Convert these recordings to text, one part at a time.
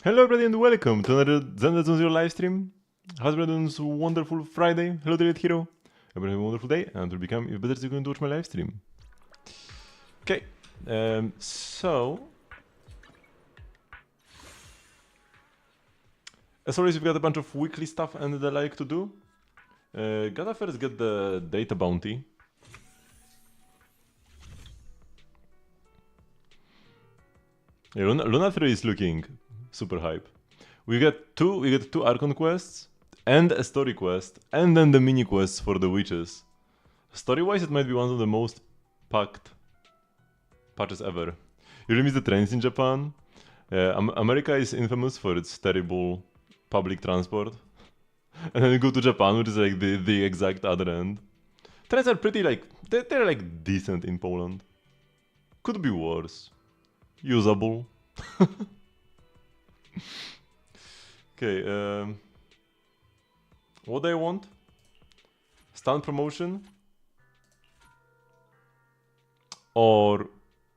Hello everybody and welcome to another Zenless Zone Zero live stream. How's everybody doing this wonderful Friday? Hello David Hero. Everybody have a wonderful day and will become even better if you're going to watch my live stream. Okay, so... As always, we've got a bunch of weekly stuff and the like to do. Gotta first get the data bounty. Yeah, Luna 3 is looking super hype. We get two Archon quests and a story quest, and then the mini quests for the witches. Story-wise, it might be one of the most packed patches ever. You really miss the trains in Japan. America is infamous for its terrible public transport, and then you go to Japan, which is like the exact other end. Trains are pretty like they're like decent in Poland. Could be worse. Usable. Okay, what do I want? Stun promotion? Or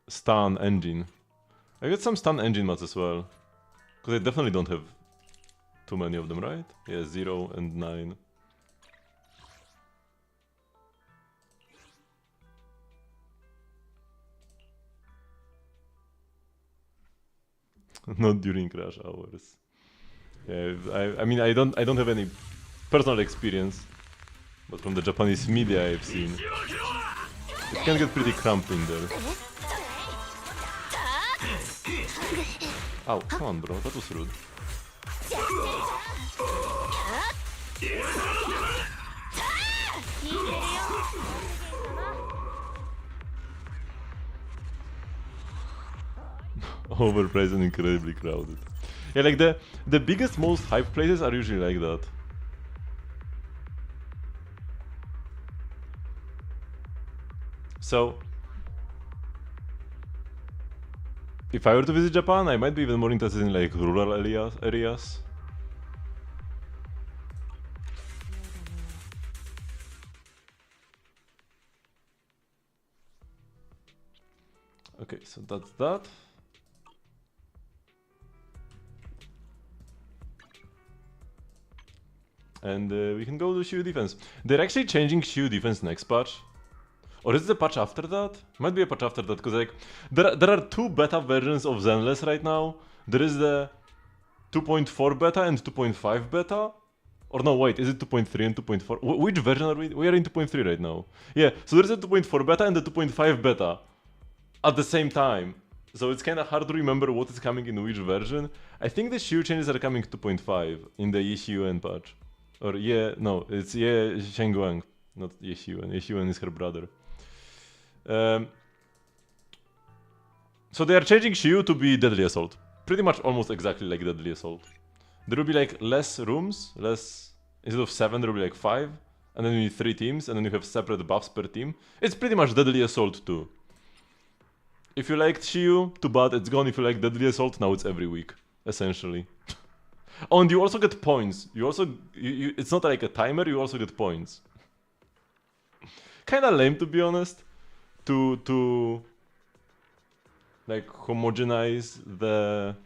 stun engine? I got some stun engine mods as well. Because I definitely don't have too many of them, right? Yeah, 0 and 9. Not during crash hours. Yeah, I mean I don't have any personal experience, but from the Japanese media I've seen, it can get pretty cramped in there. Ow, come on bro, that was rude. Overpriced and incredibly crowded. Yeah, like the biggest, most hyped places are usually like that. So, if I were to visit Japan, I might be even more interested in like rural areas. Okay, so that's that. And we can go to Shield defense. They're actually changing Shield defense next patch. Or is it a patch after that? Might be a patch after that, because like there are two beta versions of Zenless right now. There is the 2.4 beta and 2.5 beta. Or no, wait, is it 2.3 and 2.4? Which version are we? We are in 2.3 right now. Yeah, so there's a 2.4 beta and the 2.5 beta at the same time. So it's kind of hard to remember what is coming in which version. I think the Shield changes are coming 2.5 in the Yeshiuen patch. Or yeah, no, it's yeah Shengguang, not Yeshiuen. Yeshiuen is her brother. So they are changing Shiyu to be Deadly Assault. Pretty much almost exactly like Deadly Assault. There will be like less rooms, instead of 7 there will be like 5. And then you need 3 teams, and then you have separate buffs per team. It's pretty much Deadly Assault too. If you liked Shiyu, too bad, it's gone. If you like Deadly Assault, now it's every week, essentially. Oh, and you also get points. You also, it's not like a timer, you also get points. Kinda lame, to be honest, to like homogenize the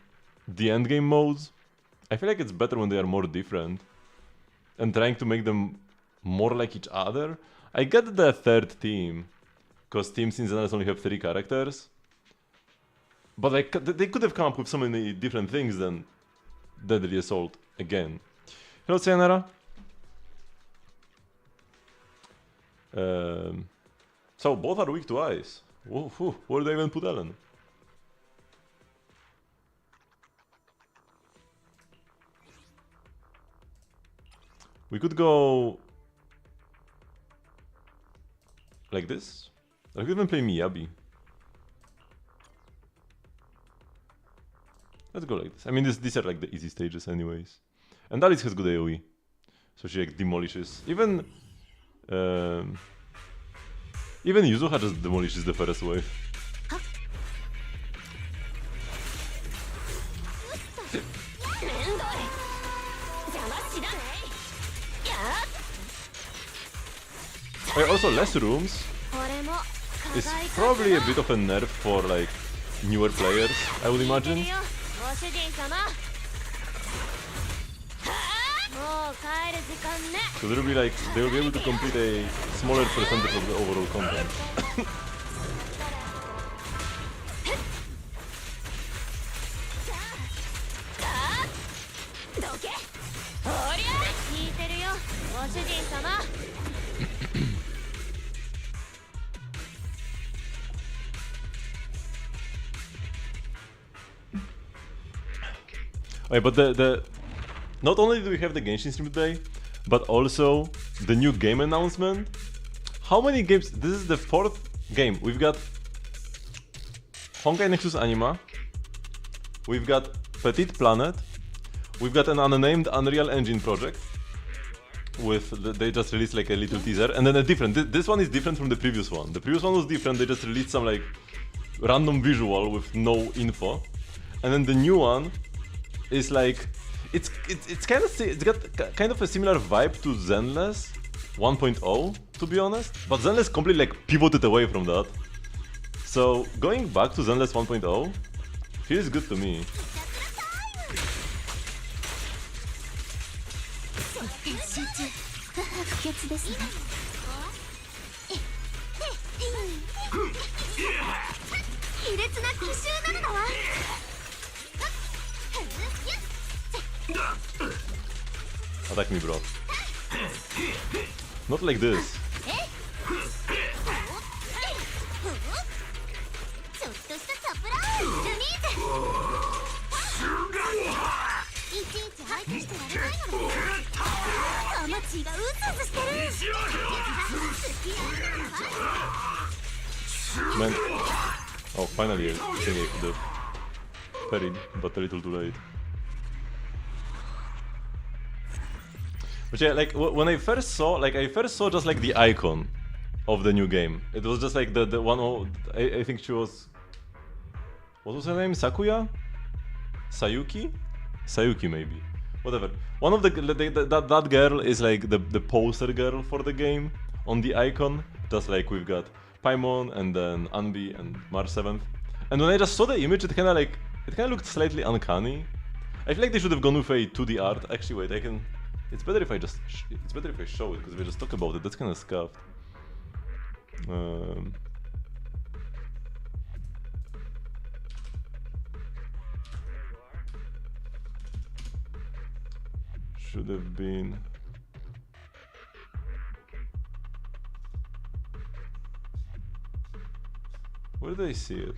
endgame modes. I feel like it's better when they are more different, and trying to make them more like each other. I get the third team, because teams in Zenless only have 3 characters. But like, they could have come up with so many different things than Deadly Assault again. Hello, Sayonara. So both are weak to ice. Where do I even put Ellen? We could go like this. I could even play Miyabi. Let's go like this. I mean, these are like the easy stages anyways. And Alice has good AoE. So she like demolishes. Even Yuzuha just demolishes the first wave. Also less rooms is probably a bit of a nerf for like newer players, I would imagine. So they'll be like, they'll be able to complete a smaller percentage of the overall content. Okay, but the not only do we have the Genshin stream today, but also the new game announcement. How many games? This is the 4th game. We've got Honkai Nexus Anima, we've got Petit Planet, we've got an unnamed Unreal Engine project. They just released like a little teaser, and then a different. This one is different from the previous one. The previous one was different. They just released some like random visual with no info, and then the new one is like it's got kind of a similar vibe to Zenless 1.0, to be honest, but Zenless completely like pivoted away from that. So going back to Zenless 1.0 feels good to me. Attack me, bro. Not like this. Man. Oh, finally I think I could have parried, but a little too late. But yeah, like when I first saw just like the icon of the new game. It was just like the one. I think she was. What was her name? Sakuya? Sayuki? Sayuki maybe. Whatever. One of that girl is like the poster girl for the game on the icon. Just like we've got Paimon and then Anbi and March 7th. And when I just saw the image, it kind of looked slightly uncanny. I feel like they should have gone with a 2D art. Actually, wait, I can. It's better if I just. It's better if I show it, because if I just talk about it, that's kind of scuffed. Should have been. Where did I see it?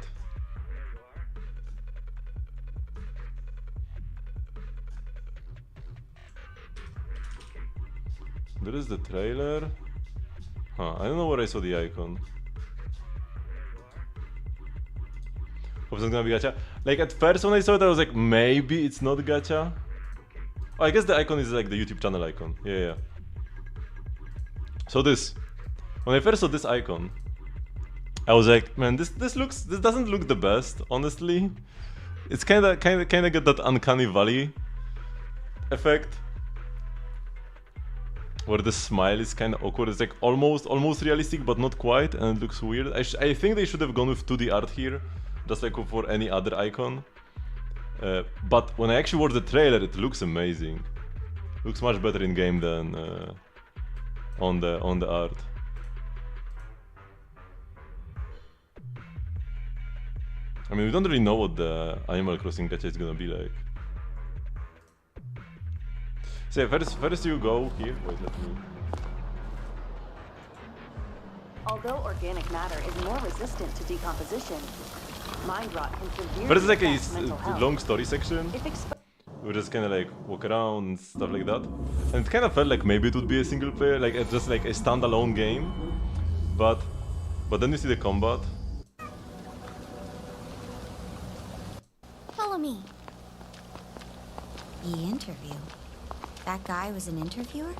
There is the trailer. Huh, I don't know where I saw the icon. Hope it's gonna be gacha. Like at first when I saw it, I was like, maybe it's not gacha. Oh, I guess the icon is like the YouTube channel icon. Yeah. So this, when I first saw this icon, I was like, man, this doesn't look the best, honestly. It's kinda got that uncanny valley effect, where the smile is kind of awkward. It's like almost realistic, but not quite, and it looks weird. I think they should have gone with 2D art here, just like for any other icon. But when I actually watched the trailer, it looks amazing. Looks much better in game than on the art. I mean, we don't really know what the Animal Crossing gacha is gonna be like. So yeah, first you go here. Wait, let me. Although organic matter is more resistant to decomposition, mind rot can severely First is like affect mental a health. long story section. We just kind of like walk around and stuff like that, and it kind of felt like maybe it would be a single player, like just like a standalone game, but then you see the combat. Follow me. The interview. That guy was an interviewer?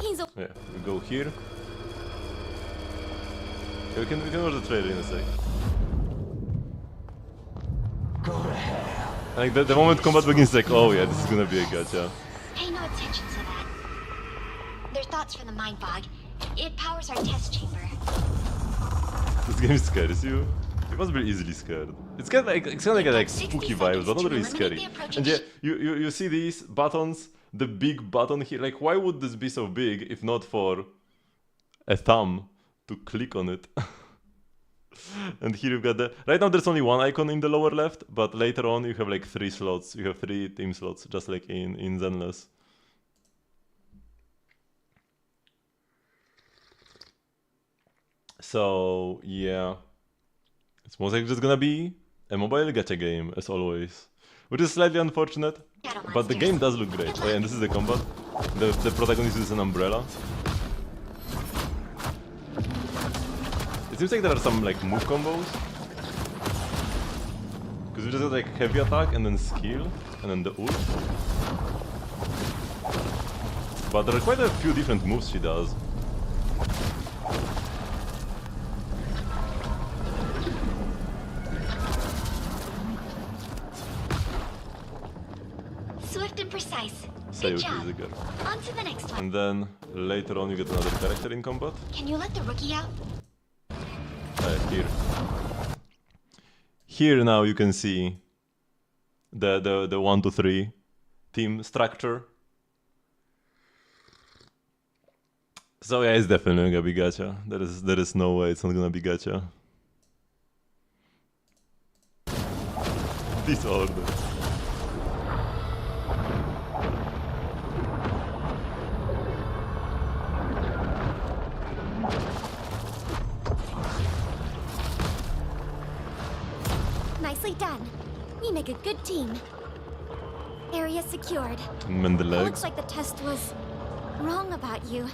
He's a... Yeah, we go here. Okay, we can watch the trailer in a sec. Go to hell. Like the moment combat begins, like, oh yeah, this is gonna be a gacha. Pay no attention to that. They're thoughts from the mind fog. It powers our test chamber. This game scares you. You must be easily scared. It's kind of like spooky vibes, but not really scary. And yeah, you see these buttons the big button here. Like, why would this be so big if not for a thumb to click on it? And here you've got the... Right now there's only one icon in the lower left, but later on you have like 3 slots. You have 3 team slots, just like in Zenless. So, yeah. It's most likely just gonna be a mobile gacha game, as always. Which is slightly unfortunate, but the game does look great. Oh yeah, and this is the combat. The protagonist uses an umbrella. It seems like there are some like move combos. Because we just got like heavy attack and then skill and then the ult. But there are quite a few different moves she does. Swift and precise. Say Good what job. is good. On to the next one. And then later on you get another character in combat. Can you let the rookie out? Here. Here now you can see the 1 to 3 team structure. So yeah, it's definitely gonna be gacha. There is no way it's not gonna be gacha. Disorder. Nicely done. We make a good team. Area secured. And the It legs. looks like the test was wrong about you.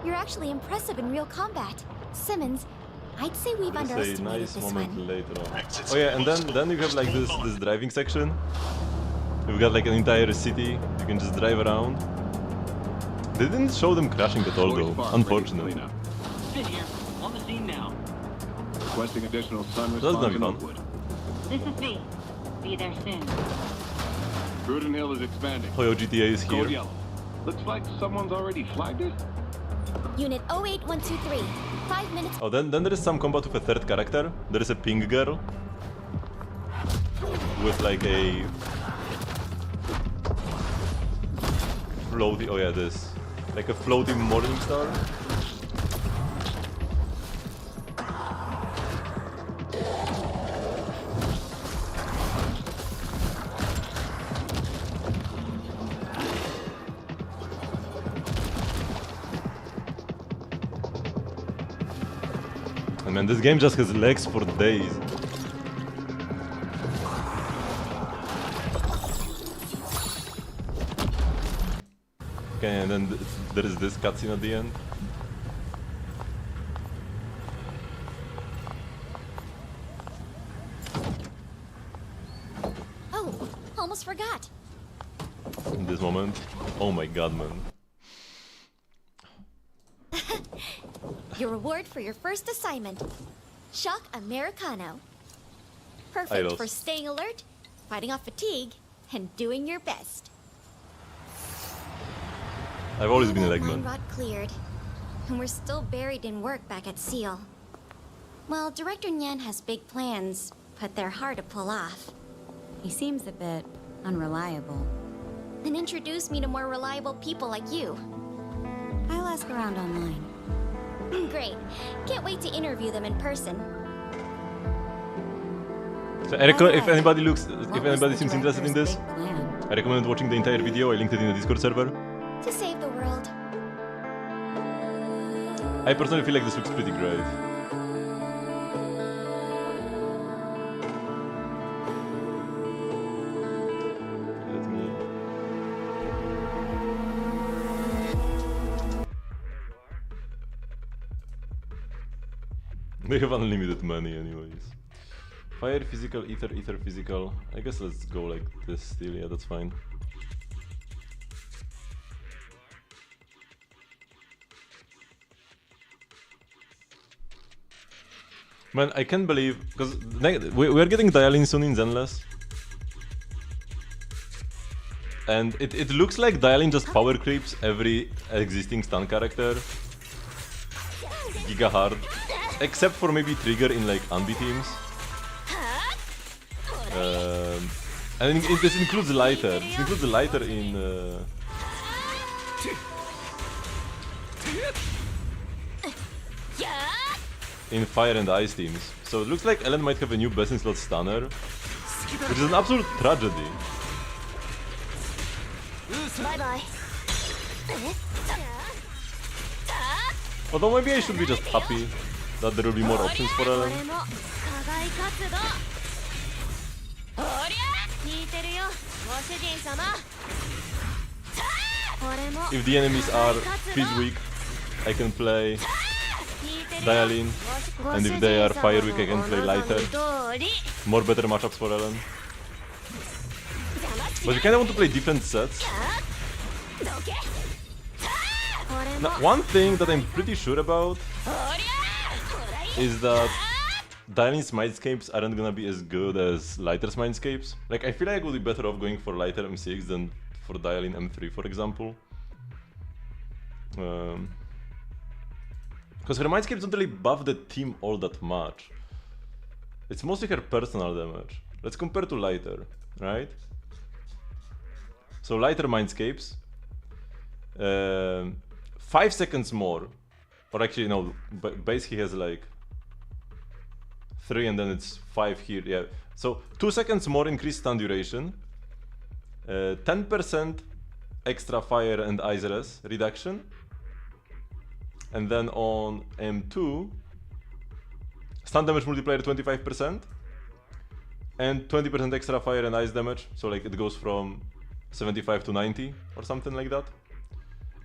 You're actually impressive in real combat. Simmons, I'd say we've There's a underestimated nice this moment one. later on. Oh yeah, and then you have like this driving section. You've got like an entire city. You can just drive around. They didn't show them crashing at all though, unfortunately. Sit here. On the scene now. Requesting additional sun That's gonna response be in fun. Oakwood. This is V. Be there soon. Gruden Hill is expanding. Hoyo GTA is Code here. yellow. Looks like someone's already flagged it. Unit 08123. 5 minutes. Oh, then there is some combat with a third character. There is a pink girl with like a floaty. Oh yeah, this like a floating morning star. And man, this game just has legs for days. Okay, and then there is this cutscene at the end. Oh, almost forgot. In this moment. Oh my god, man. Your reward for your first assignment. Shock Americano. Perfect Idols. for staying alert, fighting off fatigue, and doing your best. I've always been a That legman. mine rot cleared, and we're still buried in work back at Seal. Well, Director Nyan has big plans, but they're hard to pull off. He seems a bit unreliable. Then introduce me to more reliable people like you. I'll ask around online. Great. Can't wait to interview them in person. So if anybody What seems was the interested in this, director's big plan? I recommend watching the entire video. I linked it in the Discord server. To save the world. I personally feel like this looks pretty great. Let me... They have unlimited money anyways. Fire, physical, ether, ether, physical. I guess let's go like this still, yeah, that's fine. Man, I can't believe, because we're getting Dialyn soon in Zenless. And it looks like Dialyn just power creeps every existing stun character. Giga hard. Except for maybe Trigger in like Ambi teams. And this includes Lighter. This includes Lighter in in fire and ice teams. So it looks like Ellen might have a new best in slot stunner, which is an absolute tragedy. Although maybe I should be just happy that there will be more options for Ellen. If the enemies are freeze weak, I can play Dialyn, and if they are fire weak, I can play lighter. More better matchups for Ellen. But you kinda want to play different sets. Now, one thing that I'm pretty sure about is that Dialyn's mindscapes aren't gonna be as good as Lighter's mindscapes. Like, I feel like I would be better off going for Lighter M6 than for Dialyn M3, for example. Because her mindscapes don't really buff the team all that much. It's mostly her personal damage. Let's compare to Lighter, right? So Lighter mindscapes, 5 seconds more, or actually no, base he has like 3 and then it's 5 here, yeah. So 2 seconds more increased stun duration, 10% extra fire and ice res reduction, and then on M2, stun damage multiplier 25%, and 20% extra fire and ice damage, so like it goes from 75 to 90 or something like that.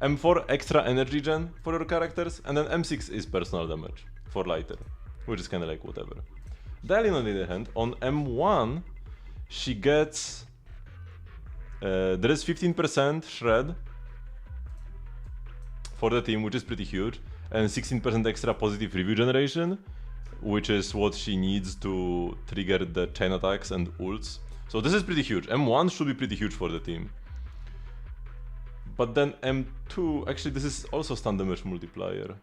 M4 extra energy gen for your characters, and then M6 is personal damage for Lighter, which is kind of like whatever. Dialyn on the other hand, on M1 she gets there is 15% shred for the team, which is pretty huge, and 16% extra positive review generation, which is what she needs to trigger the chain attacks and ults. So this is pretty huge. M1 should be pretty huge for the team. But then M2, actually this is also stun damage multiplier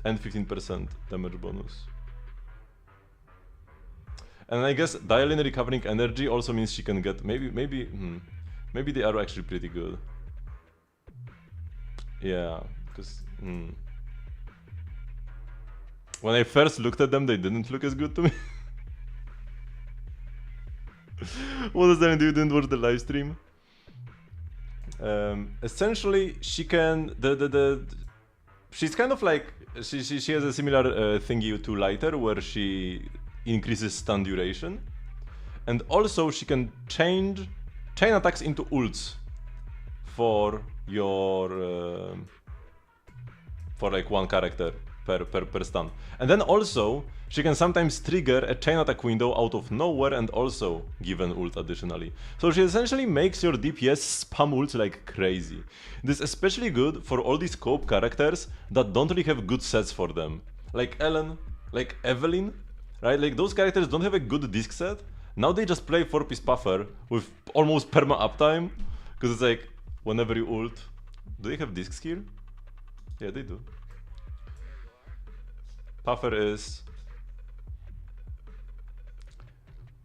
and 15% damage bonus. And I guess Dialyn recovering energy also means she can get maybe they are actually pretty good. Yeah, because when I first looked at them, they didn't look as good to me. What does that mean? You didn't watch the live stream? Essentially, she can she's kind of like she has a similar thingy to Lighter, where she increases stun duration, and also she can change chain attacks into ults for your for like one character per stun. And then also she can sometimes trigger a chain attack window out of nowhere and also give an ult additionally. So she essentially makes your DPS spam ults like crazy. This is especially good for all these co-op characters that don't really have good sets for them. Like Ellen, like Evelyn, right? Like those characters don't have a good disc set. Now they just play 4-piece Puffer with almost perma uptime, because it's like whenever you ult. Do they have discs here? Yeah, they do. Puffer is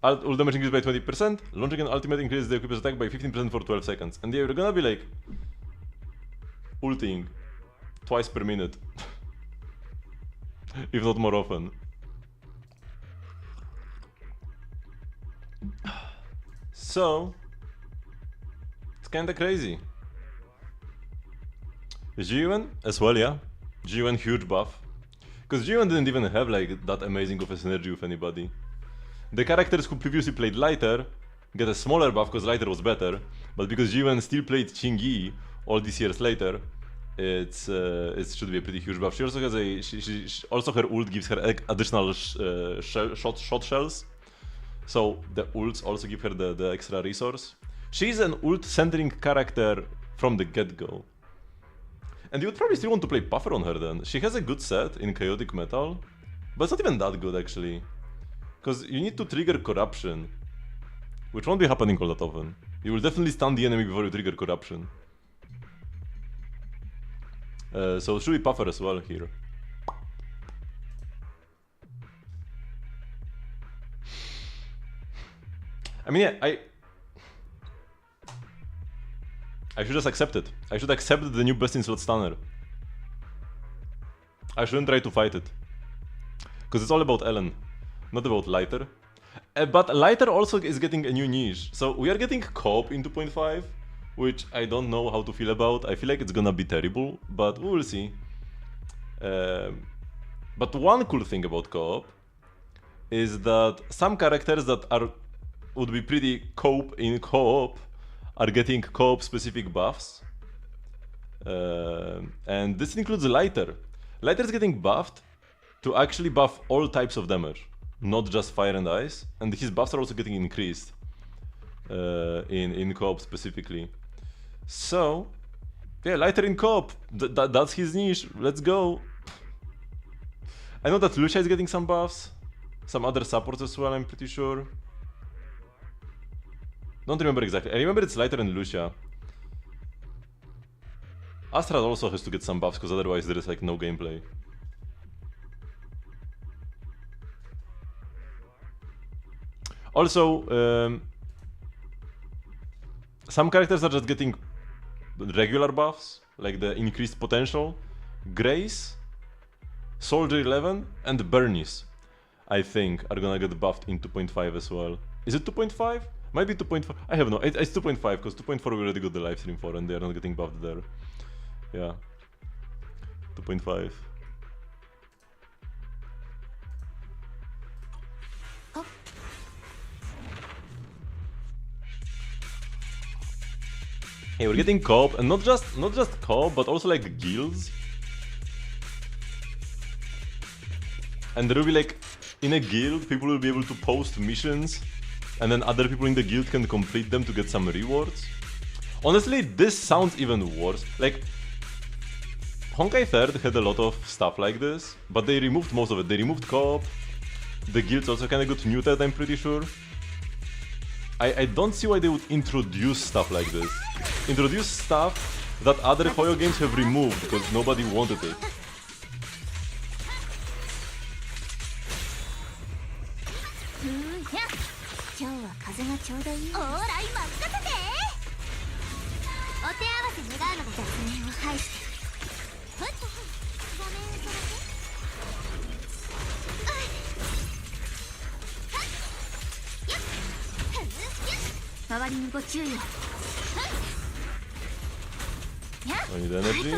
ult damage increased by 20%, launching an ultimate increases the equipment's attack by 15% for 12 seconds. And you're gonna be like ulting twice per minute, if not more often. So it's kinda crazy. G1 as well, yeah. G1 huge buff. Because G1 didn't even have like that amazing of a synergy with anybody. The characters who previously played Lighter get a smaller buff because Lighter was better, but because G1 still played Qingyi all these years later, it should be a pretty huge buff. She also has a she also her ult gives her additional shot shells, so the ults also give her the extra resource. She's an ult centering character from the get-go. And you would probably still want to play Puffer on her then. She has a good set in Chaotic Metal, but it's not even that good actually. Because you need to trigger Corruption, which won't be happening all that often. You will definitely stun the enemy before you trigger Corruption. So it should be Puffer as well here. I mean, yeah, I should just accept it. I should accept the new best in slot stunner. I shouldn't try to fight it. Because it's all about Ellen, not about Lighter. But Lighter also is getting a new niche. So we are getting co-op in 2.5, which I don't know how to feel about. I feel like it's gonna be terrible, but we will see. But one cool thing about co-op is that some characters that would be pretty cope in co-op are getting co-op specific buffs. And this includes Lighter. Lighter is getting buffed to actually buff all types of damage, not just fire and ice. And his buffs are also getting increased in co-op specifically. So, yeah, Lighter in co-op, that's his niche. Let's go. I know that Lucia is getting some buffs, some other supports as well, I'm pretty sure. Don't remember exactly. I remember it's Lighter and Lucia. Astra also has to get some buffs, because otherwise there is like no gameplay. Also, some characters are just getting regular buffs, like the increased potential. Grace, Soldier 11, and Bernice, I think, are gonna get buffed in 2.5 as well. Is it 2.5? Might be 2.5. I have no. It's 2.5 because 2.4 we already got the live stream for, and they are not getting buffed there. Yeah. 2.5. Oh. Hey, we're getting co-op, and not just co-op, but also like guilds. And there will be like, in a guild, people will be able to post missions, and then other people in the guild can complete them to get some rewards. Honestly, this sounds even worse. Like, Honkai 3rd had a lot of stuff like this, but they removed most of it. They removed co-op. The guilds also kinda got muted, I'm pretty sure. I don't see why they would introduce stuff like this. Introduce stuff that other Hoyo games have removed because nobody wanted it. I need energy.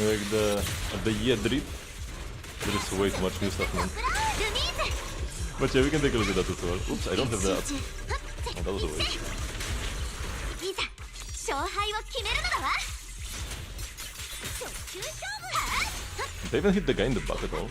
Like the year drip. There is way too much new stuff, man. But yeah, we can take a look at that as well. Oops, I don't have that. Oh, that was a waste. Did they even hit the guy in the back at all?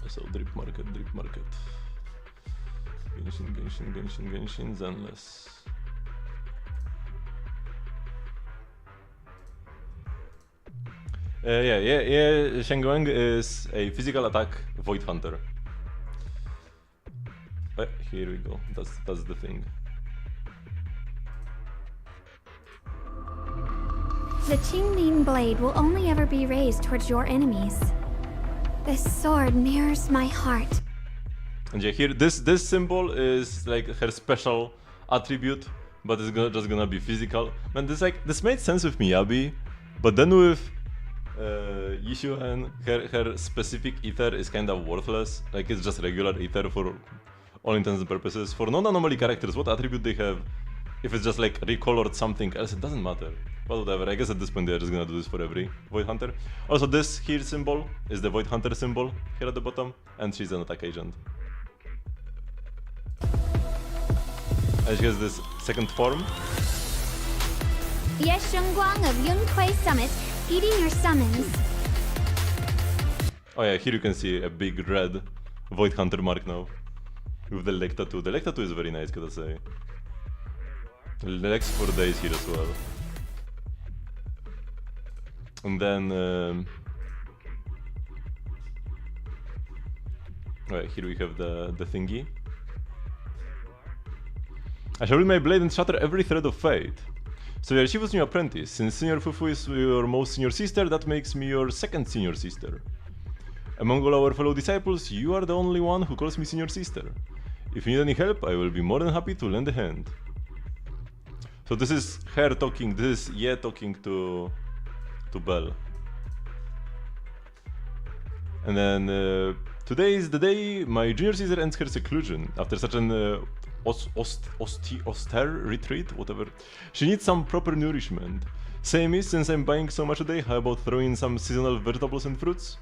So drip market. Genshin, Zenless. Yeah, Shenguang is a physical attack Void Hunter. Here we go, that's the thing. The Qingling blade will only ever be raised towards your enemies. This sword mirrors my heart. And yeah, here this symbol is like her special attribute, but it's just gonna be physical. Man, this made sense with Miyabi, but then with Yishuhen, her specific ether is kind of worthless. Like it's just regular ether for all intents and purposes. For non-anomaly characters, what attribute they have? If it's just like recolored something else, it doesn't matter. But whatever, I guess at this point they're just gonna do this for every Void Hunter. Also, this here symbol is the Void Hunter symbol here at the bottom, and she's an attack agent. And she has this second form. Yes, Shengguang of Yunhui Summit, heeding your summons. Oh yeah, here you can see a big red Void Hunter mark now. With the leg tattoo. The leg tattoo is very nice, gotta say. Legs for days here as well. And then Right, here we have the thingy. I shall wield my blade and shatter every thread of fate. So you're Shifu's new apprentice. Since Senior Fufu is your most senior sister, that makes me your second senior sister. Among all our fellow disciples, you are the only one who calls me senior sister. If you need any help, I will be more than happy to lend a hand. So this is her talking, this is Ye talking to Belle. And then today is the day my junior sister ends her seclusion. After such an austere retreat, whatever. She needs some proper nourishment. Same is, since I'm buying so much a day, how about throwing in some seasonal vegetables and fruits?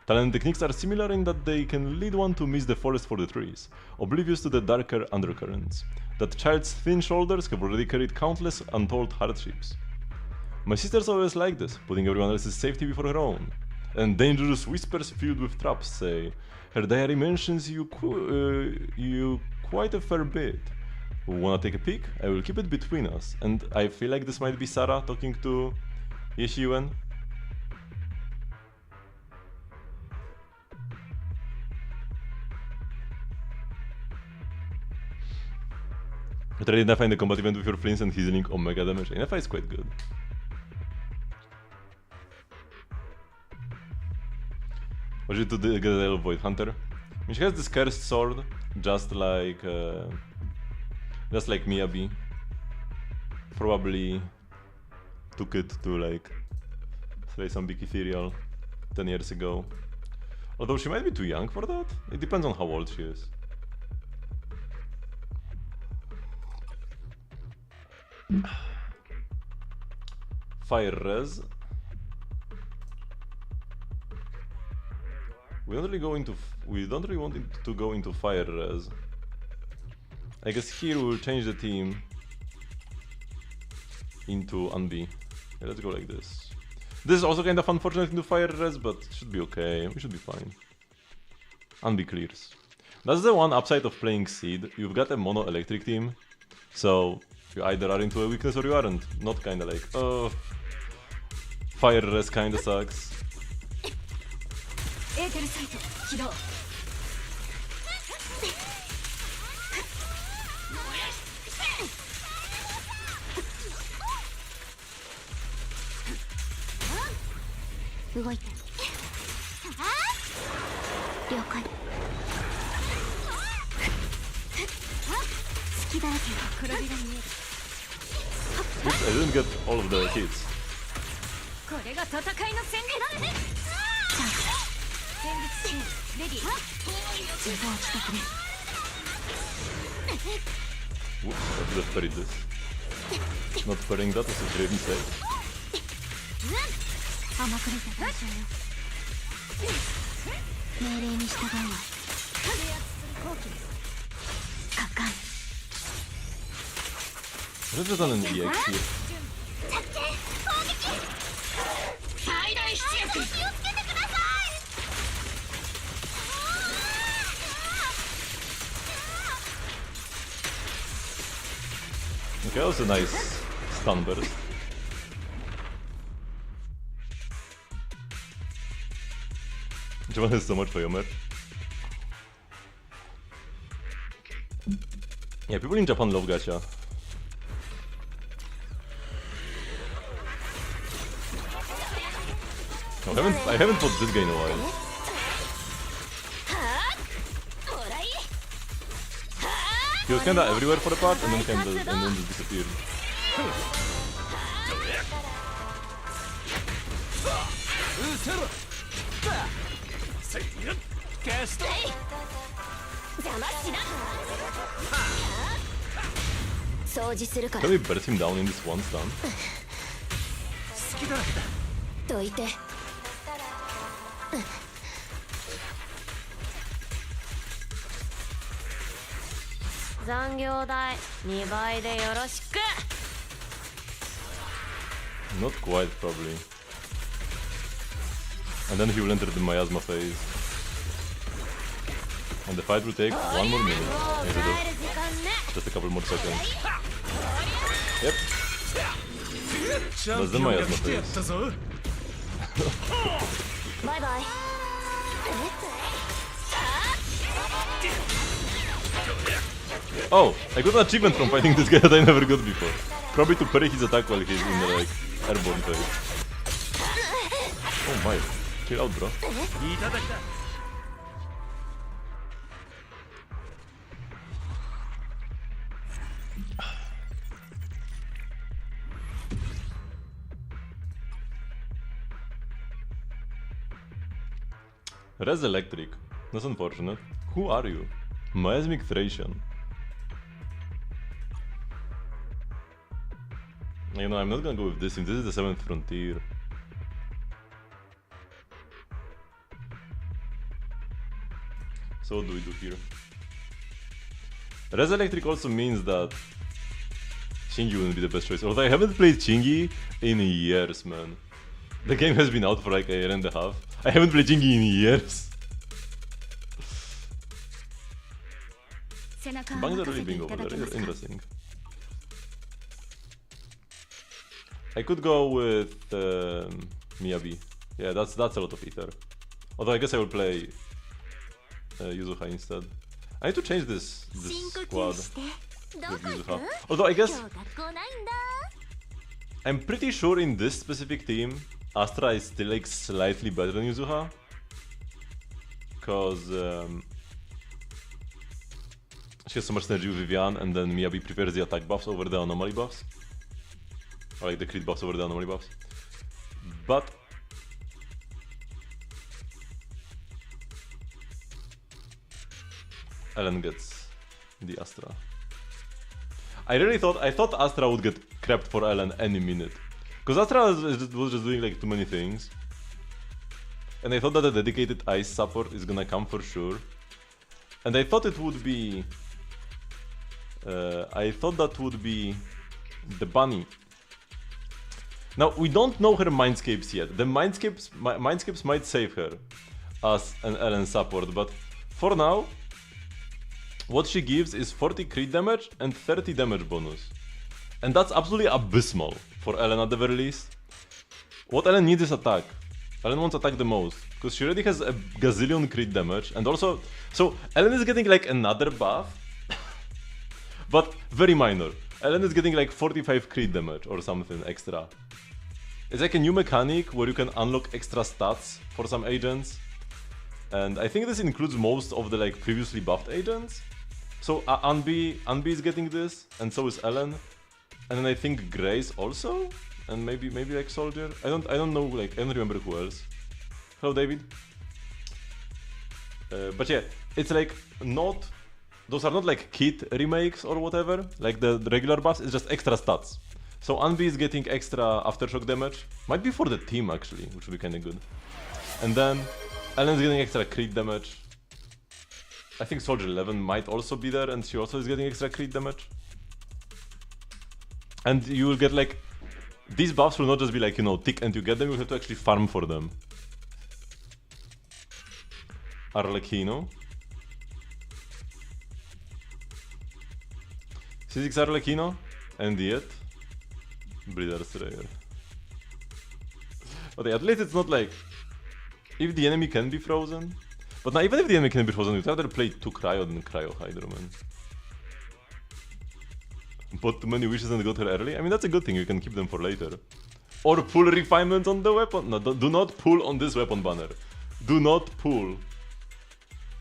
Talent techniques are similar in that they can lead one to miss the forest for the trees, oblivious to the darker undercurrents. That child's thin shoulders have already carried countless untold hardships. My sister's always like this, putting everyone else's safety before her own. And dangerous whispers filled with traps say, her diary mentions you quite a fair bit. Wanna take a peek? I will keep it between us. And I feel like this might be Sarah talking to Yeshiyuen. I tried identifying the combat event with your flints and healing omega damage. Identify is quite good. What did you do to get a Void Hunter? I mean, she has this cursed sword, just like Miyabi. Probably took it to like slay some big ethereal 10 years ago. Although she might be too young for that. It depends on how old she is. Fire res. We don't really want it to go into fire res. I guess here we'll change the team into Unbi. Yeah, let's go like this. This is also kind of unfortunate into fire res, but it should be okay. We should be fine. Unbi clears. That's the one upside of playing Seed. You've got a mono electric team, so you either are into a weakness or you aren't. Not kinda like, oh, fire res kinda sucks. Oops, I didn't get all of the hits. Whoops, I should have parried this. Not parrying that was a great mistake. What have I done in the EX here? Okay, that was a nice stun burst. Japan has so much for your merch. Yeah, people in Japan love gacha. No, I haven't fought this guy in a while. He was kinda everywhere for a part and then just disappeared. Can we burst him down in this one stun? Not quite, probably. And then he will enter the miasma phase. And the fight will take 1 more minute instead of just a couple more seconds. Yep. That's the miasma phase. Bye bye. Oh, I got an achievement from fighting this guy that I never got before. Probably to parry his attack while he's in the like airborne phase. Oh my, chill out, bro. Res Electric. That's unfortunate. Who are you? Miasmic Thracian. You know, I'm not gonna go with this since this is the 7th frontier. So what do we do here? Res Electric also means that Shinji wouldn't be the best choice. Although I haven't played Shinji in years, man. The game has been out for like a year and a half. I haven't played Shinji in years. Bangs are really being over there. Interesting. I could go with Miyabi. Yeah, that's a lot of ether. Although I guess I will play Yuzuha instead. I need to change this squad with Yuzuha. Although I guess I'm pretty sure in this specific team Astra is still like slightly better than Yuzuha. Cause she has so much synergy with Vivian, and then Miyabi prefers the attack buffs over the anomaly buffs. Or like the crit buffs over the anomaly buffs. But Ellen gets the Astra. I thought Astra would get crapped for Ellen any minute. Because Astra was just doing like too many things. And I thought that a dedicated ice support is gonna come for sure. And I thought it would be... I thought that would be the bunny. Now, we don't know her mindscapes yet. The mindscapes might save her as an Ellen support, but for now, what she gives is 40 crit damage and 30 damage bonus. And that's absolutely abysmal for Ellen at the very least. What Ellen needs is attack. Ellen wants attack the most, because she already has a gazillion crit damage, and also... So, Ellen is getting like another buff, but very minor. Ellen is getting like 45 crit damage or something extra. It's like a new mechanic where you can unlock extra stats for some agents. And I think this includes most of the like previously buffed agents. So Anbi is getting this, and so is Ellen. And then I think Grace also, and maybe like Soldier. I don't know, like I don't remember who else. Hello, David. But yeah, it's like not... Those are not like kit remakes or whatever, like the regular buffs, it's just extra stats. So Anbi is getting extra aftershock damage, might be for the team actually, which would be kinda good. And then Ellen's getting extra crit damage. I think Soldier 11 might also be there, and she also is getting extra crit damage. And you will get like... These buffs will not just be like, you know, tick and you get them, you have to actually farm for them. Arlecchino. C6 Arlecchino, and yet Breeder Slayer. But at least it's not like... If the enemy can be frozen... But now even if the enemy can be frozen, you'd rather play 2 Cryo than Cryo Hydro, man. Bought too many wishes and got her early? I mean, that's a good thing, you can keep them for later. Or pull refinement on the weapon. No, do not pull on this weapon banner. Do not pull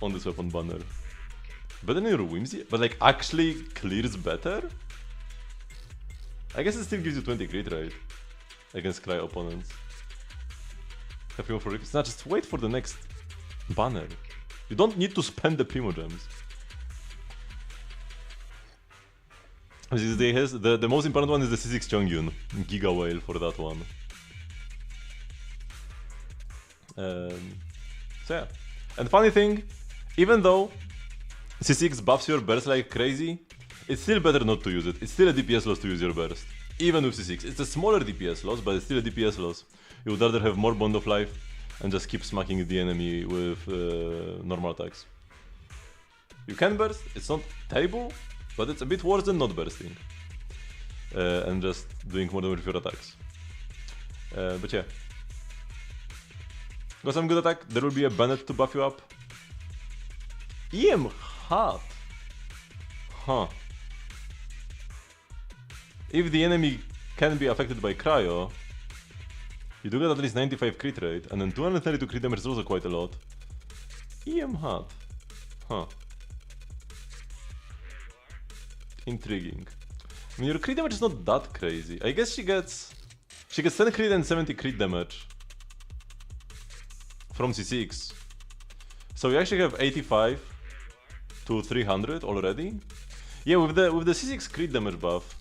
on this weapon banner. Better than your Whimsy? But like actually clears better? I guess it still gives you 20 crit, right? Against Cryo opponents. Have Primo for Rips? Nah, just wait for the next banner. You don't need to spend the Primo gems. The most important one is the C6 Chongyun. Giga Whale for that one. So yeah. And funny thing, even though C6 buffs your burst like crazy, it's still better not to use it. It's still a DPS loss to use your burst. Even with C6. It's a smaller DPS loss, but it's still a DPS loss. You would rather have more Bond of Life and just keep smacking the enemy with normal attacks. You can burst, it's not terrible, but it's a bit worse than not bursting. And just doing more damage with your attacks. But yeah. Got some good attack, there will be a Bennett to buff you up. EM hot. Huh. If the enemy can be affected by cryo, you do get at least 95 crit rate, and then 232 crit damage is also quite a lot. EM hot. Huh. Intriguing. I mean, your crit damage is not that crazy. I guess she gets 10 crit and 70 crit damage from C6. So you actually have 85 to 300 already. Yeah, with the C6 crit damage buff,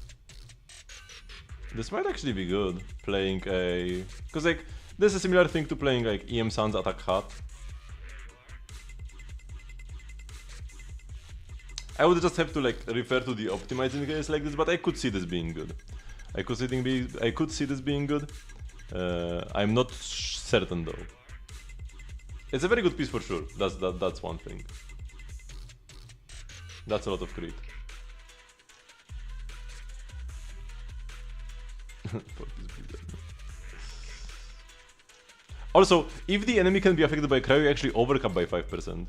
this might actually be good. Playing a, because like this is a similar thing to playing like EM Sans attack hot. I would just have to like refer to the optimized in case like this, but I could see this being good. I could see this being good. I'm not certain though. It's a very good piece for sure. That's one thing. That's a lot of crit. Also, if the enemy can be affected by cryo, you actually overcap by 5%.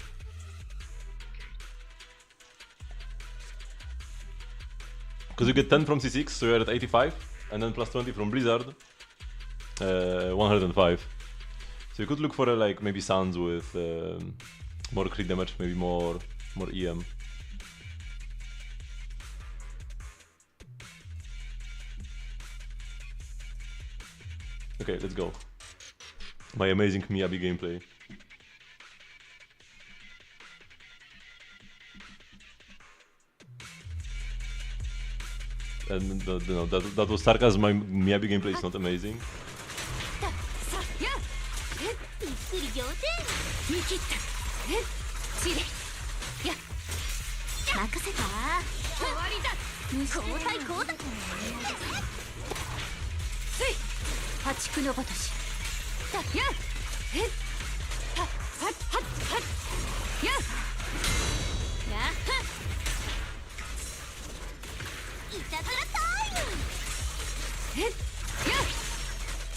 Because you get 10 from C6, so you're at 85, and then plus 20 from Blizzard, 105. So you could look for a, like maybe Sans with more crit damage, maybe more EM. Okay, let's go. My amazing Miyabi gameplay. And that was sarcasm. My Miyabi gameplay is not amazing.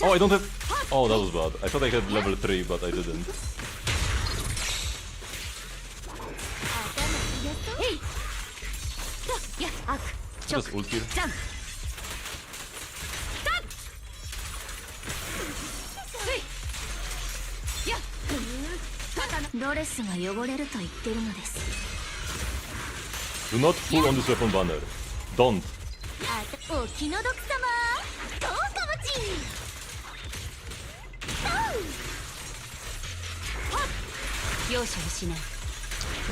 Oh, I don't have... Oh, that was bad. I thought I had level 3, but I didn't. Just ult here. Do not pull on this weapon banner. Don't. Well,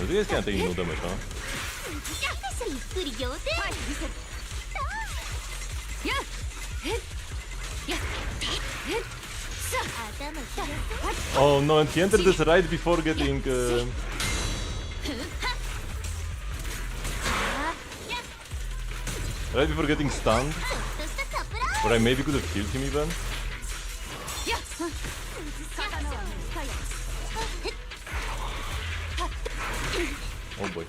these guys can't take no damage, huh? Oh no, and he entered this right before getting... right before getting stunned. Or I maybe could have killed him even. Oh boy.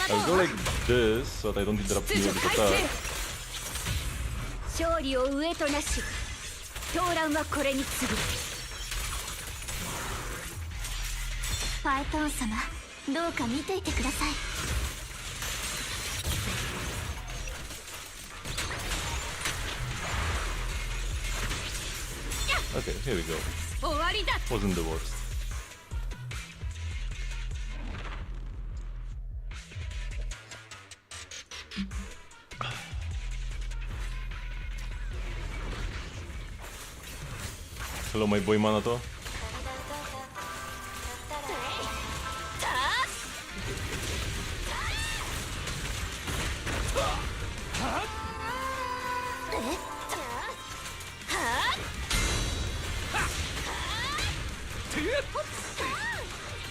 I'll go like this so that I don't interrupt you with attack. 勝利を上となし討乱はこれに次ぐファイト王様どうか見ていてください Okay, here we go. Wasn't the worst. Hello, my boy Manato.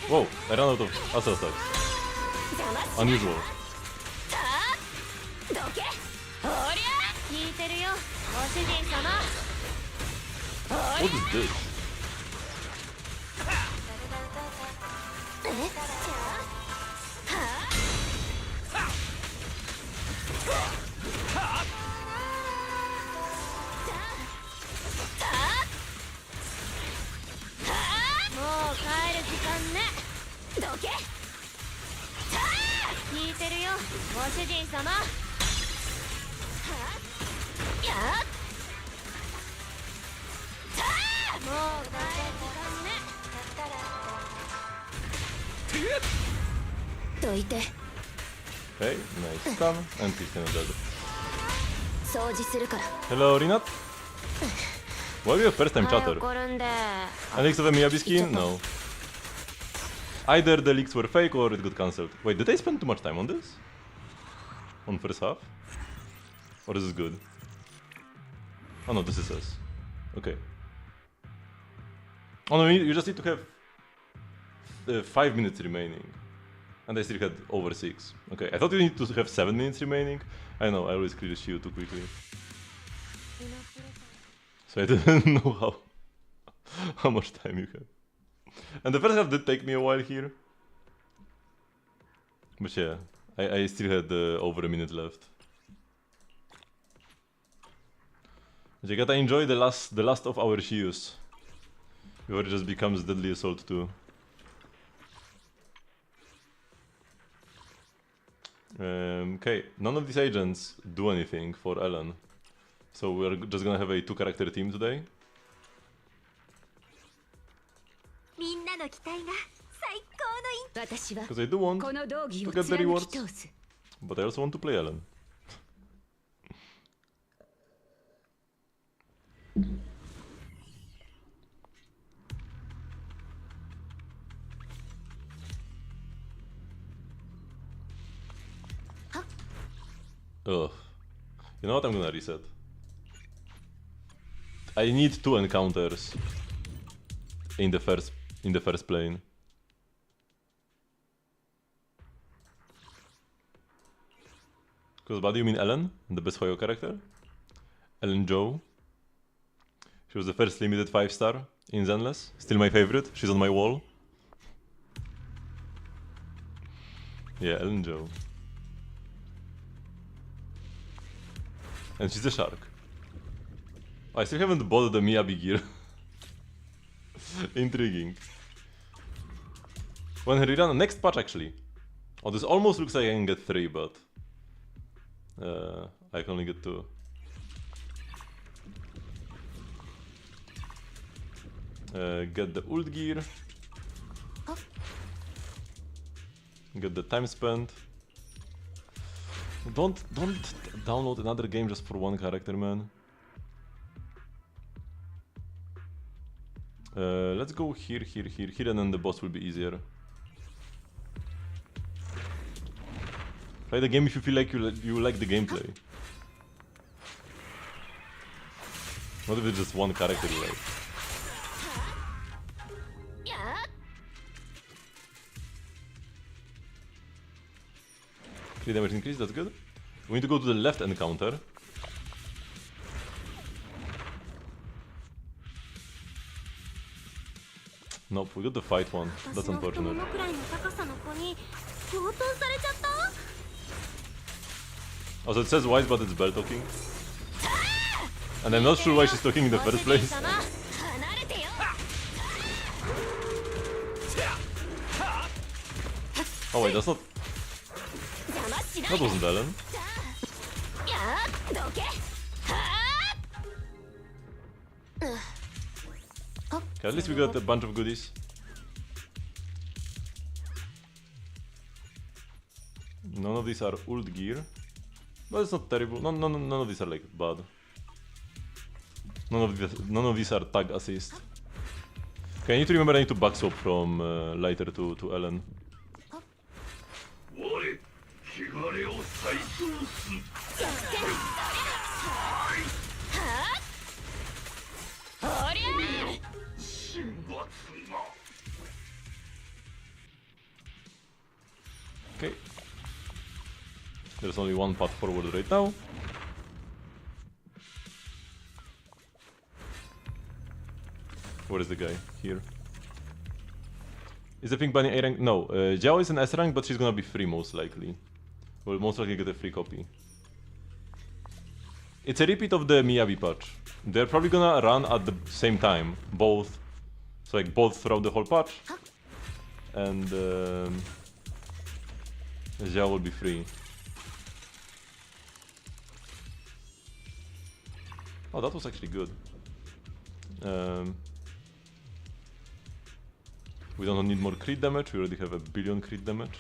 Whoa, I ran out of Astra stacks. Unusual. What is this? ねどけ聞いてるよご主人様やっもう帰る時間ねどいて Okay, nice stun, and he's kinda dead. 掃除するから Hello, Rinat. Why are you a first time はい chatter? 怒るんで An leaks of a Miyabi skin? No. Either the leaks were fake or it got cancelled. Wait, did I spend too much time on this? On first half? Or is this good? Oh no, this is us. Okay. Oh no, you just need to have 5 minutes remaining. And I still had over 6. Okay, I thought you need to have 7 minutes remaining. I know, I always clear the shield too quickly. So I didn't know how much time you had. And the first half did take me a while here. But yeah, I still had over a minute left. But you gotta enjoy the last of our Shius. Before it just becomes Deadly Assault 2. Okay, none of these agents do anything for Ellen. So we're just gonna have a 2-character team today. みんなの期待が最高の私は Because I do want この道義 to を get the 貫 rewards. き通す But I also want to play Ellen. Ugh. You know what? I'm gonna reset. I need 2 encounters in the first plane. Because what do you mean Ellen? The best Hoyo character? Ellen Joe. She was the first limited 5-star in Zenless. Still my favorite. She's on my wall. Yeah, Ellen Joe. And she's a shark. I still haven't bought the Miyabi gear. Intriguing. When he rerun next patch actually. Oh, this almost looks like I can get 3, but I can only get 2. Get the ult gear. Get the time spent. Don't download another game just for 1 character, man. Let's go here, and then the boss will be easier. Play the game if you feel like you like the gameplay. What if it's just 1 character you like? 3 damage increase, that's good. We need to go to the left encounter. Nope, we got the fight one. That's unfortunate. Also, it says wise, but it's bell talking. And I'm not sure why she's talking in the first place. Oh wait, that's not... That wasn't Ellen. Okay, at least we got a bunch of goodies. None of these are ult gear. But it's not terrible. None of these are like bad. None of these are tag assist. Okay, I need to remember I need to back swap from lighter to Ellen. Okay. There's only 1 path forward right now. Where is the guy? Here. Is the pink bunny A rank? No. Jiao is an S rank, but she's gonna be free most likely. We'll most likely get a free copy. It's a repeat of the Miyabi patch. They're probably gonna run at the same time, both. So like both throughout the whole patch. and Zhao will be free. Oh, that was actually good. We don't need more crit damage, we already have 1 billion crit damage.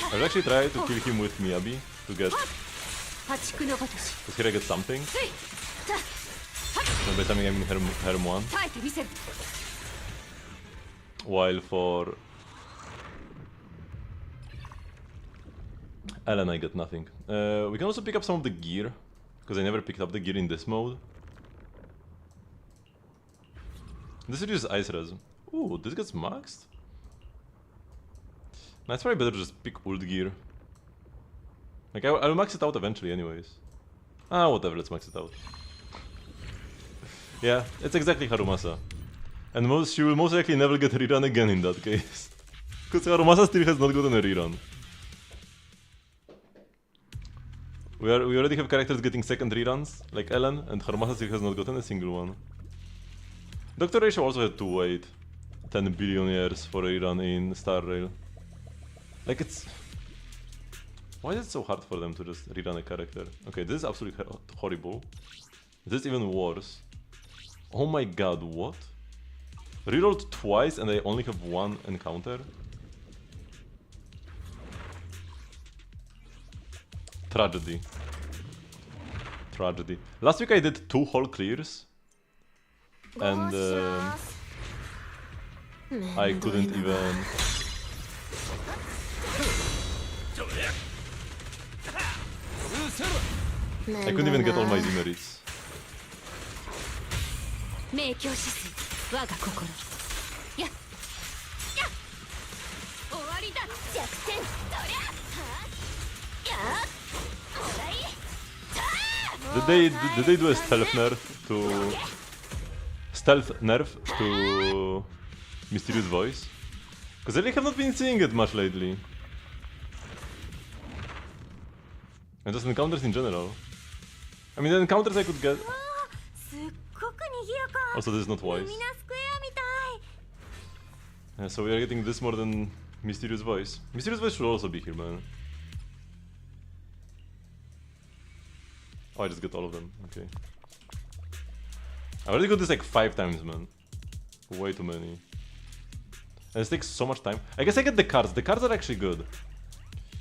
I'll actually try to kill him with Miyabi to get... Because here I get something. And by the time I mean Herm 1. While for... Ellen I get nothing. We can also pick up some of the gear. Because I never picked up the gear in this mode. This reduces ice res. Ooh, this gets maxed? Nah, it's probably better to just pick ult gear. Like, I'll max it out eventually anyways. Ah, whatever, let's max it out. Yeah, it's exactly Harumasa. And she will most likely never get a rerun again in that case. Because Harumasa still has not gotten a rerun. We already have characters getting second reruns, like Ellen, and Harumasa still has not gotten a single one. Dr. Ratio also had to wait 10 billion years for a rerun in Star Rail. Like, it's... Why is it so hard for them to just rerun a character? Okay, this is absolutely horrible. This is even worse. Oh my god, what? Rerolled twice and I only have one encounter? Tragedy. Tragedy. Last week I did 2 whole clears. And I couldn't even... I couldn't even get all my demerits. Did they do a stealth nerf to Mysterious Voice? Because I really have not been seeing it much lately. And just encounters in general. I mean, the encounters I could get... Also, this is not wise. Yeah, so we are getting this more than Mysterious Voice. Mysterious Voice should also be here, man. Oh, I just get all of them. Okay. I already got this like 5 times, man. Way too many. And this takes so much time. I guess I get the cards. The cards are actually good.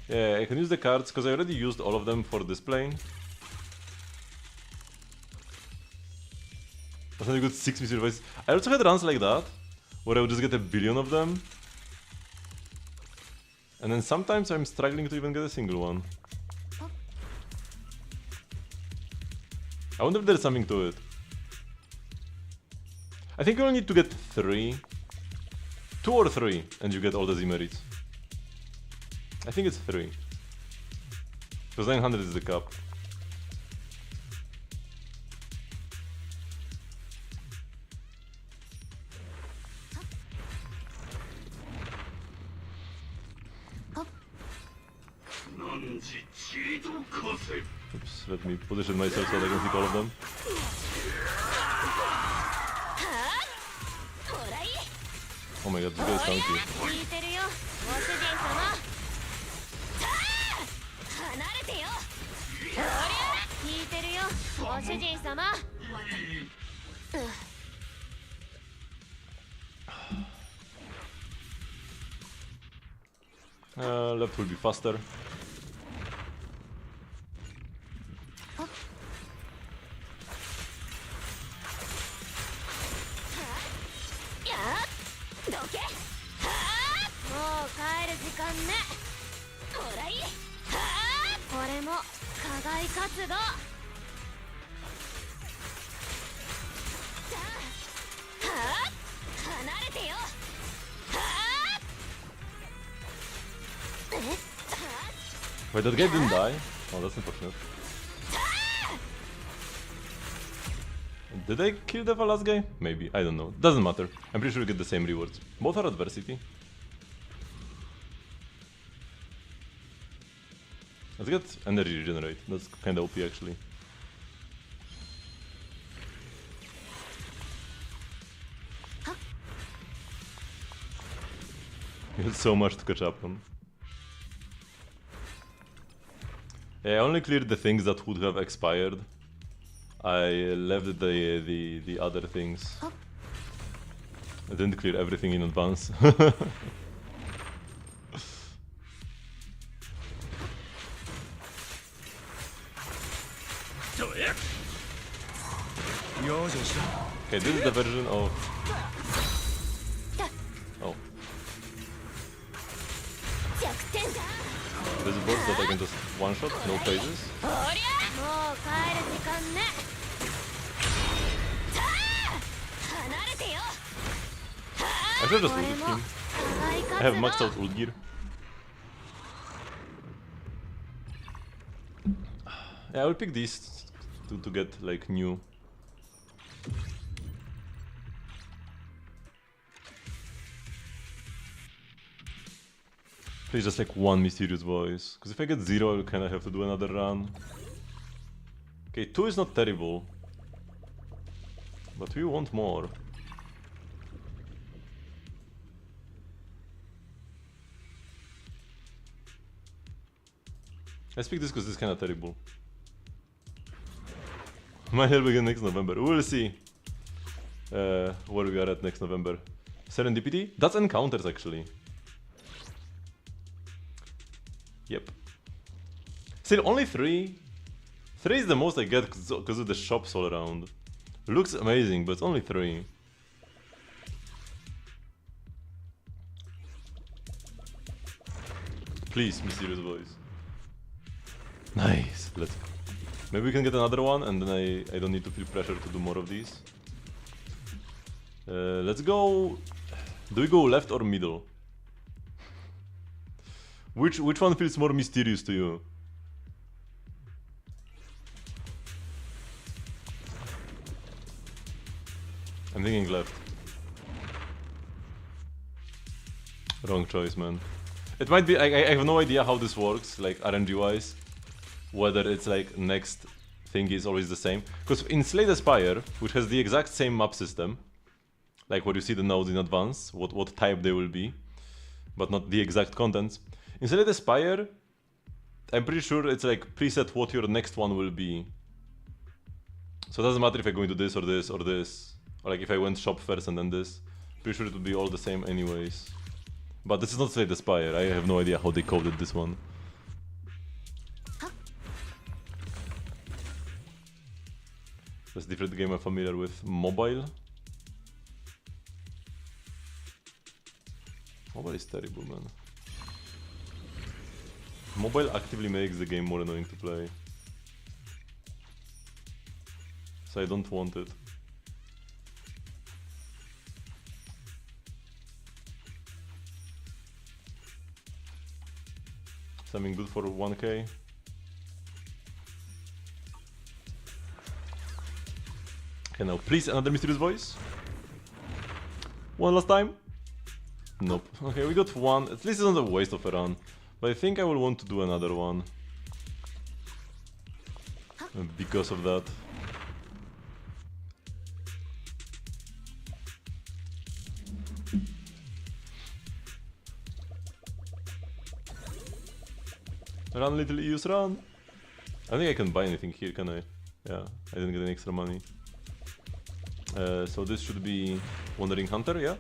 Yeah, I can use the cards because I already used all of them for this plane. That's not a good 6 Mysterious Voices. I also had runs like that, where I would just get 1 billion of them. And then sometimes I'm struggling to even get a single one. I wonder if there's something to it. I think you only need to get 3. 2 or 3, and you get all the Z-merits. I think it's 3. Because 900 is the cap. Oops, let me position myself so that I can hit all of them. Oh my god, this guy is tanky. Left will be faster. Wait, that guy didn't die? Oh, that's unfortunate. Did I kill the last guy? Maybe, I don't know. Doesn't matter. I'm pretty sure we get the same rewards. Both are adversity. Let's get energy regenerate. That's kinda OP actually. We had so much to catch up on. Yeah, I only cleared the things that would have expired. I left the other things. I didn't clear everything in advance. Okay, this is the version of... Oh. This is boss that I can just one-shot, no phases. I should just ulted him. I have maxed out ult gear. Yeah, I will pick these to get like new. Please just like one mysterious voice. Because if I get 0, I will kinda have to do another run. Okay, 2 is not terrible. But we want more. Let's pick this because this is kinda terrible. Might help again next November. We'll see where we are at next November. Serendipity? That's encounters actually. Yep. Still, only 3. 3 is the most I get because of the shops all around. Looks amazing, but it's only 3. Please, mysterious voice. Nice. Let's. Maybe we can get another one, and then I don't need to feel pressure to do more of these. Let's go. Do we go left or middle? Which one feels more mysterious to you? I'm thinking left. Wrong choice, man. It might be. I have no idea how this works, like RNG wise. Whether it's like next thing is always the same. Because in Slay the Spire, which has the exact same map system, like where you see the nodes in advance, what type they will be, but not the exact contents. In Slay the Spire, I'm pretty sure it's like preset what your next one will be. So it doesn't matter if I go into this or this or this. Or like if I went shop first and then this. Pretty sure it would be all the same anyways. But this is not Slay the Spire. I have no idea how they coded this one. That's a different game I'm familiar with. Mobile. Mobile is terrible, man. Mobile actively makes the game more annoying to play. So I don't want it. Something good for 1k. Okay, now please another mysterious voice. One last time. Nope. Okay, we got one. At least it's not a waste of a run. But I think I will want to do another one. Because of that. Run, little Eus, run! I think I can buy anything here, can I? Yeah, I didn't get any extra money. So this should be Wandering Hunter, yeah?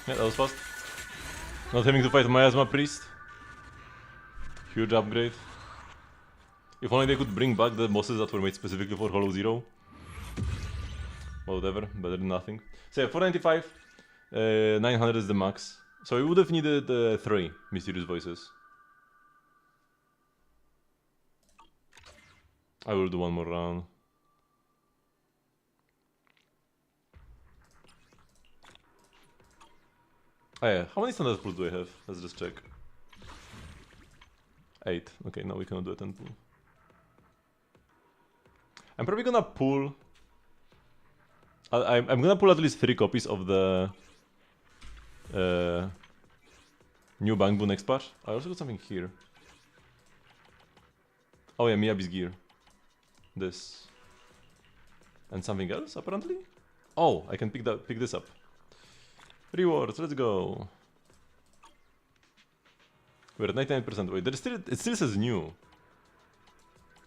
Yeah, that was fast. Not having to fight Miasma Priest. Huge upgrade. If only they could bring back the bosses that were made specifically for Hollow Zero. Whatever, better than nothing. So yeah, 495, 900 is the max. So we would have needed 3 mysterious voices. I will do one more round. Oh yeah, how many standard pools do I have? Let's just check. 8. Okay, now we cannot do a 10 pool. I'm probably gonna pull... I'm gonna pull at least 3 copies of the new Bangbu next patch. I also got something here. Oh yeah, Miyabi's gear. This. And something else, apparently? Oh, I can pick this up. Rewards, let's go. We're at 99%. Wait, it still says new.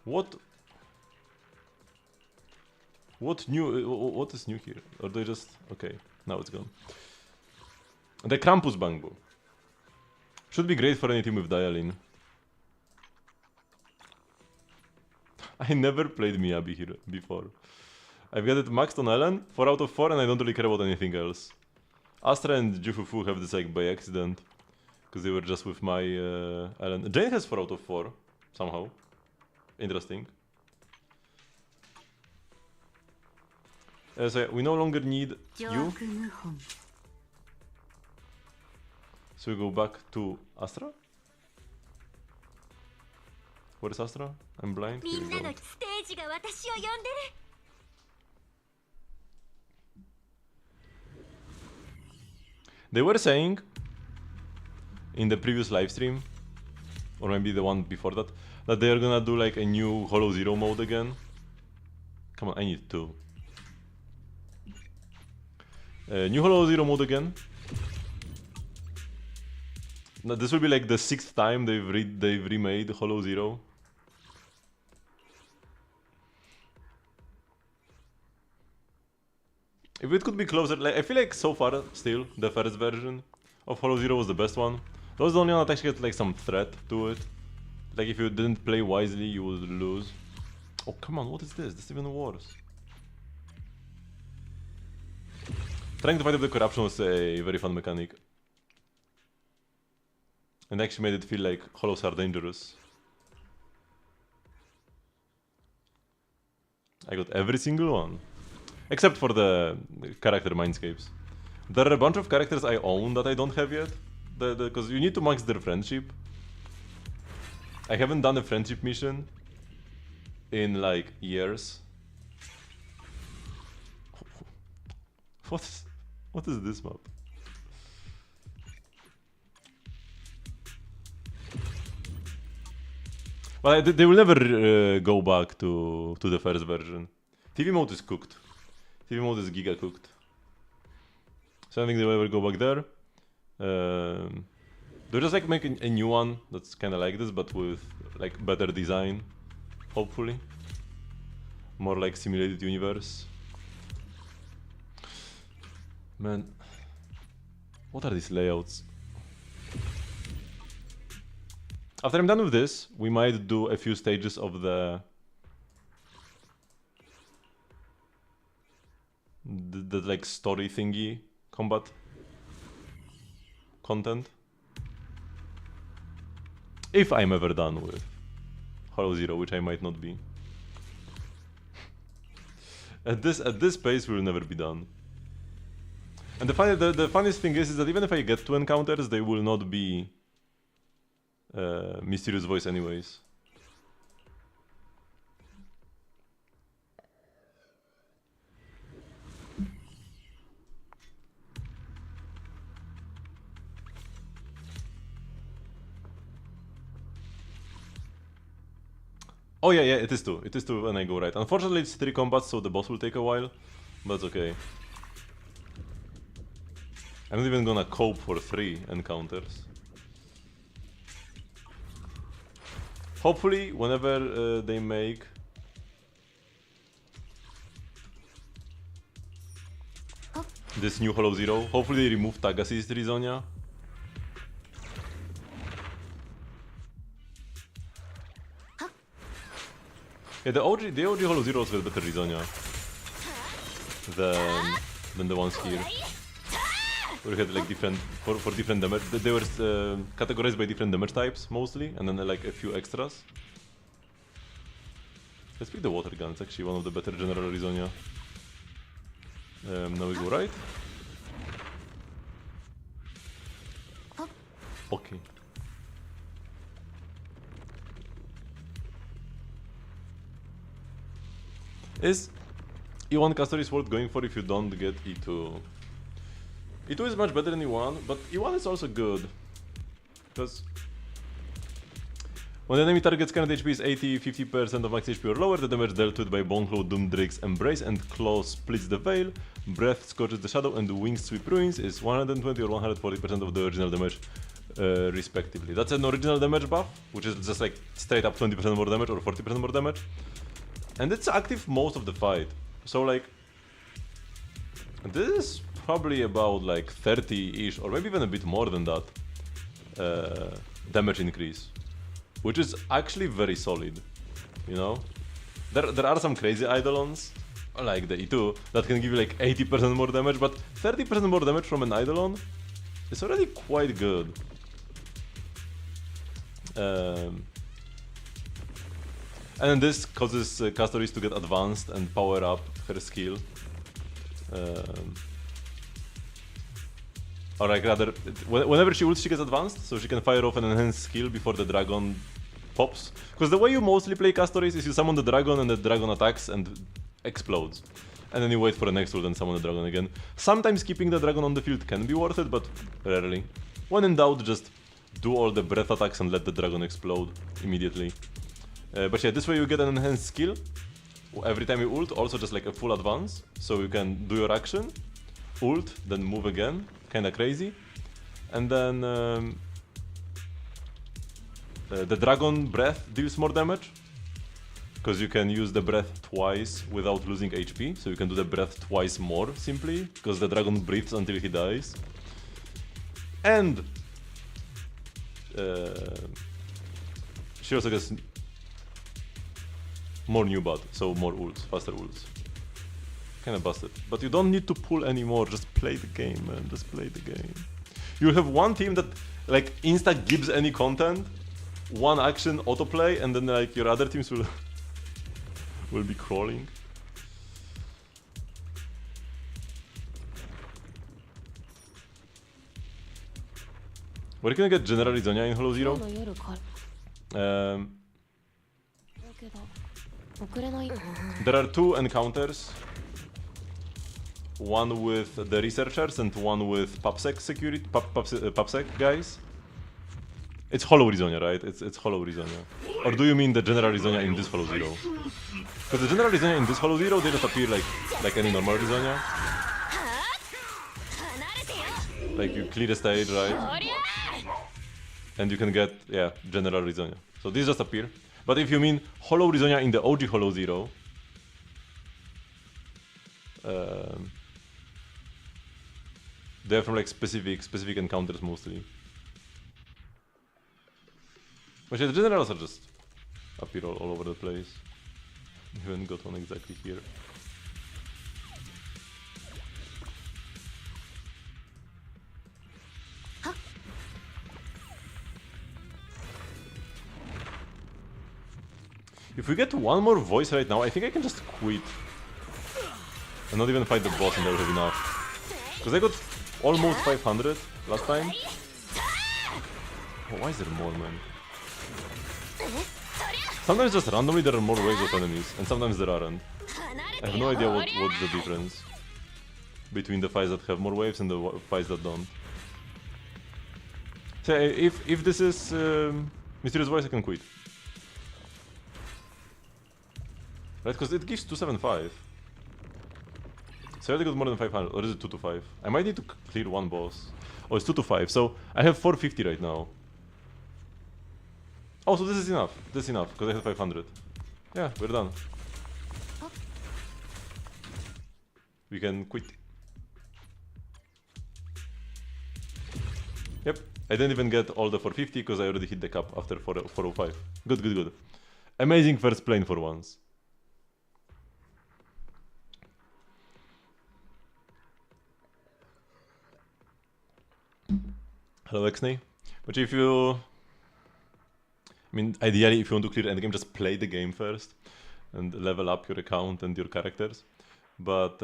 What new? What is new here? Or do they just... Okay, now it's gone. The Krampus Bangbu. Should be great for any team with Dialyn. I never played Miyabi here before. I've got it maxed on Ellen, 4 out of 4, and I don't really care about anything else. Astra and Jufufu have this like by accident. Because they were just with my Ellen. Jane has 4 out of 4, somehow. Interesting. So yeah, we no longer need you. So we go back to Astra? Where is Astra? I'm blind. Here we go. They were saying in the previous livestream, or maybe the one before that, that they are gonna do like a new Hollow Zero mode again. Come on, I need 2. New Hollow Zero mode again. Now, this will be like the 6th time they've remade Hollow Zero. If it could be closer, like I feel like so far still the first version of Hollow Zero was the best one. That was the only one that actually had like some threat to it. Like if you didn't play wisely, you would lose. Oh come on, what is this? This is even worse. Trying to fight with the corruption was a very fun mechanic. And actually made it feel like Hollows are dangerous. I got every single one. Except for the character mindscapes. There are a bunch of characters I own that I don't have yet. Because you need to max their friendship. I haven't done a friendship mission in like years. What is this map? Well, they will never go back to the first version. TV mode is cooked. TV mode is giga cooked. So I don't think they'll ever go back there. They'll just like make a new one that's kind of like this, but with like better design, hopefully. More like simulated universe. Man, what are these layouts? After I'm done with this, we might do a few stages of the like story thingy combat content. If I'm ever done with Hollow Zero, which I might not be. At this pace, we'll never be done. And the funniest thing is that even if I get 2 encounters, they will not be mysterious voice anyways. Oh yeah, it is 2. It is 2 when I go right. Unfortunately, it's 3 combats, so the boss will take a while. But it's okay. I'm not even gonna cope for 3 encounters. Hopefully, whenever they make... this new Hollow Zero. Hopefully they remove Tag Assist Rizonia. Yeah, the OG Hollow Zeros were better Rizonia than the ones here. We had like different for different damage. They were categorized by different damage types mostly, and then like a few extras. Let's pick the water gun. It's actually one of the better general Rizonia. Now we go right. Okay. Is E1 Castor is worth going for if you don't get E2? E2 is much better than E1, but E1 is also good. Because when the enemy target's current HP is 80-50% of max HP or lower, the damage dealt with by Boneclaw, Doom Drake's Embrace, and Claw splits the Veil, Breath scorches the Shadow, and Wings Sweep Ruins is 120 or 140% of the original damage, respectively. That's an original damage buff, which is just like straight up 20% more damage or 40% more damage. And it's active most of the fight. So like, this is probably about like 30-ish, or maybe even a bit more than that, damage increase. Which is actually very solid, you know? There are some crazy Eidolons, like the E2, that can give you like 80% more damage, but 30% more damage from an Eidolon is already quite good. And then this causes Castoris to get advanced and power up her skill. Or like rather, whenever she ults she gets advanced, so she can fire off an enhanced skill before the dragon pops. Because the way you mostly play Castoris is you summon the dragon and the dragon attacks and explodes. And then you wait for the next ult and summon the dragon again. Sometimes keeping the dragon on the field can be worth it, but rarely. When in doubt, just do all the breath attacks and let the dragon explode immediately. But yeah, this way you get an enhanced skill every time you ult, also just like a full advance. So you can do your action, ult, then move again, kinda crazy. And then the dragon breath deals more damage, because you can use the breath twice without losing HP. So you can do the breath twice more simply, because the dragon breathes until he dies. And she also gets more new bud, so more ults, faster ults. Kinda busted. But you don't need to pull anymore, just play the game, man, just play the game. You'll have one team that like insta gives any content, one action autoplay, and then like your other teams will be crawling. We're gonna get General Rizonia in Hollow Zero. There are two encounters. One with the researchers and one with PubSec security, PubSec guys. It's Hollow Rizonia, right? It's Hollow Rizonia. Or do you mean the General Rizonia in this Hollow Zero? Because the General Rizonia in this Hollow Zero, they just appear like any normal Rizonia. Like you clear the stage, right? And you can get, yeah, General Rizonia. So these just appear. But if you mean Hollow Rizonia in the OG Hollow Zero, they're from like specific encounters mostly. But yeah, the generals are just appear all over the place. We haven't got one exactly here. If we get one more voice right now, I think I can just quit. And not even fight the boss and I will have enough. Because I got almost 500 last time. Oh, why is there more, man? Sometimes just randomly there are more waves of enemies, and sometimes there aren't. I have no idea what's the difference between the fights that have more waves and the fights that don't. So if this is Mysterious Voice, I can quit. Right, because it gives 275. So I already got more than 500, or is it 225? I might need to clear one boss. Oh, it's 225, so I have 450 right now. Oh, so this is enough. This is enough, because I have 500. Yeah, we're done. We can quit. Yep, I didn't even get all the 450 because I already hit the cap after 405. Good, good, good. Amazing first plane for once. Hello, Exney. But if you... I mean, ideally, if you want to clear endgame, just play the game first and level up your account and your characters. But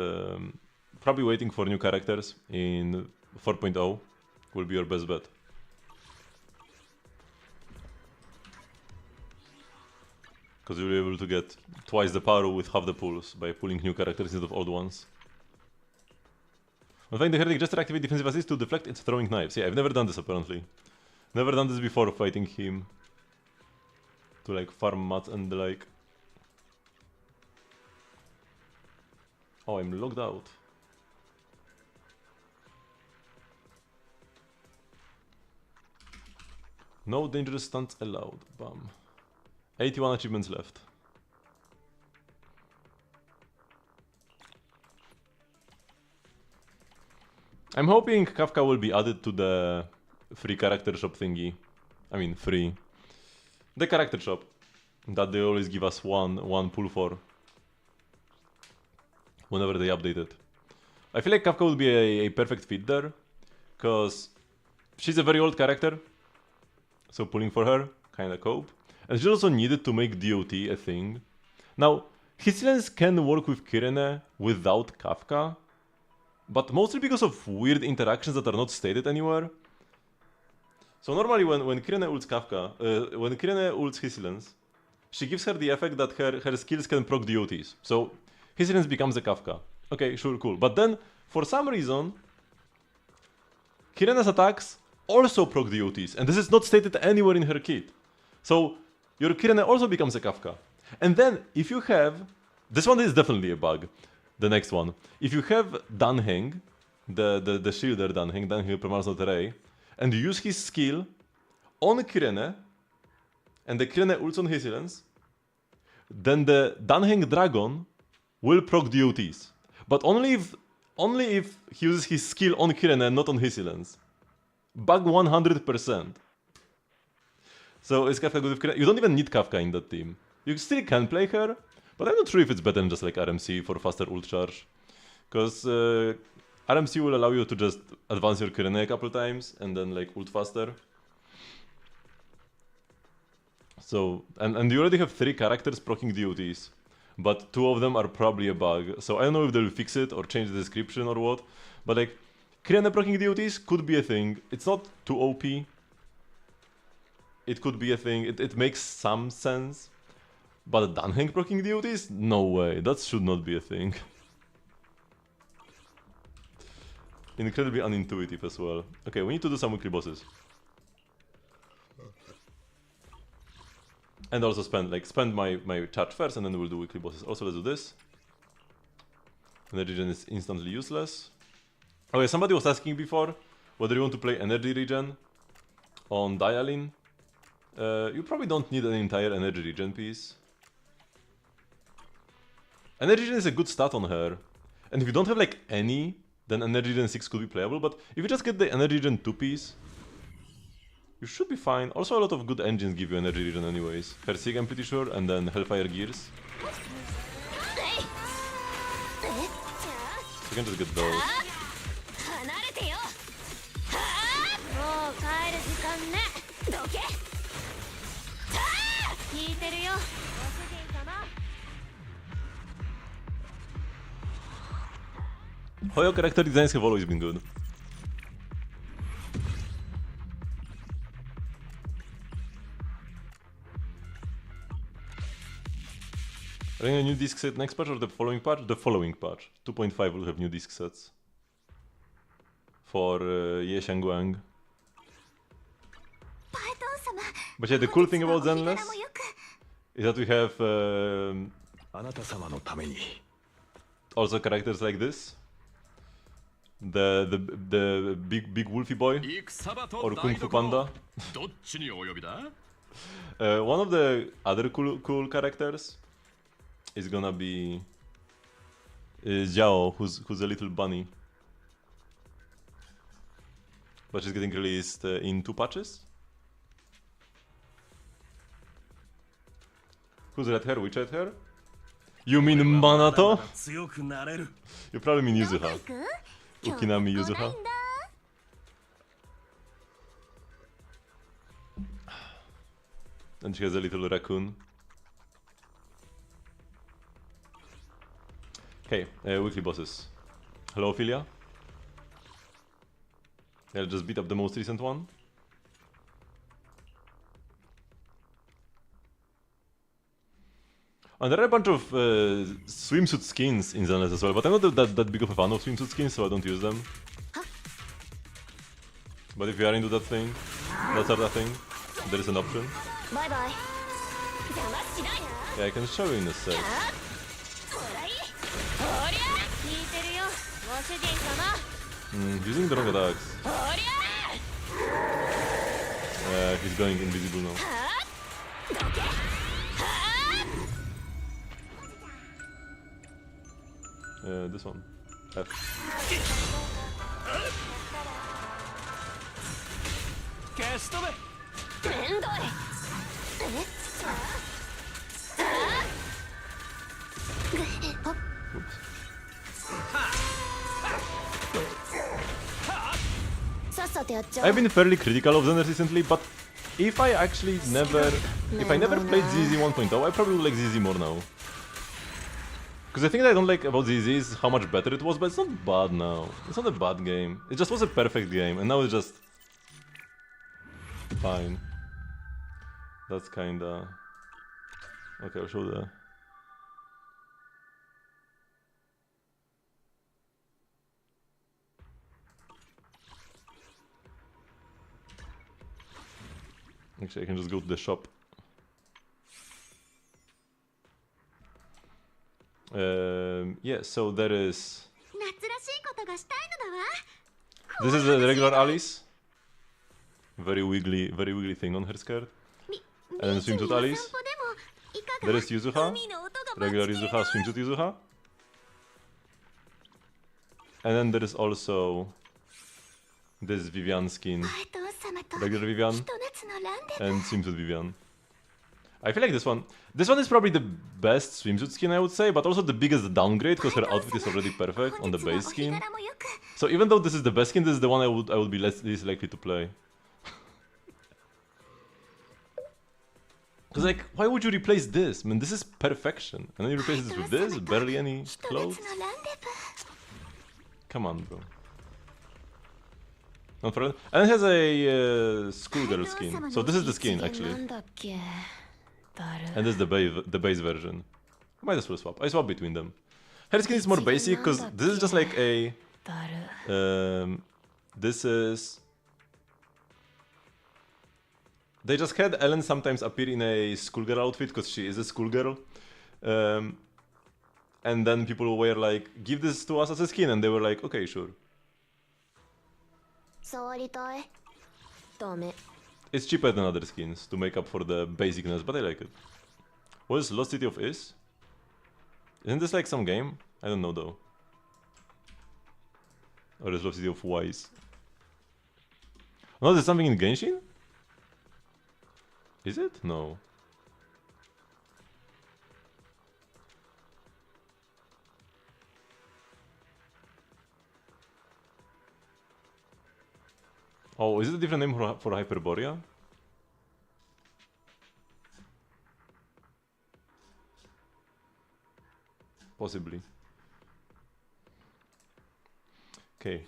probably waiting for new characters in 4.0 will be your best bet. Because you'll be able to get twice the power with half the pulls by pulling new characters instead of old ones. When fighting the heretic, just activate defensive assist to deflect its throwing knives. Yeah, I've never done this apparently. Never done this before fighting him. To like farm mats and the like. Oh, I'm logged out. No dangerous stunts allowed. Bam. 81 achievements left. I'm hoping Kafka will be added to the free character shop thingy. I mean, free. The character shop. That they always give us one pull for. Whenever they update it. I feel like Kafka would be a perfect fit there. Because she's a very old character. So pulling for her, kinda cope. And she also needed to make DOT a thing. Now, Hissilence can work with Kirene without Kafka. But mostly because of weird interactions that are not stated anywhere. So normally when Kirene ults Kafka, when Kirene ults Hissilence, she gives her the effect that her skills can proc DOTs. So Hissilence becomes a Kafka. Okay, sure, cool. But then, for some reason, Kirene's attacks also proc DOTs. And this is not stated anywhere in her kit. So your Kirene also becomes a Kafka. And then, if you have... This one is definitely a bug. The next one. If you have Danheng, the shielder Danheng Permars not Array, and you use his skill on Kirene, and the Kirene ults on Hissilence, then the Danheng Dragon will proc DOTs. But only if he uses his skill on Kirene, not on Hissilence. Bug 100%. So is Kafka good with Kirene? You don't even need Kafka in that team. You still can play her, but I'm not sure if it's better than just like RMC for faster ult charge. Because RMC will allow you to just advance your Kirene a couple times and then like ult faster. So, and you already have 3 characters proccing DOTs. But 2 of them are probably a bug. So I don't know if they'll fix it or change the description or what. But like, Kirene proccing DOTs could be a thing. It's not too OP. It could be a thing. It makes some sense. But Danheng proccing DOTs? No way. That should not be a thing. Incredibly unintuitive as well. Okay, we need to do some weekly bosses. And also spend my charge first and then we'll do weekly bosses. Also, let's do this. Energy regen is instantly useless. Okay, somebody was asking before whether you want to play energy regen on Dialyn. You probably don't need an entire energy regen piece. Energy regen is a good stat on her. And if you don't have like any, then energy regen 6 could be playable. But if you just get the energy regen 2 piece, you should be fine. Also, a lot of good engines give you energy regen anyways. Hersig, I'm pretty sure, and then Hellfire Gears. You can just get those. Hoyo character designs have always been good. Are you a new disc set next patch or the following patch? The following patch. 2.5 will have new disc sets. For Ye Xiangguang. But yeah, the cool thing about Zenless is that we have also characters like this. The big wolfy boy or Kung Fu Panda. One of the other cool characters is gonna be Zhao, who's a little bunny. But she's getting released in 2 patches. Who's red hair? Which red hair? You mean Manato? You probably mean Yuzuha. Ukinami Yuzuha. And she has a little raccoon. Okay, weekly bosses. Hello, Ophelia. I'll just beat up the most recent one. And there are a bunch of swimsuit skins in Zenless as well, but I'm not that big of a fan of swimsuit skins, so I don't use them. But if you are into that thing, that sort of thing, there is an option. Bye bye. Yeah, I can show you in a sec. Using the wrong attacks. He's going invisible now. This one. F. Oops. I've been fairly critical of Zenless recently, but if I never played ZZ 1.0, I probably would like ZZ more now. Because the thing that I don't like about ZZ is how much better it was, but it's not bad now. It's not a bad game. It just was a perfect game, and now it's just fine. That's kinda... Okay, I'll show the... Actually, I can just go to the shop. Yeah, so there is... This is the regular Alice. Very wiggly thing on her skirt. And then swimsuit Alice. There is Yuzuha. Regular Yuzuha, swimsuit Yuzuha. And then there is also this Vivian skin. Regular Vivian. And swimsuit Vivian. I feel like this one is probably the best swimsuit skin, I would say, but also the biggest downgrade because her outfit is already perfect on the base skin. So even though this is the best skin, this is the one I would be least likely to play. Because like, why would you replace this? I mean, this is perfection. And then you replace this with this? Barely any clothes? Come on, bro. And it has a schoolgirl skin. So this is the skin, actually. And this is the base version. I might as well swap. I swap between them. Her skin is more basic because this is just like a... this is... They just had Ellen sometimes appear in a schoolgirl outfit because she is a schoolgirl. And then people were like, give this to us as a skin, and they were like, okay, sure. It's cheaper than other skins to make up for the basicness, but I like it. What is Lost City of Is? Isn't this like some game? I don't know though. Or is Lost City of Wise? No, there's something in Genshin? Is it? No. Oh, is it a different name for Hyperborea? Possibly. Okay.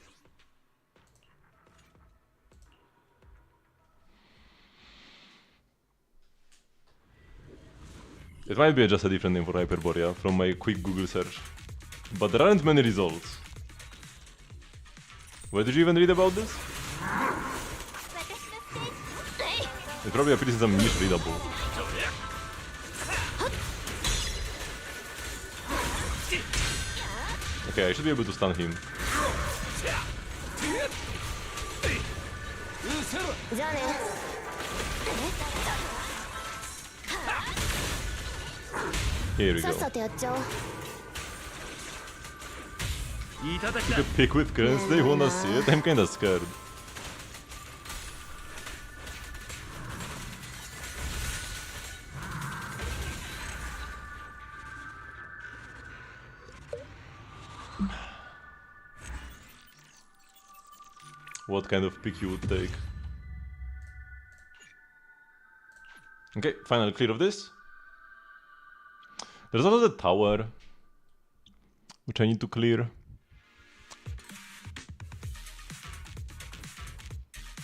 It might be just a different name for Hyperborea from my quick Google search. But there aren't many results. Where did you even read about this? It probably appears in some niche readable. Okay, I should be able to stun him. Here we go. You could pick with currents, they wanna see it, I'm kinda scared. what kind of pick you would take. Okay, final clear of this. There's also the tower, which I need to clear.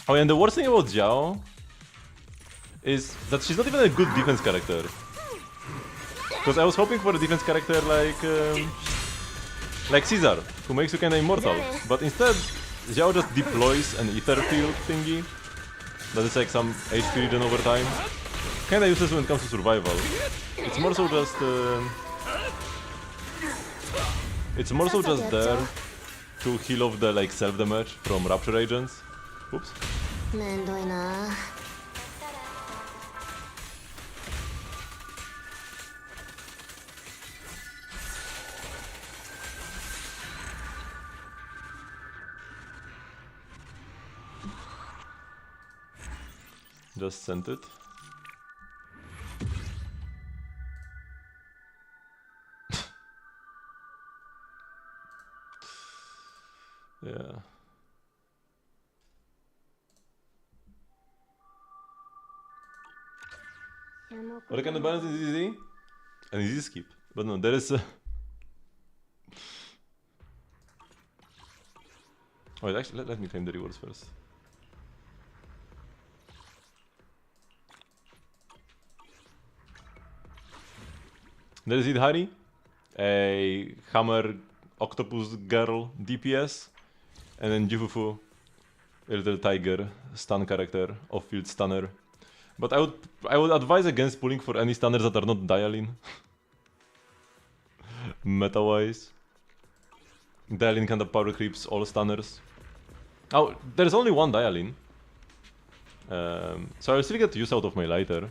Oh, and the worst thing about Jiao is that she's not even a good defense character. Because I was hoping for a defense character like Caesar, who makes you kinda immortal. But instead, Jiao just deploys an ether field thingy that is like some HP regen over time. Kinda useless when it comes to survival. It's more so just there to heal off the like self damage from rapture agents. Oops. Just sent it. Yeah. What kind of balance is easy? An easy skip. But no, there is Wait, actually, let me claim the rewards first. There is Idhari, a hammer octopus girl DPS, and then Jufufu, a little tiger stun character, off-field stunner. But I would advise against pulling for any stunners that are not Dialyn. Meta-wise. Dialyn kinda power creeps all stunners. Oh, there's only one Dialyn. So I'll still get use out of my lighter.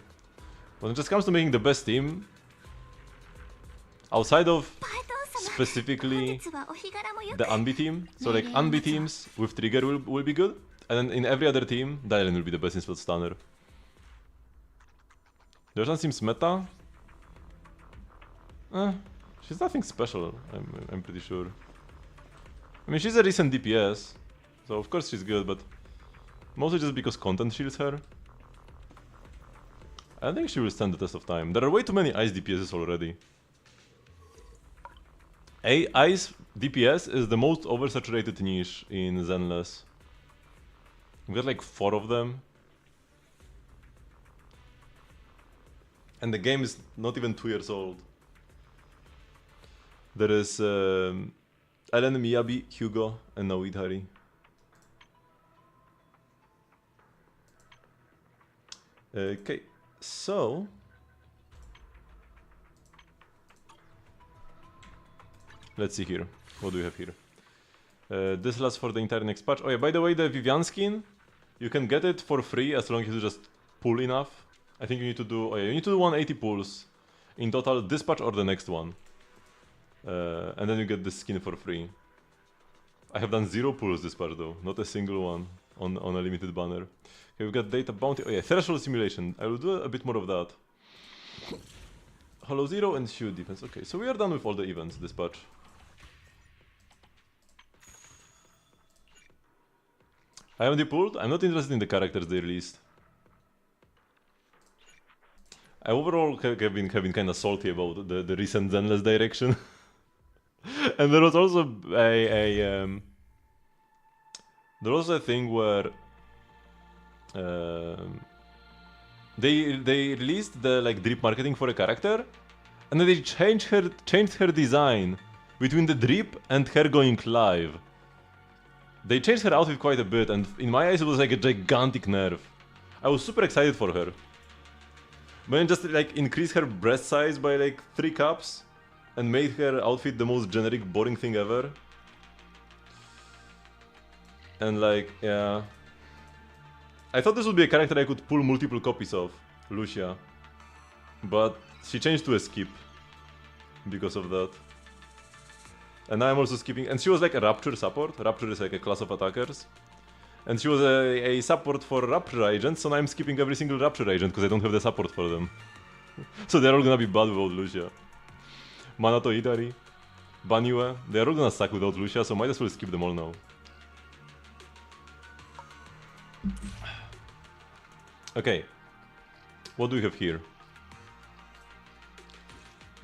When it just comes to making the best team, outside of specifically the Unbi team, so like Unbi teams with trigger will be good, and then in every other team, Dialyn will be the best in spot stunner. There's one seems meta. She's nothing special, I'm pretty sure. I mean, she's a recent DPS, so of course she's good, but mostly just because content shields her. I don't think she will stand the test of time. There are way too many ice DPSs already. Ice DPS is the most oversaturated niche in Zenless. We've got like 4 of them. And the game is not even 2 years old. There is Ellen, Miyabi, Hugo, and now Idhari. Okay, so let's see here. What do we have here? This lasts for the entire next patch. Oh yeah, by the way, the Vivian skin, you can get it for free as long as you just pull enough. I think you need to do, you need to do 180 pulls in total, this patch or the next one. And then you get the skin for free. I have done 0 pulls this patch though, not a single one on a limited banner. Okay, we've got data bounty. Oh yeah, threshold simulation. I will do a bit more of that. Hollow Zero and shield defense. Okay, so we are done with all the events this patch. I haven't depulled. I'm not interested in the characters they released. I overall have been kind of salty about the recent Zenless direction. And there was also a thing where they released the like drip marketing for a character, and then they changed her design between the drip and her going live. They changed her outfit quite a bit, and in my eyes it was like a gigantic nerf. I was super excited for her. But then just like increased her breast size by like 3 cups and made her outfit the most generic boring thing ever. And like, yeah. I thought this would be a character I could pull multiple copies of, Lucia. But she changed to a skip because of that. And now I'm also skipping, and she was like a Rapture support. Rapture is like a class of attackers. And she was a support for Rapture agents, so now I'm skipping every single Rapture agent because I don't have the support for them. So they're all gonna be bad without Lucia. Manato Idari, Banyue, they're all gonna suck without Lucia, so might as well skip them all now. Okay. What do we have here?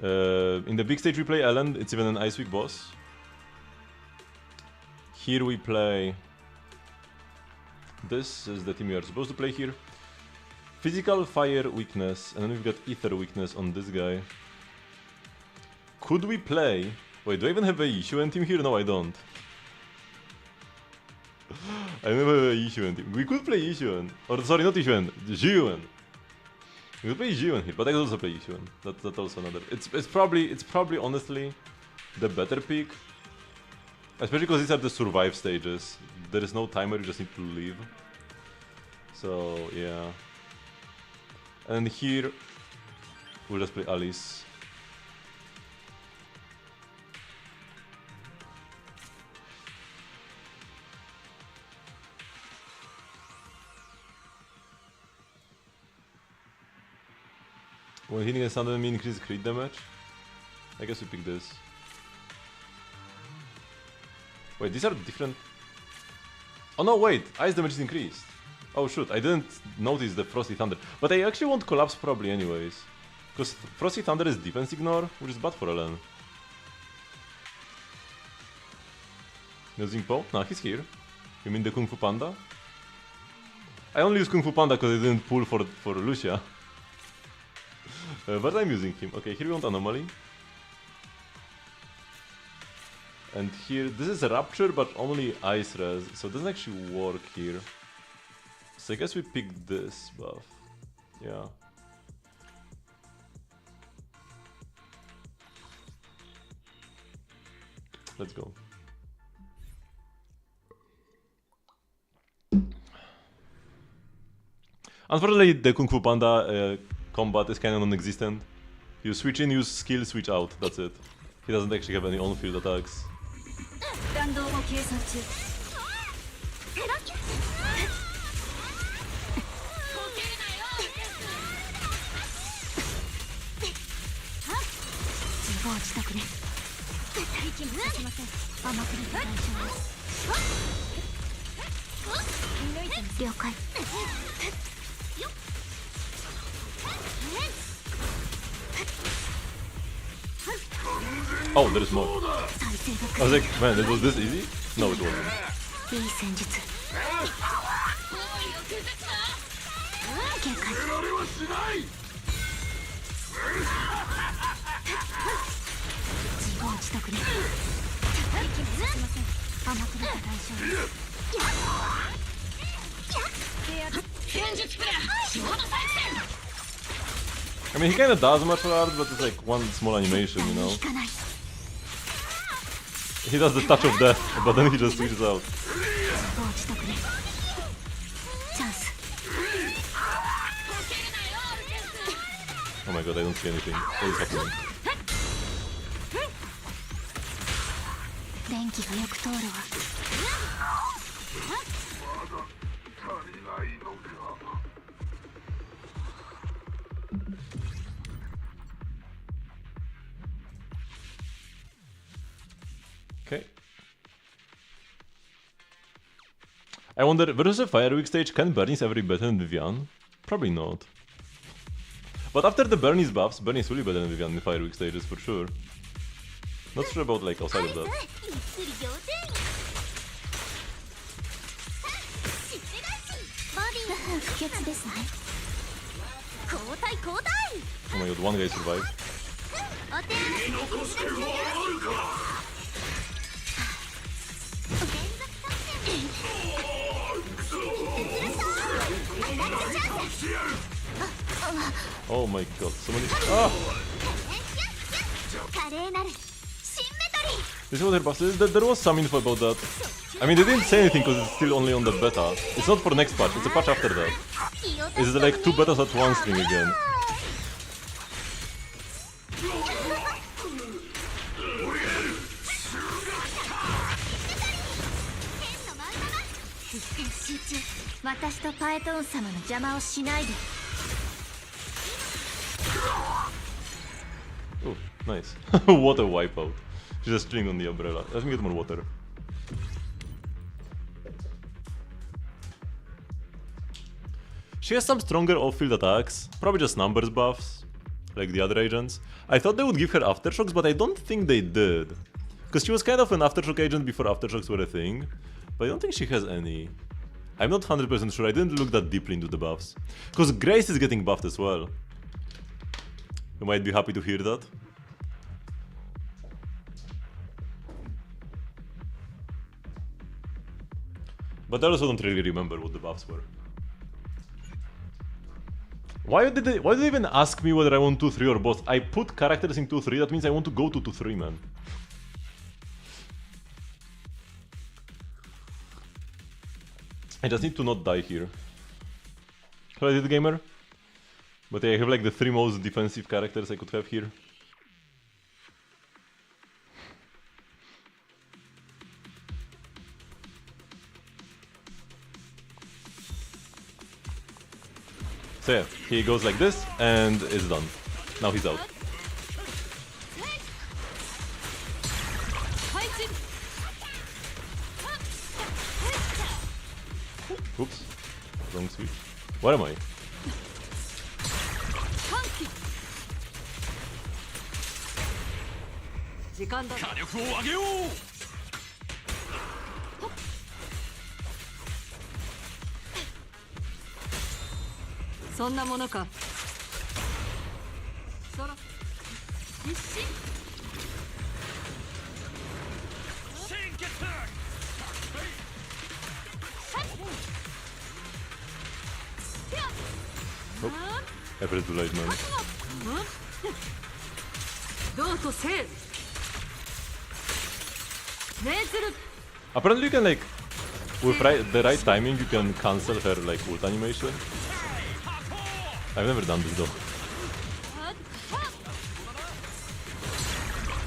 In the big stage we play Ellen, it's even an Ice Week boss. Here we play... This is the team we are supposed to play here. Physical Fire weakness, and then we've got Ether weakness on this guy. Could we play... Wait, do I even have a Yishuen team here? No, I don't. I never have a Yishuen team. We could play Yishuen. Or sorry, not Yishuen, Zhiyuen. We could play Zhiyuen here, but I could also play Yishuen. That's also another... It's probably honestly the better pick. Especially because these are the survive stages. There is no timer, you just need to leave. So, yeah. And here, we'll just play Alice. When hitting a sound enemy increases crit damage? I guess we pick this. Wait, these are different... Oh no, wait! Ice damage is increased. Oh shoot, I didn't notice the Frosty Thunder. But I actually won't collapse probably anyways. Because Frosty Thunder is defense ignore, which is bad for Ellen. Using Poe? Nah, he's here. You mean the Kung Fu Panda? I only use Kung Fu Panda because I didn't pull for Lucia. But I'm using him. Okay, here we want Anomaly. And here, this is a Rapture, but only Ice Res, so it doesn't actually work here. So I guess we pick this buff. Yeah. Let's go. Unfortunately, the Kung Fu Panda combat is kind of non-existent. You switch in, use skill, switch out, that's it. He doesn't actually have any on-field attacks. Oh, there is more. I was like, man, it was this easy? No, it wasn't. I mean, he kinda does martial arts, but it's like one small animation, you know? He does the touch of death, but then he just switches out. Oh my god, I don't see anything. What is happening? Okay. I wonder, versus a Fire Week stage, can Bernie's ever be better than Vivian? Probably not. But after the Bernie's buffs, Bernie's really better than Vivian in the Fire Week stages for sure. Not sure about like outside of that. Oh my god, one guy survived. Oh my god, so many... Ah! This is what her buff is. There was some info about that. I mean, they didn't say anything because it's still only on the beta. It's not for next patch, it's a patch after that. It's like 2 betas at once thing again. Oh, nice. Water wipeout. She's just string on the umbrella. Let me get more water. She has some stronger off-field attacks, probably just numbers buffs, like the other agents. I thought they would give her aftershocks, but I don't think they did. Because she was kind of an aftershock agent before aftershocks were a thing, but I don't think she has any. I'm not 100% sure, I didn't look that deeply into the buffs. Because Grace is getting buffed as well. You might be happy to hear that. But I also don't really remember what the buffs were. Why did they even ask me whether I want 2-3 or both? I put characters in 2-3, that means I want to go to 2-3, man. I just need to not die here. So I did, gamer. But I have like the 3 most defensive characters I could have here. So yeah, he goes like this, and it's done. Now he's out. Oops, wrong switch. Where am I? Oh, I pressed too late, man. Apparently you can like, with the right timing you can cancel her like ult animation. I've never done this though.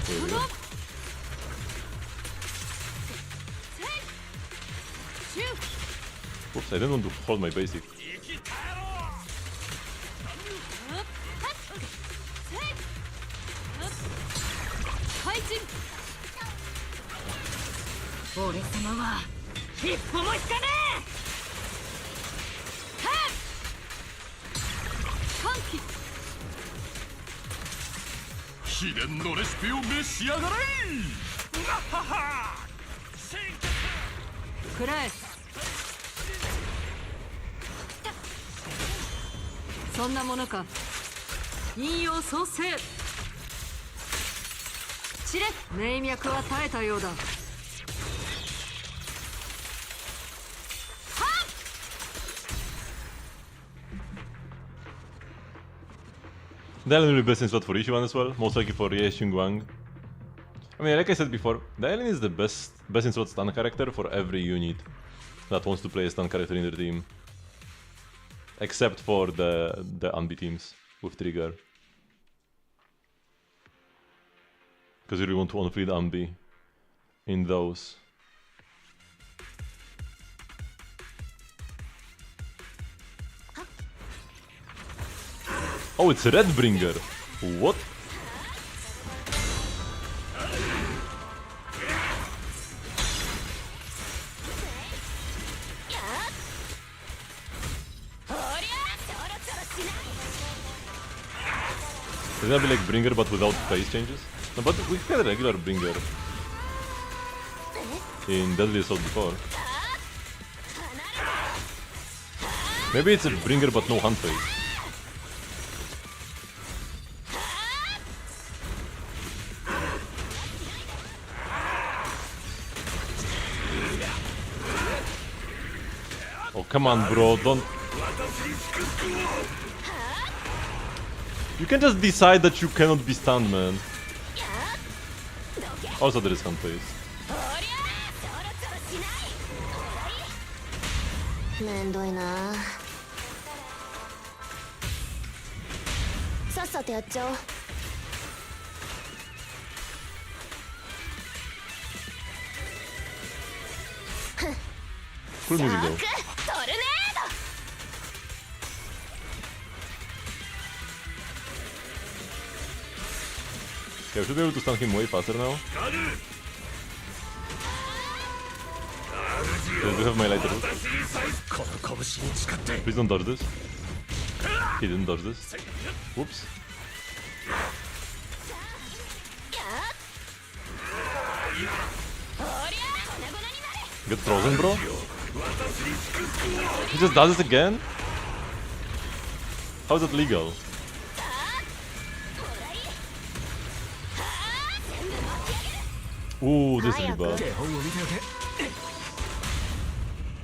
Here we go. Oops, I didn't want to hold my basic. Dialyn will be best in slot for Ishuan as well, most likely for Ye Xingguang. I mean, like I said before, Dialyn is the best in slot stun character for every unit that wants to play a stun character in their team. Except for the Unbi teams with Trigger. Because you really want to on-fleet Unbi in those. Oh, it's Redbringer! What? Is that be like Bringer but without phase changes? No, but we've had a regular Bringer in Deadly Assault before. Maybe it's a Bringer but no hand phase. Oh, come on, bro, don't... You can just decide that you cannot be stunned, man. Also, there is hand phase. Cool music though. Okay, I should be able to stun him way faster now. Okay, I do have my lighter. Please don't dodge this. He didn't dodge this. Whoops. Get frozen, bro? He just does it again? How is that legal? Ooh, this is really bad.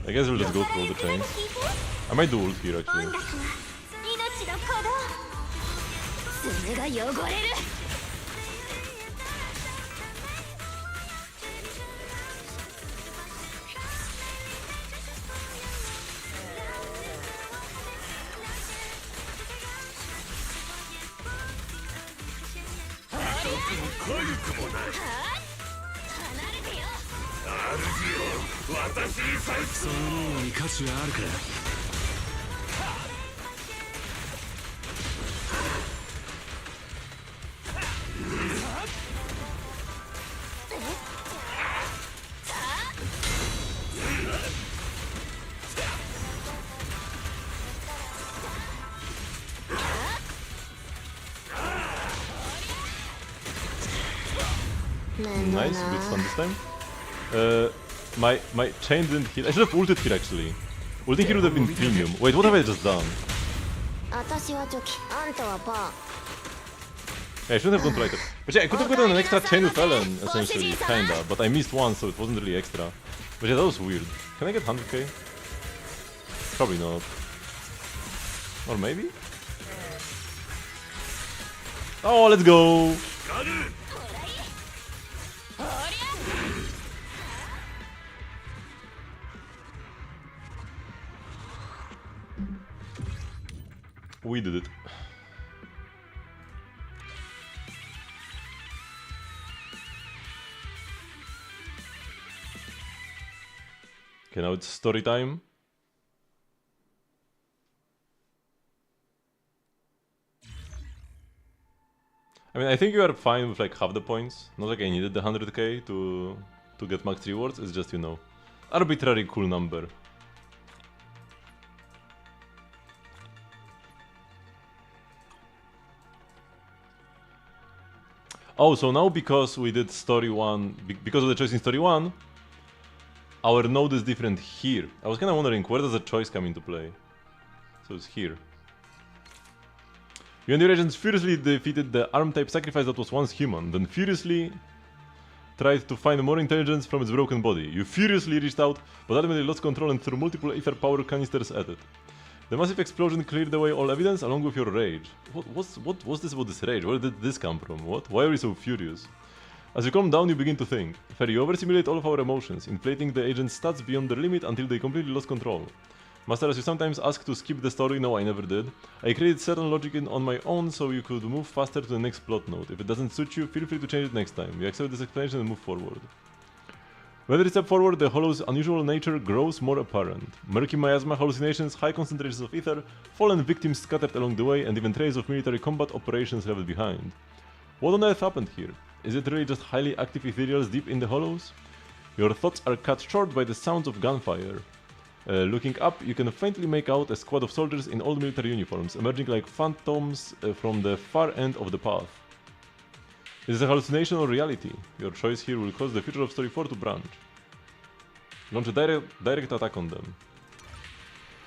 I guess we'll just go through all the chains. I might do ult here actually. 命の鼓動爪が汚れる Nice, good stun this time. My chain didn't hit. I should have ulted here actually. Ulting here would have been premium. Wait, what have I just done? 私はチョキあんたはパー Yeah, I shouldn't have gone right. But yeah, I could have gotten an extra chain with Ellen, essentially, kinda. But I missed one, so it wasn't really extra. But yeah, that was weird. Can I get 100k? Probably not. Or maybe? Oh, let's go! We did it. Okay, now it's story time. I mean, I think you are fine with like half the points. Not like I needed the 100k to get max rewards. It's just, you know, arbitrary cool number. Oh, so now because we did story 1, because of the choice in story 1, our node is different here. I was kind of wondering, where does the choice come into play? So it's here. You and your agents furiously defeated the arm-type sacrifice that was once human, then furiously tried to find more intelligence from its broken body. You furiously reached out, but ultimately lost control and threw multiple ether power canisters at it. The massive explosion cleared away all evidence along with your rage. What was this about this rage? Where did this come from? What? Why are you so furious? As you calm down, you begin to think. Fair, you overstimulate all of our emotions, inflating the agent's stats beyond their limit until they completely lost control. Master, as you sometimes ask to skip the story, no, I never did. I created certain logic on my own so you could move faster to the next plot node. If it doesn't suit you, feel free to change it next time. We accept this explanation and move forward. With every step forward, the Hollow's unusual nature grows more apparent. Murky miasma, hallucinations, high concentrations of ether, fallen victims scattered along the way, and even traces of military combat operations left behind. What on earth happened here? Is it really just highly active ethereals deep in the Hollows? Your thoughts are cut short by the sounds of gunfire. Looking up, you can faintly make out a squad of soldiers in old military uniforms, emerging like phantoms from the far end of the path. Is it a hallucination or reality? Your choice here will cause the future of Story 4 to branch. Launch a direct attack on them.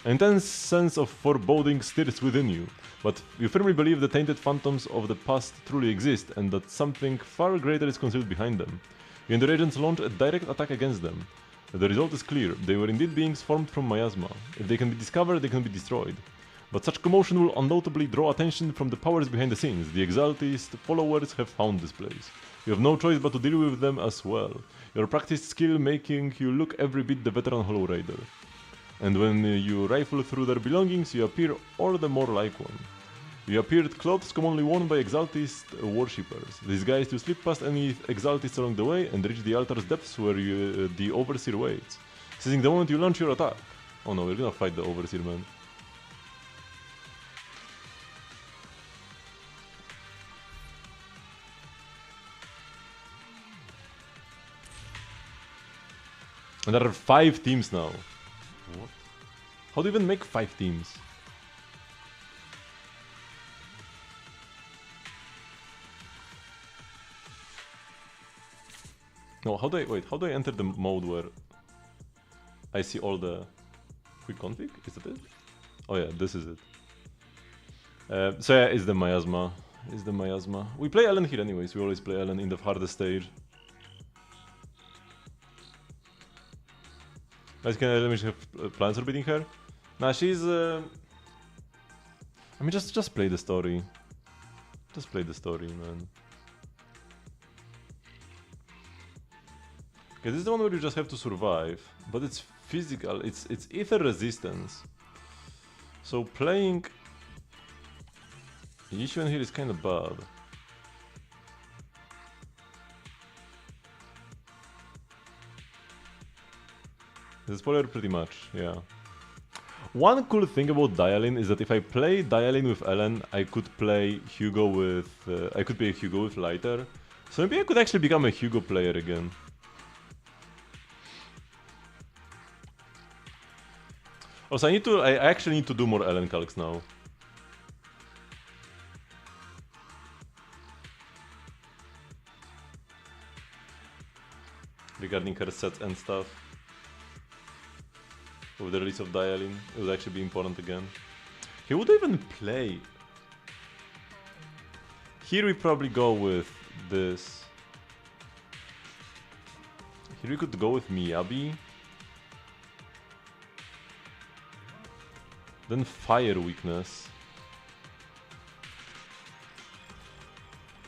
An intense sense of foreboding stirs within you, but you firmly believe the tainted phantoms of the past truly exist and that something far greater is concealed behind them. You and your agents launch a direct attack against them. The result is clear, they were indeed beings formed from miasma. If they can be discovered, they can be destroyed. But such commotion will undoubtedly draw attention from the powers behind the scenes. The Exaltist followers have found this place. You have no choice but to deal with them as well. Your practiced skill making you look every bit the veteran Hollow Rider. And when you rifle through their belongings, you appear all the more like one. You appeared clothes commonly worn by Exaltist worshippers, disguised to slip past any Exaltists along the way and reach the altar's depths where the Overseer waits, seizing the moment you launch your attack. Oh no, we're gonna fight the Overseer, man. And there are 5 teams now. What? How do you even make 5 teams? No, how do I wait? How do I enter the mode where I see all the quick config? Is that it? Oh yeah, this is it. So yeah, it's the miasma. It's the miasma. We play Ellen here anyways. We always play Ellen in the hardest stage. Guys, can I have plans for beating her? Nah, she's. I mean, just play the story. Just play the story, man. Okay, this is the one where you just have to survive, but it's physical. It's ether resistance. So playing Yishuan here is kind of bad. It's a spoiler pretty much, yeah. One cool thing about Dialyn is that if I play Dialyn with Ellen, I could play Hugo with Lighter. So maybe I could actually become a Hugo player again. Also, I actually need to do more Ellen calcs now. Regarding her sets and stuff. With the release of Dialyn, it would actually be important again. He would even play. Here we probably go with this. Here we could go with Miyabi. Then Fire Weakness.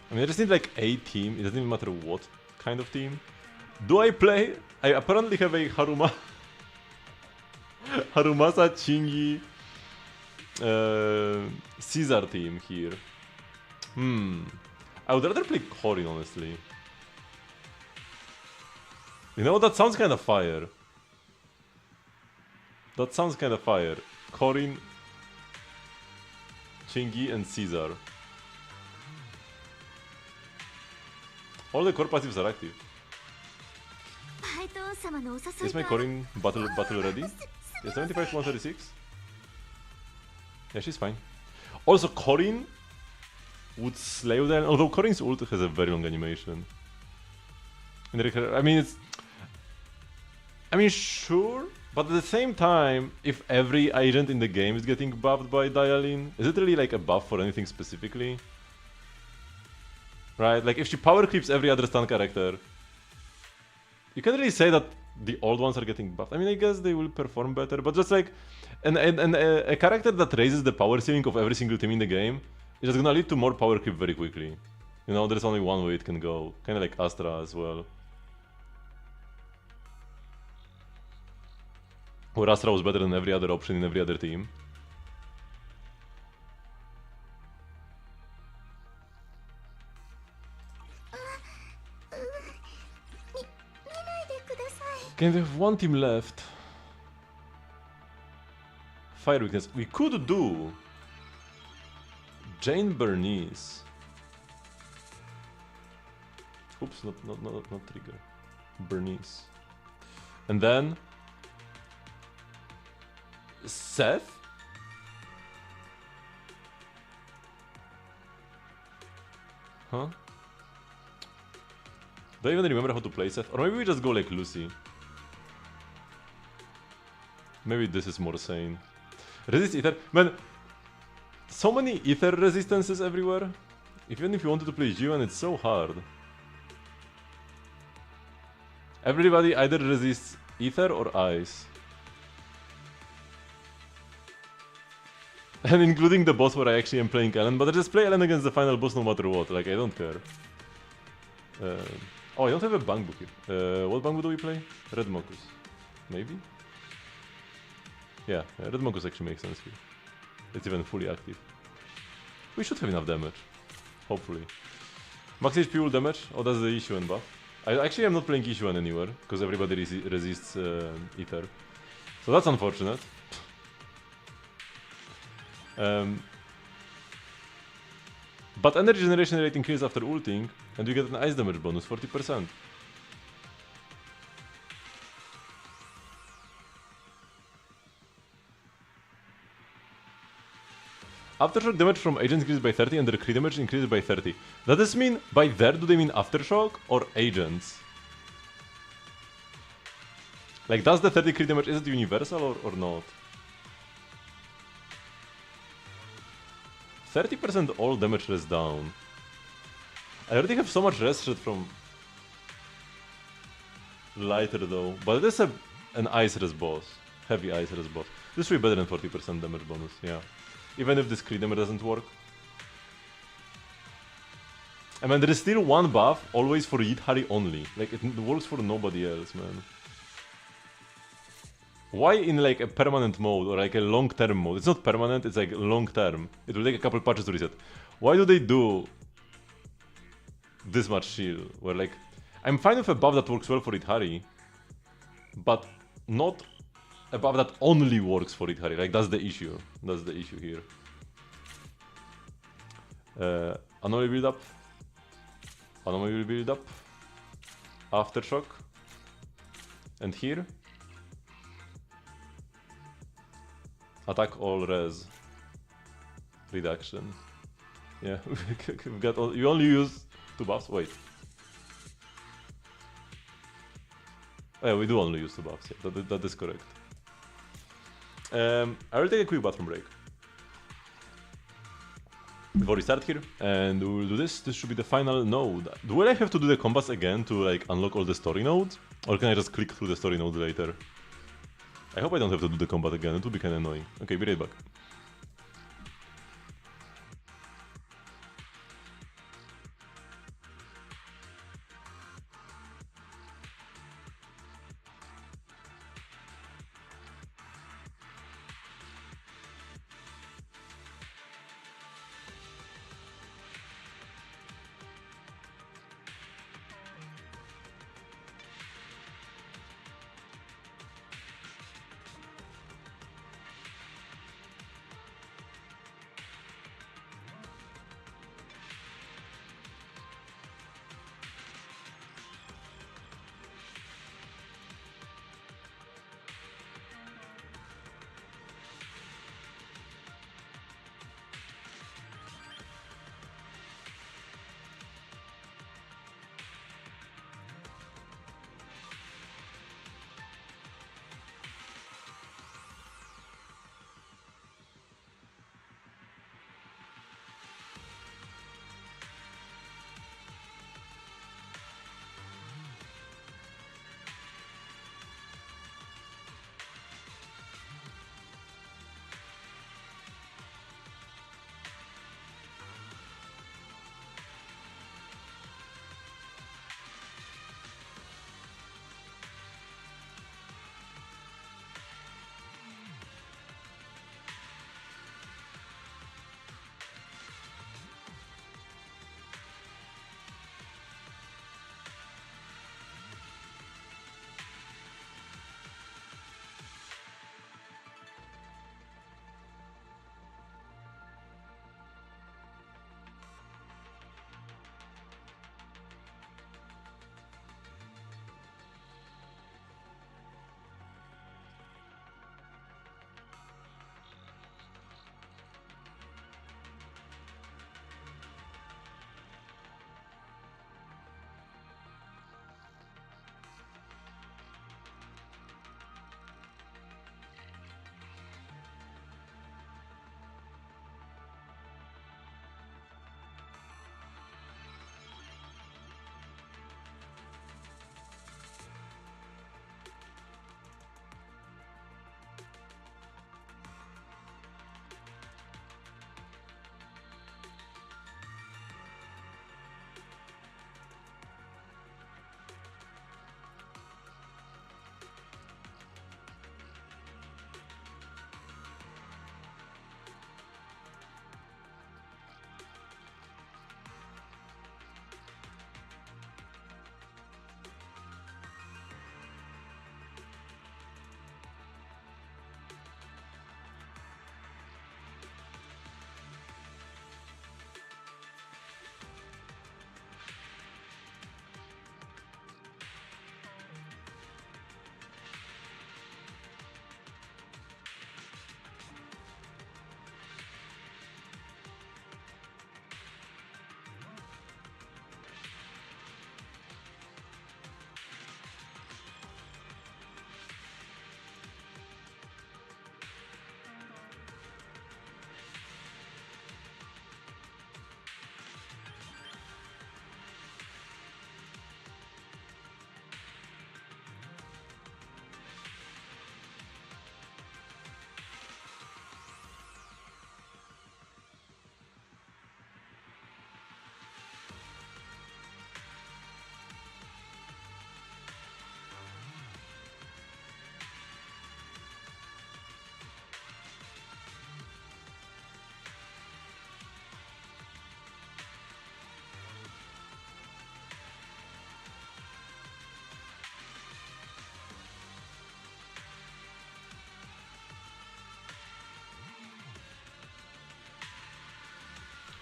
I mean, I just need like a team. It doesn't even matter what kind of team. Do I play? I apparently have a Harumasa, Chingy, Caesar team here. I would rather play Corin, honestly. You know, that sounds kind of fire. That sounds kind of fire. Corin, Chingy, and Caesar. All the core passives are active. Is my Corin battle ready? Yeah, 75 to 136. Yeah, she's fine. Also, Corin would slay them, although Corin's ult has a very long animation. I mean, sure, but at the same time, if every agent in the game is getting buffed by Dialyn, is it really like a buff for anything specifically? Right? Like, if she power creeps every other stun character, you can't really say that the old ones are getting buffed. I mean, I guess they will perform better, but just like a character that raises the power ceiling of every single team in the game is just gonna lead to more power creep very quickly. You know, there's only one way it can go. Kind of like Astra as well. Where Astra was better than every other option in every other team. Okay, we have one team left. Fire Weakness. We could do Jane Bernice. Oops, not Trigger. Bernice. And then Seth? Huh? Do I even remember how to play Seth? Or maybe we just go like Lucy. Maybe this is more sane. Resist Ether. Man, so many Ether resistances everywhere. Even if you wanted to play Jiwan, it's so hard. Everybody either resists Ether or Ice. And including the boss where I actually am playing Ellen, but I just play Ellen against the final boss no matter what, like I don't care. Oh, I don't have a bang book here. What bang book do we play? Red Mokus. Maybe? Yeah, Red Mokus actually makes sense here. It's even fully active. We should have enough damage. Hopefully. Max HP will damage? Oh, that's the Yishuan buff. I actually am not playing Yishuan anywhere, because everybody resists Ether. So that's unfortunate. But energy generation rate increases after ulting, and you get an ice damage bonus, 40%. Aftershock damage from agents increases by 30 and their crit damage increases by 30. Does this mean, by there do they mean Aftershock or agents? Like, does the 30 crit damage, is it universal or not? 30% all damage rest down. I already have so much rest shit from lighter though, but this is an ice rest boss. Heavy ice rest boss. This should be better than 40% damage bonus, yeah. Even if this crit damage doesn't work. I mean, there is still one buff, always for Yidhari only. Like, it works for nobody else, man. Why in like a permanent mode or like a long-term mode? It's not permanent, it's like long-term. It will take a couple patches to reset. Why do they do this much shield? Where like, I'm fine with a buff that works well for Yidhari, but not a buff that only works for Yidhari. Like, that's the issue. That's the issue here. Anomaly build up. Anomaly will build up. Aftershock. And here. Attack all res. Reduction. Yeah, we've got all, you only use 2 buffs? Wait. Oh yeah, we do only use 2 buffs, yeah, that is correct. I will take a quick bathroom break. Before we start here, and we will do this. This should be the final node. Do I have to do the combats again to like unlock all the story nodes? Or can I just click through the story nodes later? I hope I don't have to do the combat again, it would be kinda annoying. Okay, be right back.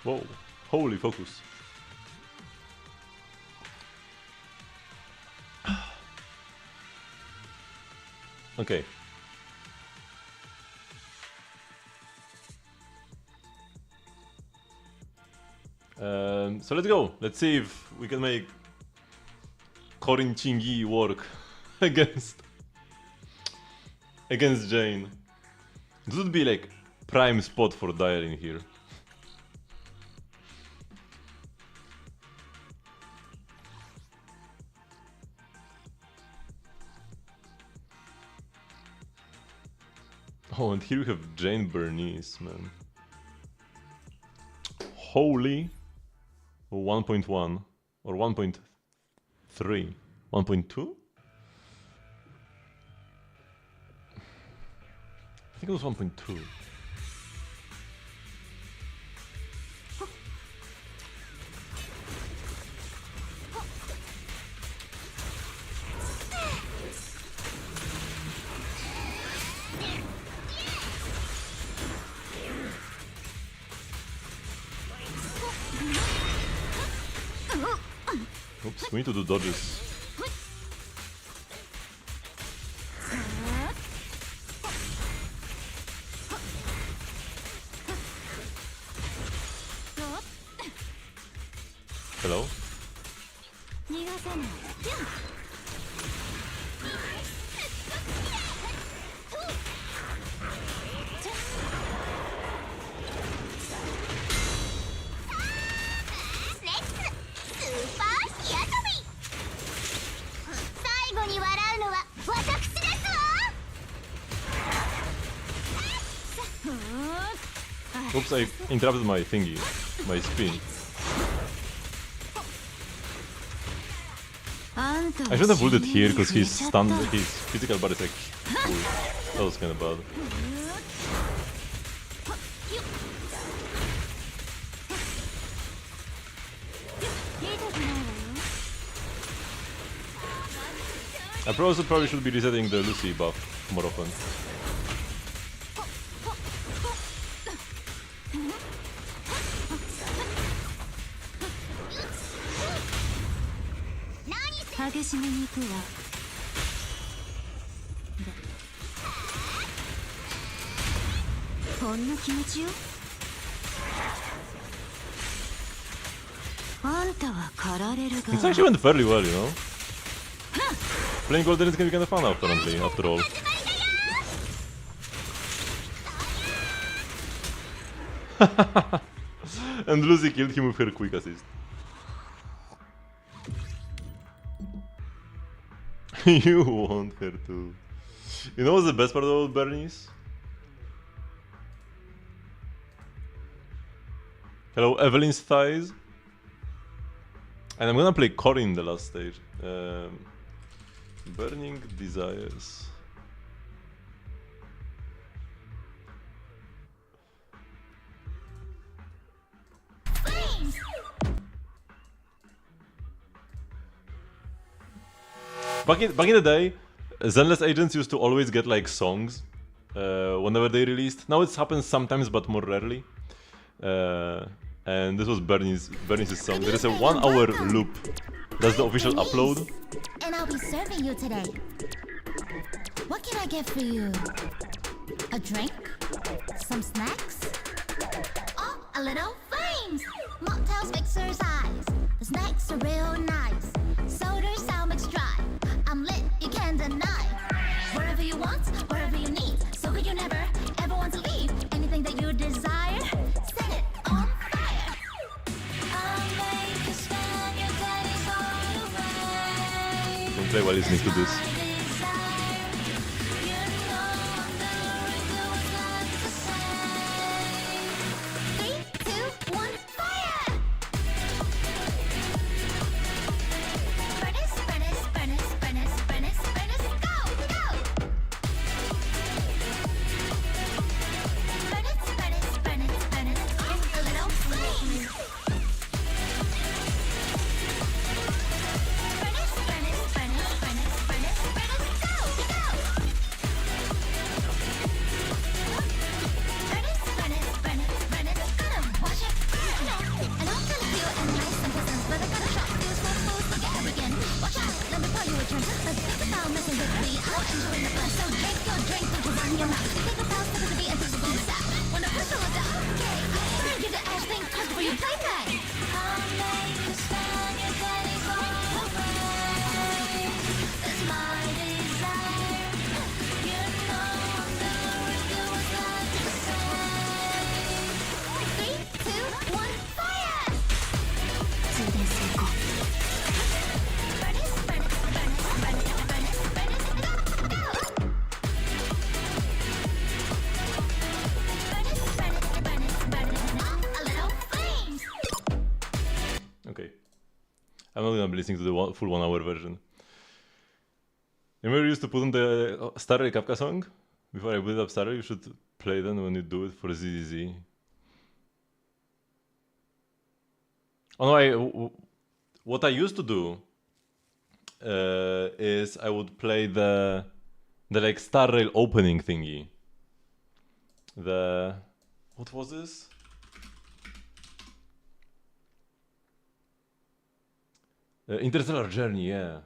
Whoa, holy focus. Okay. So let's go. Let's see if we can make Corin Chingy work against Jane. This would be like prime spot for Dialyn here. Oh, and here we have Jane Bernice, man. Holy 1.1 or 1.3, 1.2? I think it was 1.2. Oops, we need to do dodges. Hello? Oops, I interrupted my thingy, my spin. I should have pulled it here because he's stunned, his physical body is like full. That was kinda bad. I probably should be resetting the Lucy buff more often. It actually went fairly well, you know? Playing Golden is gonna be kinda fun apparently, after all. And Lucy killed him with her quick assist. You want her to. You know what's the best part about Bernice? Hello, Evelyn's thighs. And I'm gonna play Corin the last stage. Burning Desires. Back in the day, Zenless agents used to always get like songs whenever they released. Now it happens sometimes, but more rarely. And this was Bernice's song. There is a 1 hour loop. That's the official upload. And I'll be serving you today. What can I get for you? A drink? Some snacks? Oh, a little flames! Mocktails exercise. The snacks are real nice. Sodas I'll mix dry. I'm lit, you can't deny. Wherever you want, wherever you need. So good you never, ever want to leave. Anything that you desire, set it on fire. I'll make you spend your days all away. Don't play while listening to this. I'm not gonna be listening to the full 1 hour version. Remember you used to put on the Starry Kafka song? Before I build up Starry, you should play them when you do it for ZZZ. Oh no, what I used to do is I would play the like Star Rail opening thingy. What was this? Interstellar Journey, yeah.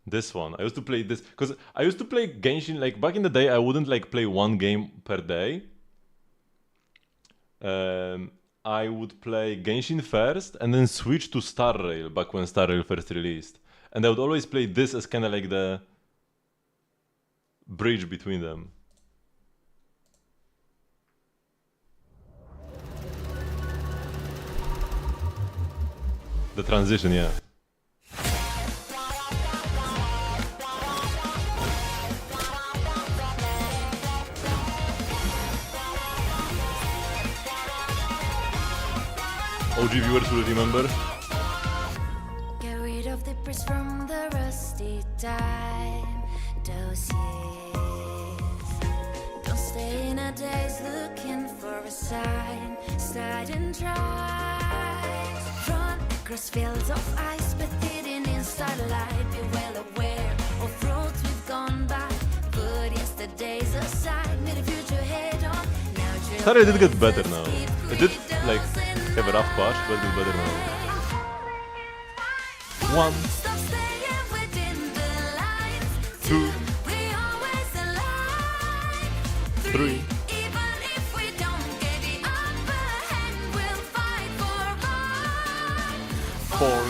This one. I used to play this because I used to play Genshin like back in the day. I wouldn't like play one game per day. I would play Genshin first and then switch to Star Rail back when Star Rail first released. And I would always play this as kind of like the bridge between them. The transition, yeah. OG viewers will remember. Get rid of the press from the rusty time dossiers. Don't stay in a daze looking for a sign. Slide and try. Run across fields of ice, but hidden in starlight. Be well aware of roads we've gone by. Put yesterday's aside, meet the future head on. Now Sorry, it did get better now. It did like have a rough patch, but it's better now. 1, 2, 3. Four,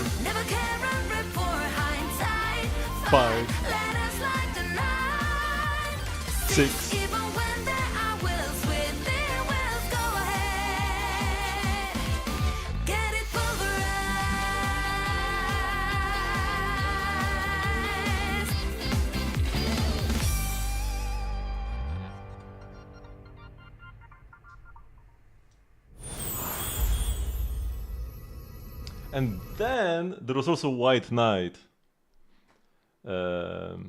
5, 6. And then there was also White Knight that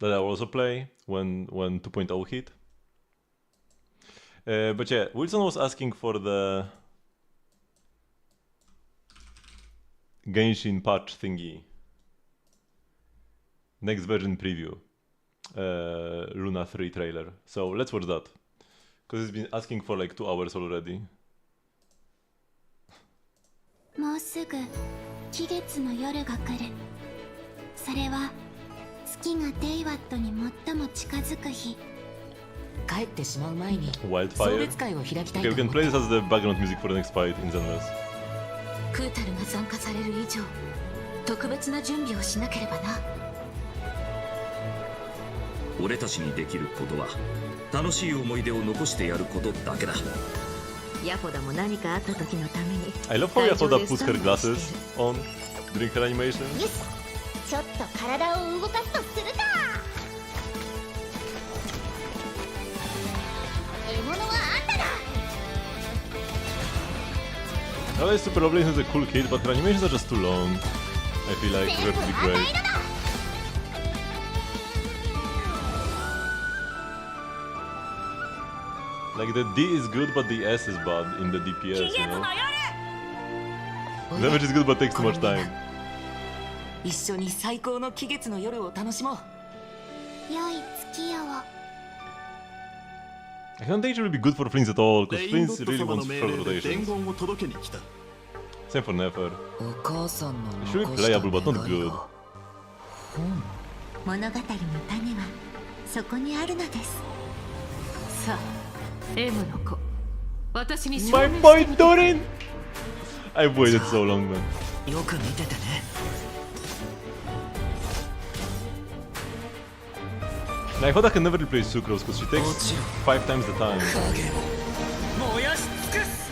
I also play when 2.0 hit. But yeah, Wilson was asking for the Genshin patch thingy. Next version preview. Luna 3 trailer. So let's watch that. Because he's been asking for like 2 hours already. もうすぐ期月の夜が来る。それは月がデイワットに最も近づく日。帰ってしまう前に Wildfire. 送別会を開きたい Okay, と we 思 can っ play て this as the background music for the next fight in Zenless. クータルが参加される以上特別な準備をしなければな。俺たちにできることは楽しい思い出を残してやることだけだ。ヤホダも何かあった時のために I love how Yasoda puts her glasses on during her animation. よし、ちょっと体を動かすとするか。獲物はあんただ。Ella is super lovely and has a cool kid, but her animations are just too long. I feel like we're to be great. Like the D is good, but the S is bad in the DPS, you know? Damage is good, but takes too much time. 一緒に最高の期月の夜を楽しもう。良い月夜を。 I don't think it will be good for Flins at all, because Flins really wants short rotations. Same for Nefer. お母さんの It should be playable, but not good. 物語の種はそこにあるのです。さあ、M の子、私に My boy Dorin! I've waited so long, man. よく見ててね。I thought I can never replace Sucrose because she takes 5 times the time. 燃やし尽くす。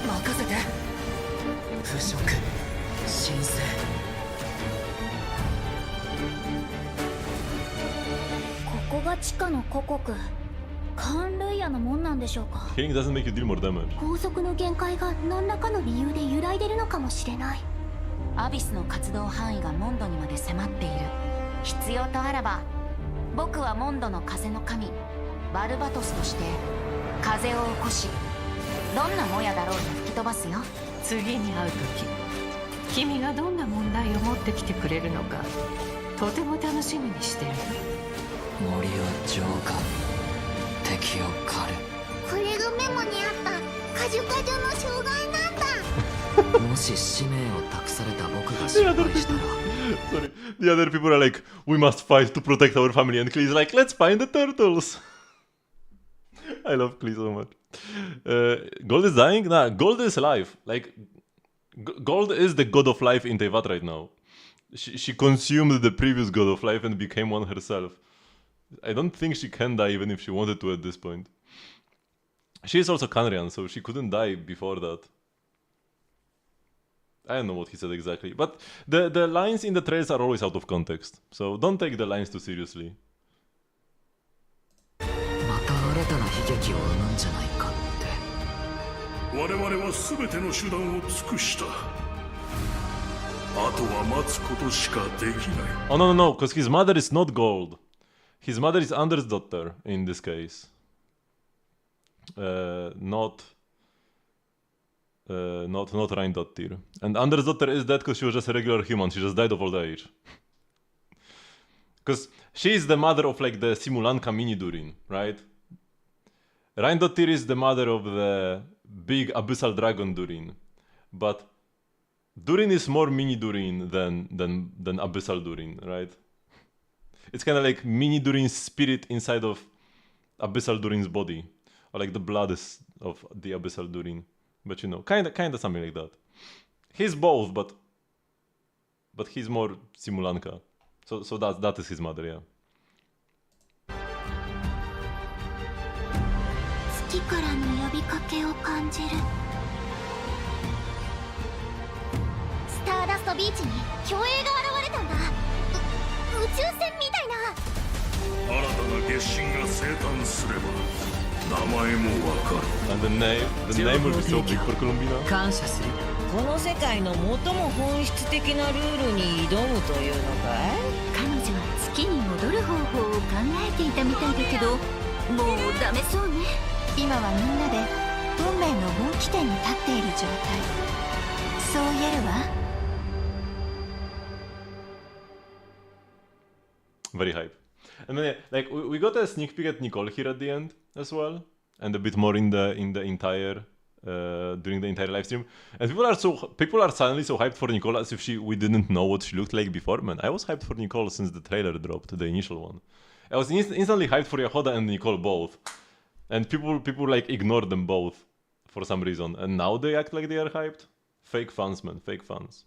任せて。腐食、神聖。ここが地下の古国カンルアなもんなんでしょうか。 Healing doesn't make you deal more damage. 高速の限界が何らかの理由で揺らいでるのかもしれない。アビスの活動範囲がモンドにまで迫っている。必要とあらば僕はモンドの風の神バルバトスとして風を起こし、どんなもやだろうと吹き飛ばすよ。次に会う時、君がどんな問題を持ってきてくれるのかとても楽しみにしてる。森を浄化、敵を狩る。これがメモにあったカジュカジュの障害なんだ。もし使命を託された僕が失敗したら Sorry. The other people are like, we must fight to protect our family, and Klee is like, let's find the turtles. I love Klee so much. Gold is dying? Nah, Gold is alive. Like, Gold is the god of life in Teyvat right now. She consumed the previous god of life and became one herself. I don't think she can die even if she wanted to at this point. She is also Kanrian, so she couldn't die before that. I don't know what he said exactly, but the lines in the trails are always out of context, so don't take the lines too seriously. また新たな悲劇を生むんじゃないかって。我々は全ての手段を尽くした。あとは待つことしかできない。 Oh no, because his mother is not Gold. His mother is Anders' daughter in this case. Not Reindottir. And Anders' daughter is dead because she was just a regular human. She just died of old age. Because she is the mother of like the Simulanka mini Durin, right? Reindottir is the mother of the big abyssal dragon Durin. But Durin is more mini Durin than abyssal Durin, right? It's kind of like mini Durin's spirit inside of abyssal Durin's body. Or like the blood is of the abyssal Durin. But you know, kind of something like that. He's both, but he's more Simulanka. So that is his mother, yeah. 月からの呼びかけを感じる。スターダストビーチに巨影が現れたんだ。宇宙船みたいな。新たな月神が生誕すれば名前もわかる。 And the name will be so big for Columbina. 感謝する。この世界の最も本質的なルールに挑むというのかい？彼女は月に戻る方法を考えていたみたいだけど、もうダメそうね。今はみんなで運命の分岐点に立っている状態。そう言えるわ。Very hype. And then, yeah, like we got a sneak peek at Nicole here at the end as well, and a bit more in the entire during the entire live stream. And people are suddenly so hyped for Nicole as if we didn't know what she looked like before. Man, I was hyped for Nicole since the trailer dropped, the initial one. I was instantly hyped for Yahoda and Nicole both, and people like ignored them both for some reason, and now they act like they are hyped. Fake fans, man, fake fans.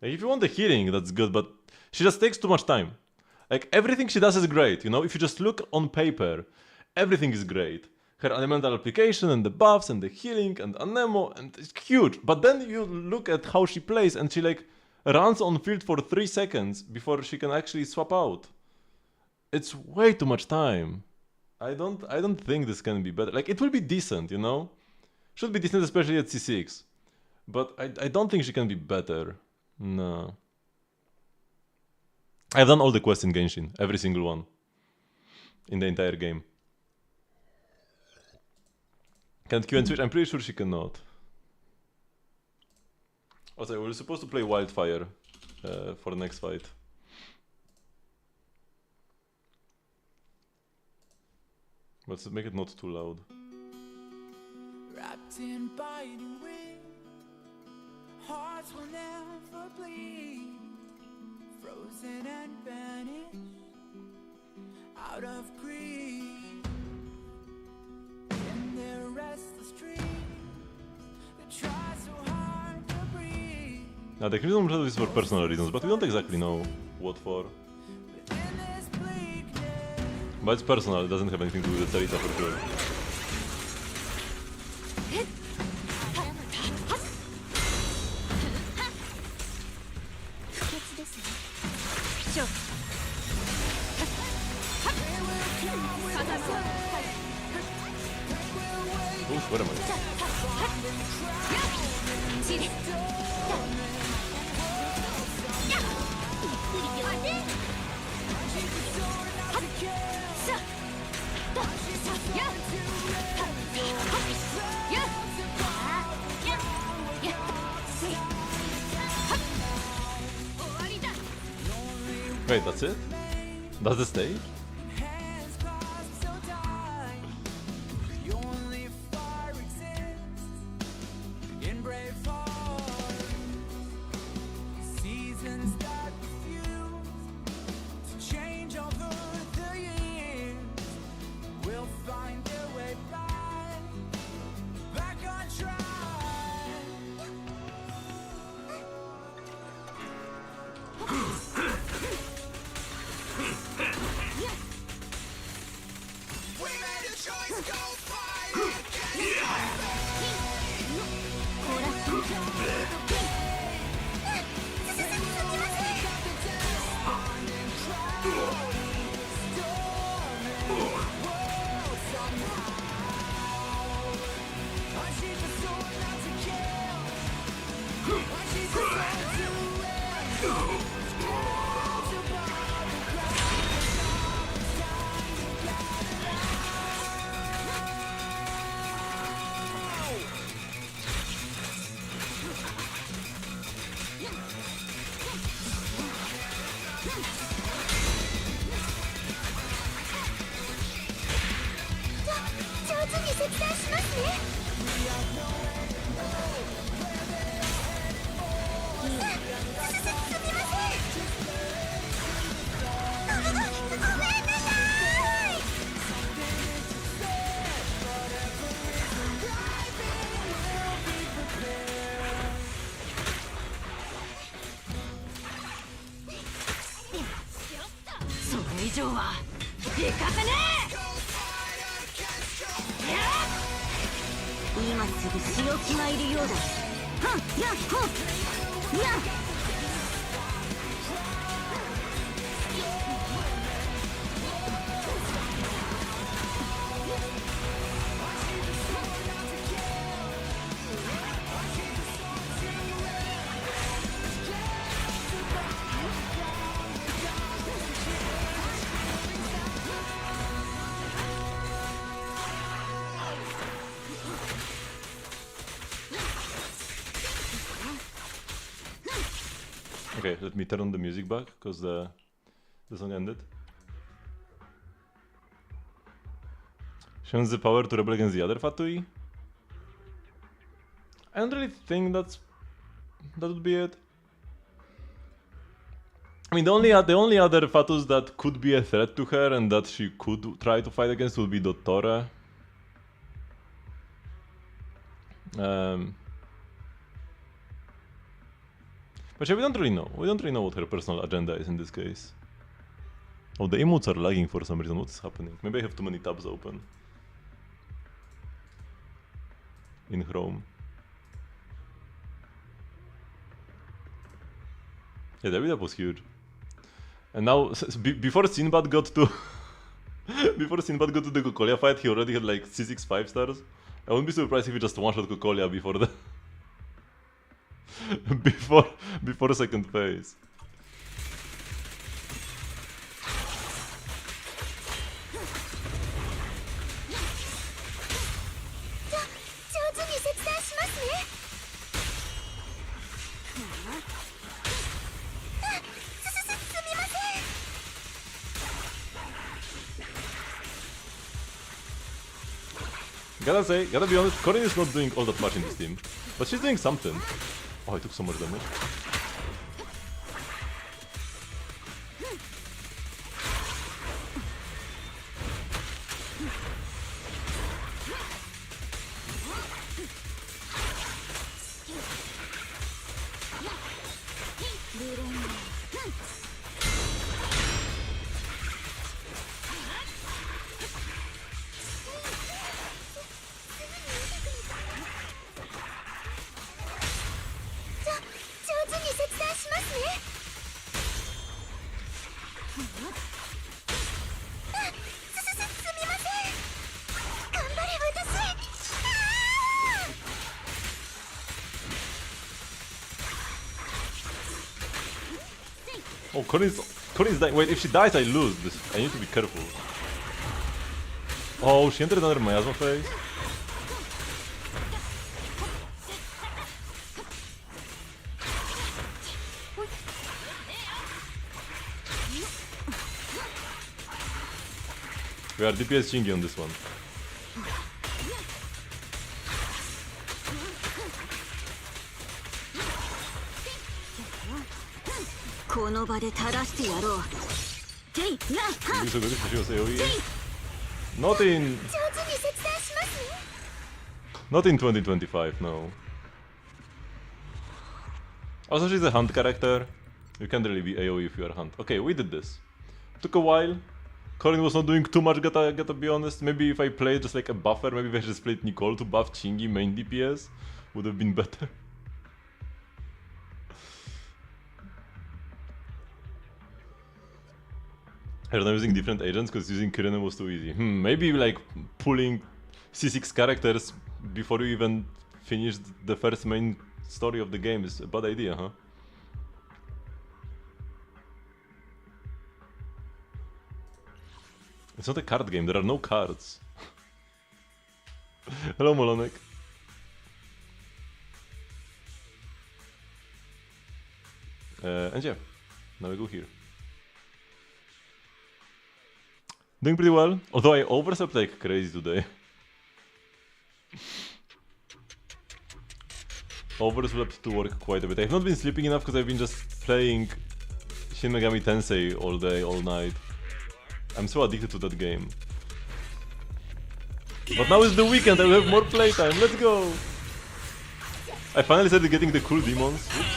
Like, if you want the healing, that's good, but she just takes too much time. Like, everything she does is great, you know? If you just look on paper, everything is great. Her elemental application, and the buffs, and the healing, and Anemo, and it's huge. But then you look at how she plays, and she, like, runs on field for 3 seconds before she can actually swap out. It's way too much time. I don't think this can be better. Like, it will be decent, you know? Should be decent, especially at C6. But I don't think she can be better. No. I've done all the quests in Genshin, every single one. In the entire game. Can't Q and switch? I'm pretty sure she cannot. Also, we're supposed to play Wildfire for the next fight. Let's make it not too loud. Wrapped in biting wind, hearts will never bleed, frozen and vanished out of greed. In their restless dreams, they try so hard to breathe. Now the Crimson Shadow is for personal reasons, but we don't exactly know what for. But it's personal, it doesn't have anything to do with the Sarita for sure. Oof, wait a minute. Wait, that's it? That's the stage? Hands crossed so tight. Only fire exists in brave hearts. Seasons that refuse to change over the years will find their way back on track. We made a choice, go fight. Okay, let me turn on the music back, because the song ended. She has the power to rebel against the other Fatui? I don't really think that would be it. I mean, the only other Fatus that could be a threat to her and that she could try to fight against would be Dottore. But yeah, we don't really know. We don't really know what her personal agenda is in this case. Oh, the emotes are lagging for some reason. What's happening? Maybe I have too many tabs open in Chrome. Yeah, that was huge. And now, before Sinbad got to before Sinbad got to the Cocolia fight, he already had like C6 5 stars. I wouldn't be surprised if he just one-shot Cocolia before the before second phase. Gotta be honest, Corinne is not doing all that much in this team, but she's doing something. Oh, I took so much damage. Oh, Corinne's dying. Wait, if she dies, I lose this. I need to be careful. Oh, she entered another miasma phase. We are DPS Shingi on this one. この場で正してやろう。Not in 上手に切断しますね。 Not in 2025, no. Also, she's a hunt character. You can't really be AoE if you are a hunt. Okay, we did this. Took a while. Corin was not doing too much, gotta be honest. Maybe if I played just like a buffer, maybe if I just played Nicole to buff Chingy main DPS, would have been better. I don't know, using different agents because using Kirene was too easy. Maybe like pulling C6 characters before you even finish the first main story of the game is a bad idea, huh? It's not a card game, there are no cards. Hello, Molonek. And yeah, now we go here. Doing pretty well, although I overslept like crazy today. Overslept to work quite a bit. I've not been sleeping enough because I've been just playing Shin Megami Tensei all day, all night. I'm so addicted to that game. But now is the weekend, I will have more playtime, let's go! I finally started getting the cool demons. Oops.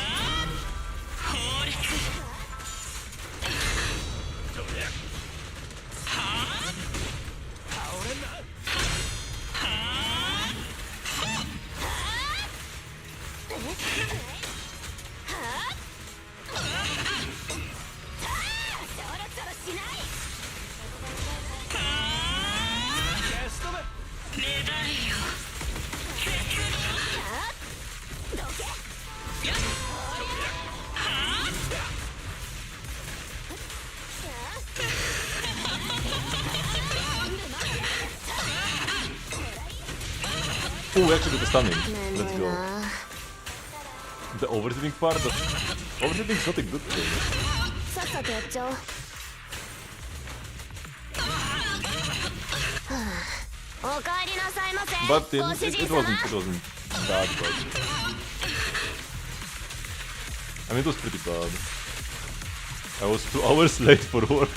Oh, actually the stunning. Let's go. The oversleeping part, but oversleeping is not a good thing. But it wasn't bad, but I mean it was pretty bad. I was 2 hours late for work.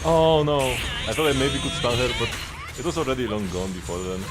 Oh no, I thought I maybe could stun her, but it was already long gone before then.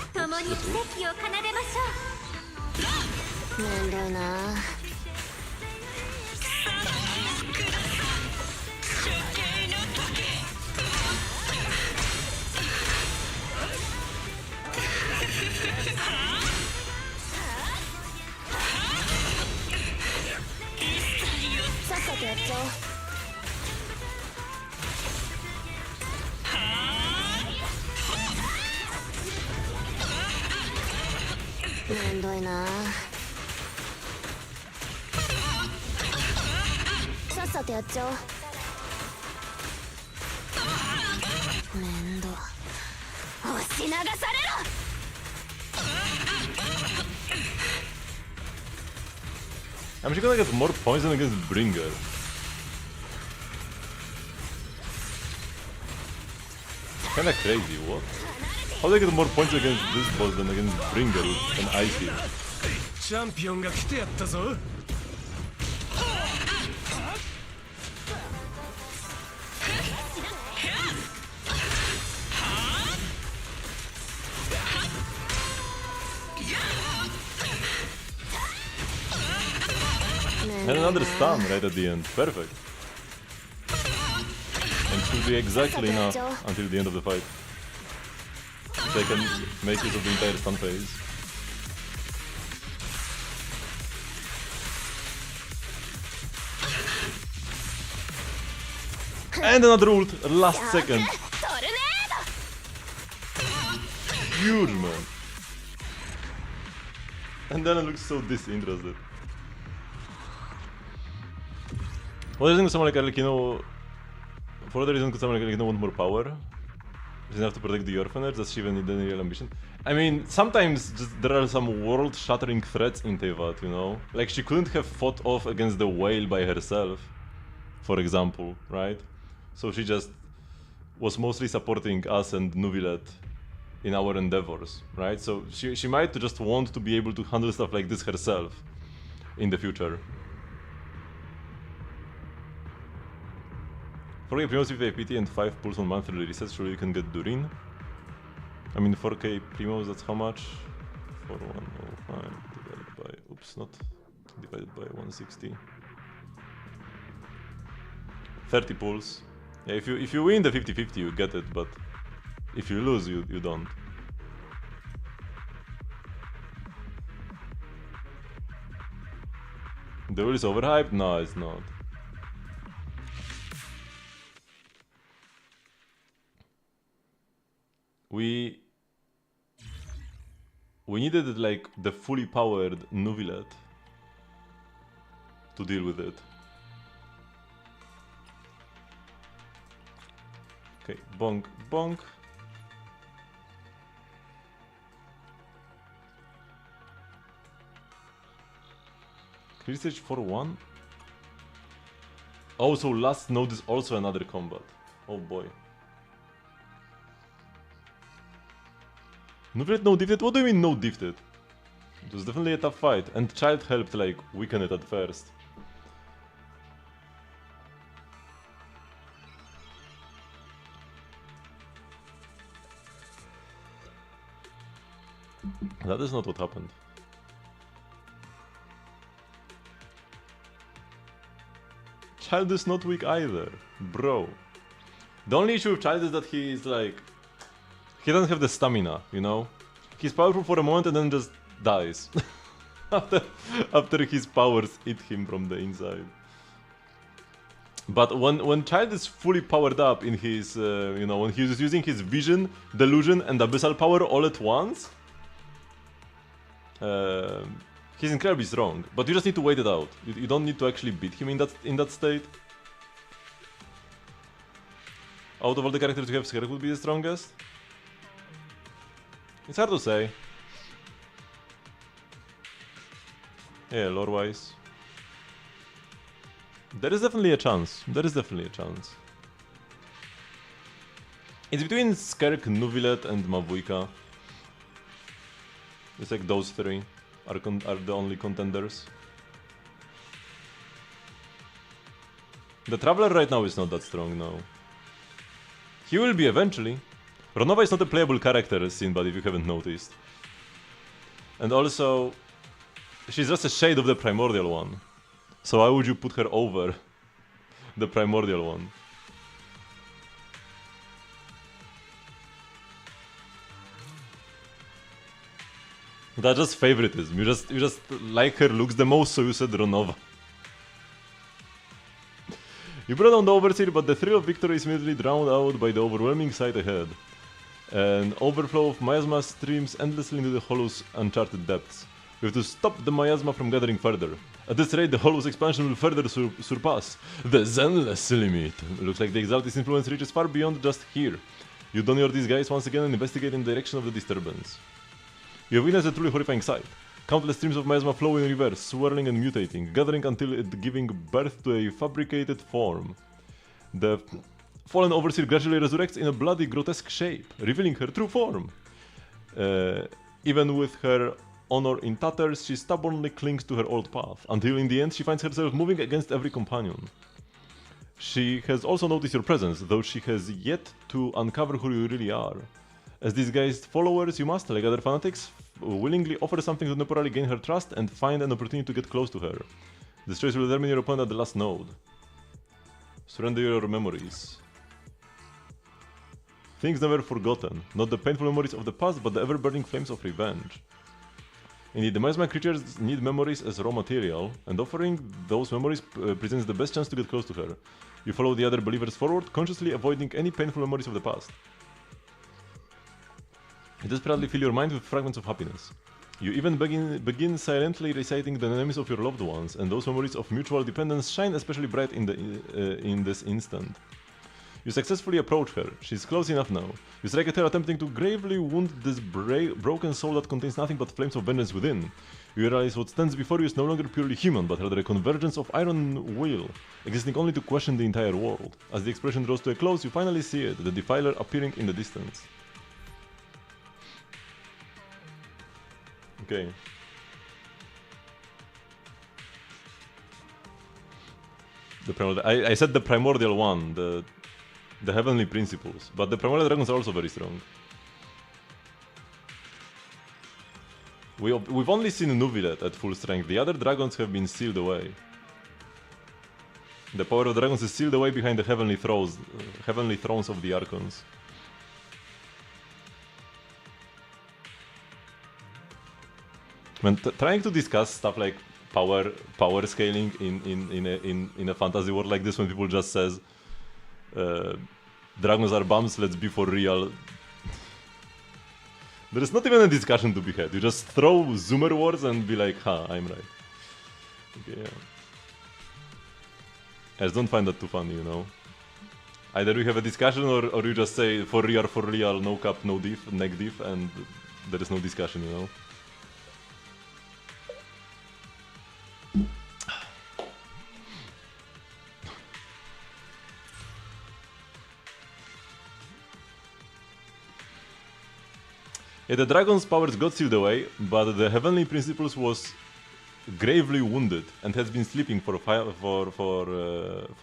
I'm just gonna get more poison against Bringer. Kinda crazy, what? How do I get more points against this boss than against Bringer with an ice heal? Championが来てやったぞ。And another stun right at the end. Perfect. And should be exactly enough until the end of the fight. Which I can make use of the entire stun phase. And another ult, last second. Huge, man. And then it looks so disinterested. What reason could someone like Arlecchino... For what reason could someone like Arlecchino want more power? Does he have to protect the orphanage? Does she even need any real ambition? I mean, sometimes just there are some world-shattering threats in Teyvat, you know? Like, she couldn't have fought off against the whale by herself, for example, right? So she just was mostly supporting us and Nuvilet in our endeavors, right? So she might just want to be able to handle stuff like this herself in the future. For Primos with APT and 5 pulls on monthly resets, surely you can get Durin. I mean 4k Primos, that's how much? 4105 divided by... Oops, not divided by 160. 30 pulls. Yeah, if you win the 50-50 you get it, but if you lose you don't. The wheel is overhyped? No, it's not. We needed like the fully powered Nuvilet to deal with it. Okay, bonk, bonk. Clear stage 4-1? Oh, so last node is also another combat. Oh boy. Nuvilet no diffed? What do you mean no diffed? It was definitely a tough fight, and Child helped like weaken it at first. That is not what happened. Child is not weak either, bro. The only issue with Child is that he is like... He doesn't have the stamina, you know? He's powerful for a moment and then just dies. after his powers eat him from the inside. But when Child is fully powered up in his, you know, when he's using his vision, delusion and abyssal power all at once, he's incredibly strong. But you just need to wait it out. You don't need to actually beat him in that state. Out of all the characters you have, Scarlet would be the strongest? It's hard to say. Yeah, lore-wise. There is definitely a chance. There is definitely a chance. It's between Skerk, Nuvilet, and Mavuika. It's like those three are the only contenders. The Traveler right now is not that strong, no. He will be eventually. Ronova is not a playable character, Sinbad, if you haven't noticed. And also, she's just a shade of the Primordial one. So why would you put her over the Primordial one? That's just favoritism. You just like her looks the most, so you said Ronova. You brought down the Overseer, but the thrill of victory is immediately drowned out by the overwhelming sight ahead. An overflow of miasma streams endlessly into the Hollow's uncharted depths. We have to stop the miasma from gathering further. At this rate, the Hollow's expansion will further surpass the Zenless limit. Looks like the Exalted's influence reaches far beyond just here. You don your disguise once again and investigate in the direction of the disturbance. You have witnessed a truly horrifying sight. Countless streams of miasma flow in reverse, swirling and mutating, gathering until it giving birth to a fabricated form. The fallen Overseer gradually resurrects in a bloody, grotesque shape, revealing her true form. Even with her honor in tatters, she stubbornly clings to her old path, until in the end she finds herself moving against every companion. She has also noticed your presence, though she has yet to uncover who you really are. As disguised followers, you must, like other fanatics, willingly offer something to temporarily gain her trust and find an opportunity to get close to her. This choice will determine your opponent at the last node. Surrender your memories. Things never forgotten. Not the painful memories of the past, but the ever-burning flames of revenge. Indeed, the Miasma creatures need memories as raw material, and offering those memories presents the best chance to get close to her. You follow the other believers forward, consciously avoiding any painful memories of the past. You desperately fill your mind with fragments of happiness. You even begin silently reciting the names of your loved ones, and those memories of mutual dependence shine especially bright in this instant. You successfully approach her. She's close enough now. You strike at her, attempting to gravely wound this broken soul that contains nothing but flames of vengeance within. You realize what stands before you is no longer purely human, but rather a convergence of iron will, existing only to question the entire world. As the expression draws to a close, you finally see it, the Defiler appearing in the distance. Okay. I said the primordial one, the heavenly principles, but the primordial dragons are also very strong. We've only seen Nuvilet at full strength. The other dragons have been sealed away. The power of the dragons is sealed away behind the heavenly thrones of the Archons. Man, trying to discuss stuff like power scaling in a fantasy world like this, when people just says dragons are bums, let's be for real. There is not even a discussion to be had. You just throw zoomer words and be like, ha, I'm right. Okay, yeah. I just don't find that too funny, you know. Either we have a discussion or you just say for real, no cap, no diff, neck diff, and there is no discussion, you know. Yeah, the dragon's powers got sealed away, but the heavenly principles was gravely wounded and has been sleeping for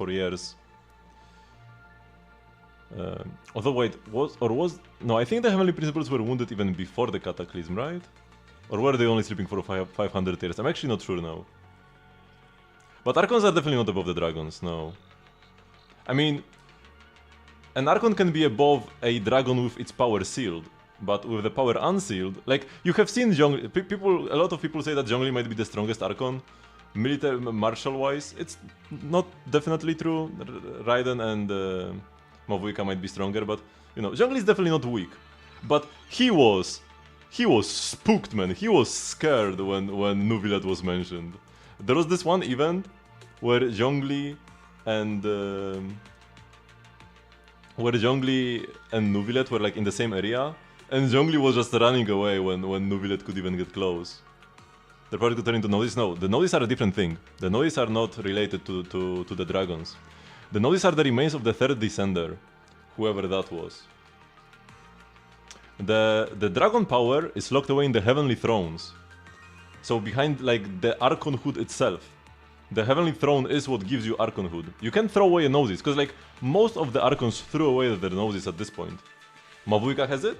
years. Although wait, no? I think the heavenly principles were wounded even before the cataclysm, right? Or were they only sleeping for 500 years? I'm actually not sure now. But Archons are definitely not above the dragons. No. I mean, an Archon can be above a dragon with its power sealed. But with the power unsealed, like, you have seen a lot of people say that Zhongli might be the strongest Archon, military, martial-wise. It's not definitely true. Raiden and Mavuika might be stronger, but, you know, Zhongli is definitely not weak. But he was spooked, man. He was scared when Nuvilet was mentioned. There was this one event where Zhongli and Nuvilet were like in the same area. And Zhongli was just running away when Nuvilet could even get close. They're probably to turn into Nodis. No, the Nodis are a different thing. The Nodis are not related to the dragons. The Nodis are the remains of the third descender, whoever that was. The dragon power is locked away in the heavenly thrones. So behind, like, the Archonhood itself. The heavenly throne is what gives you Archonhood. You can throw away a Nodis, because like most of the Archons threw away their Nodis at this point. Mavuika has it.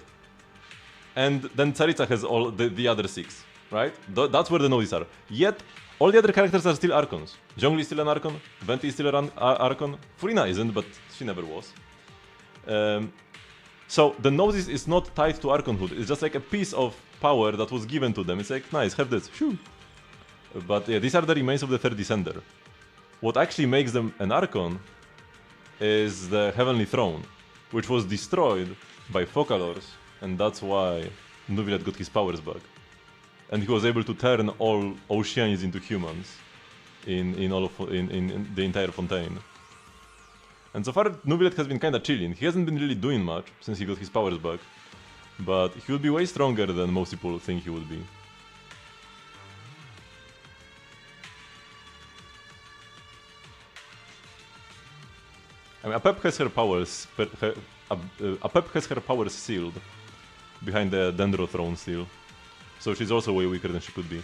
And then Tsaritsa has all the other 6, right? That's where the Nodis are. Yet, all the other characters are still Archons. Zhongli is still an Archon, Venti is still an Archon, Furina isn't, but she never was. So, the Nodis is not tied to Archonhood, it's just like a piece of power that was given to them. It's like, nice, have this, shoo! But yeah, these are the remains of the third descender. What actually makes them an Archon is the Heavenly Throne, which was destroyed by Focalors. And that's why Nuvilet got his powers back. And he was able to turn all Oceanians into humans in the entire Fontaine. And so far, Nuvilet has been kinda chilling. He hasn't been really doing much since he got his powers back. But he will be way stronger than most people think he would be. I mean, Apep has her powers. Apep has her powers sealed behind the Dendro throne still, so she's also way weaker than she could be.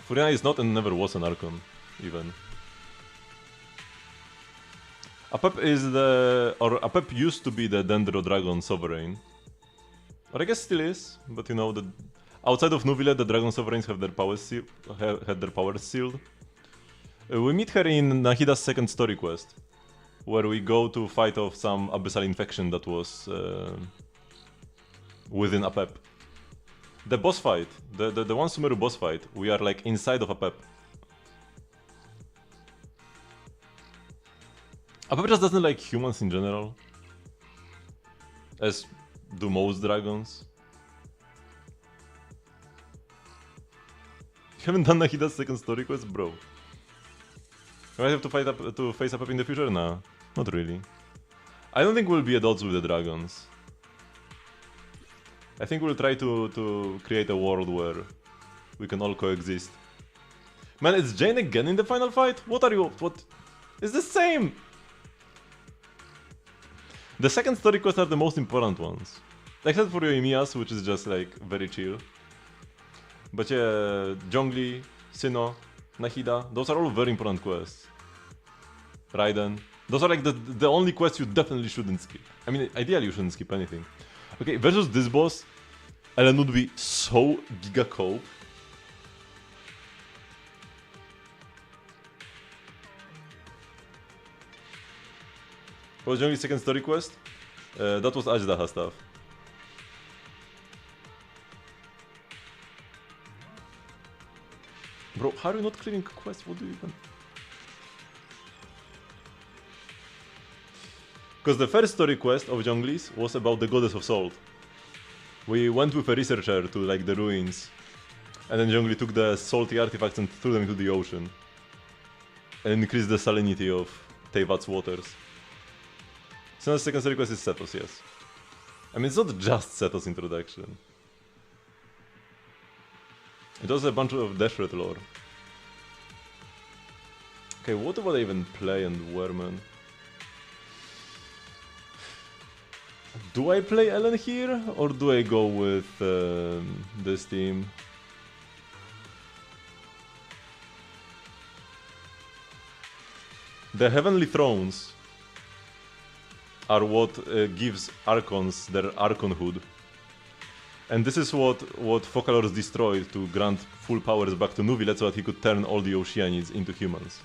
Furina is not and never was an Archon, even. Apep is Apep used to be the Dendro Dragon Sovereign. Or I guess still is, but you know, outside of Nuvile, the Dragon Sovereigns have their powers had their powers sealed. We meet her in Nahida's second story quest, where we go to fight off some abyssal infection that was within a pep. The boss fight, the one Sumeru boss fight, we are like inside of a pep. A pep just doesn't like humans in general, as do most dragons. You haven't done Nahida's second story quest, bro. Do I have to face up in the future? Nah, not really. I don't think we'll be adults with the dragons. I think we'll try to create a world where we can all coexist. Man, it's Jane again in the final fight? What are you... what? It's the same! The second story quests are the most important ones. Except for Yoimiya's, which is just like very chill. But yeah, Zhongli, Sinnoh, Nahida, those are all very important quests. Raiden. Those are like the only quests you definitely shouldn't skip. I mean, ideally you shouldn't skip anything. Okay, versus this boss, Ellen would be so giga cope. What was Zhongli's second story quest? That was Ajdaha stuff. Bro, how are you not clearing quests? What do you even... Because the first story quest of Zhongli's was about the Goddess of Salt. We went with a researcher to like the ruins, and then Zhongli took the salty artifacts and threw them into the ocean. And increased the salinity of Teyvat's waters. So the second story quest is Sethos, yes. I mean, it's not just Sethos introduction. It was a bunch of Deshret lore. Okay, what do I even play and where, man? Do I play Ellen here, or do I go with this team? The Heavenly Thrones are what gives Archons their Archonhood. And this is what Focalors destroyed to grant full powers back to Nuvile so that he could turn all the Oceanids into humans.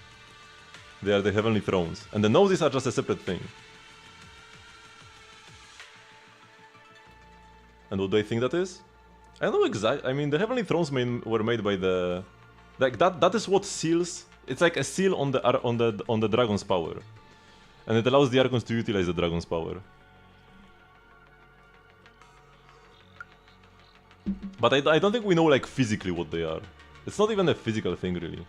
They are the Heavenly Thrones. And the Noses are just a separate thing. And what do I think that is? I don't know exactly. I mean, the Heavenly Thrones were made by the... Like, that is what seals... It's like a seal on the Dragon's power. And it allows the Archons to utilize the Dragon's power. But I don't think we know, like, physically what they are. It's not even a physical thing, really.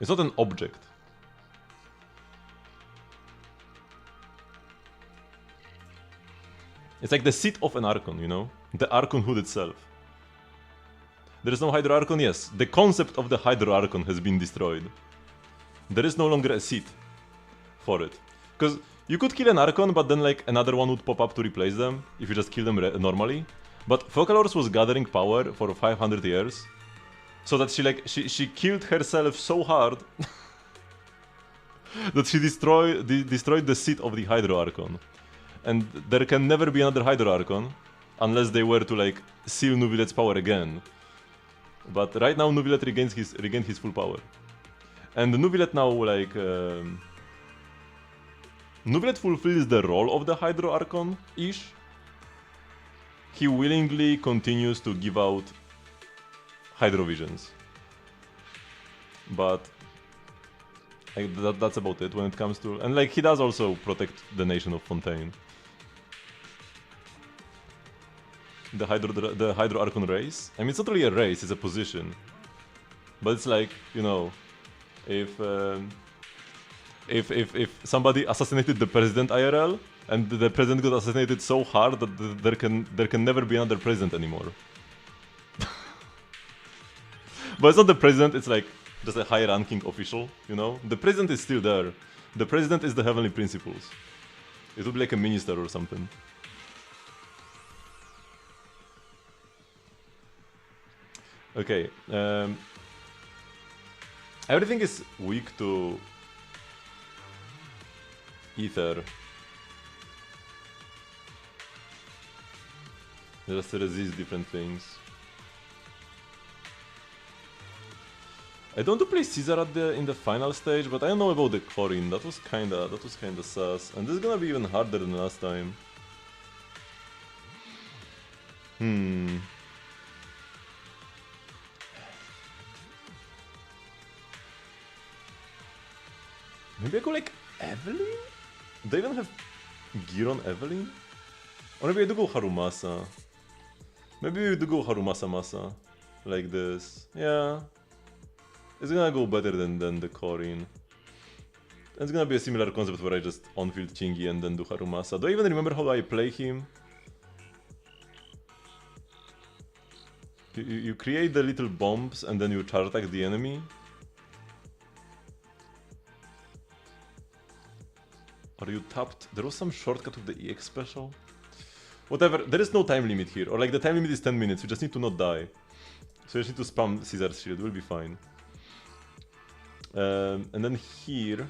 It's not an object. It's like the seat of an Archon, you know? The Archonhood itself. There is no Hydro Archon? Yes. The concept of the Hydro Archon has been destroyed. There is no longer a seat for it. Because you could kill an Archon, but then like another one would pop up to replace them if you just kill them normally. But Focalors was gathering power for 500 years. So that she killed herself so hard that she destroyed the seat of the Hydro Archon. And there can never be another Hydro Archon unless they were to like seal Nuvilet's power again. But right now Nuvilet regained his full power. And Nuvilet now like Nuvilet fulfills the role of the Hydro Archon-ish. He willingly continues to give out Hydro Visions. But like, that's about it when it comes to... And like he does also protect the nation of Fontaine. The Hydro Archon race. I mean, it's not really a race, it's a position. But it's like, you know, if somebody assassinated the president IRL, and the president got assassinated so hard that there can never be another president anymore. But it's not the president, it's like just a high-ranking official, you know? The president is still there. The president is the Heavenly Principles. It would be like a minister or something. Okay, everything is weak to Ether. Just resist different things. I don't want to play Caesar in the final stage, but I don't know about the Corin. That was kinda sus. And this is gonna be even harder than last time. Maybe I go like Evelyn? Do they even have gear on Evelyn? Or maybe I do go Harumasa. Maybe we do go Harumasa Masa. Like this. Yeah. It's gonna go better than the Corin. It's gonna be a similar concept where I just on-field Chingy and then do Harumasa. Do I even remember how I play him? You create the little bombs and then you charge attack the enemy. Or you tapped... There was some shortcut with the EX special? Whatever, there is no time limit here. Or like the time limit is 10 minutes, you just need to not die. So you just need to spam Caesar's shield, we'll be fine. And then here...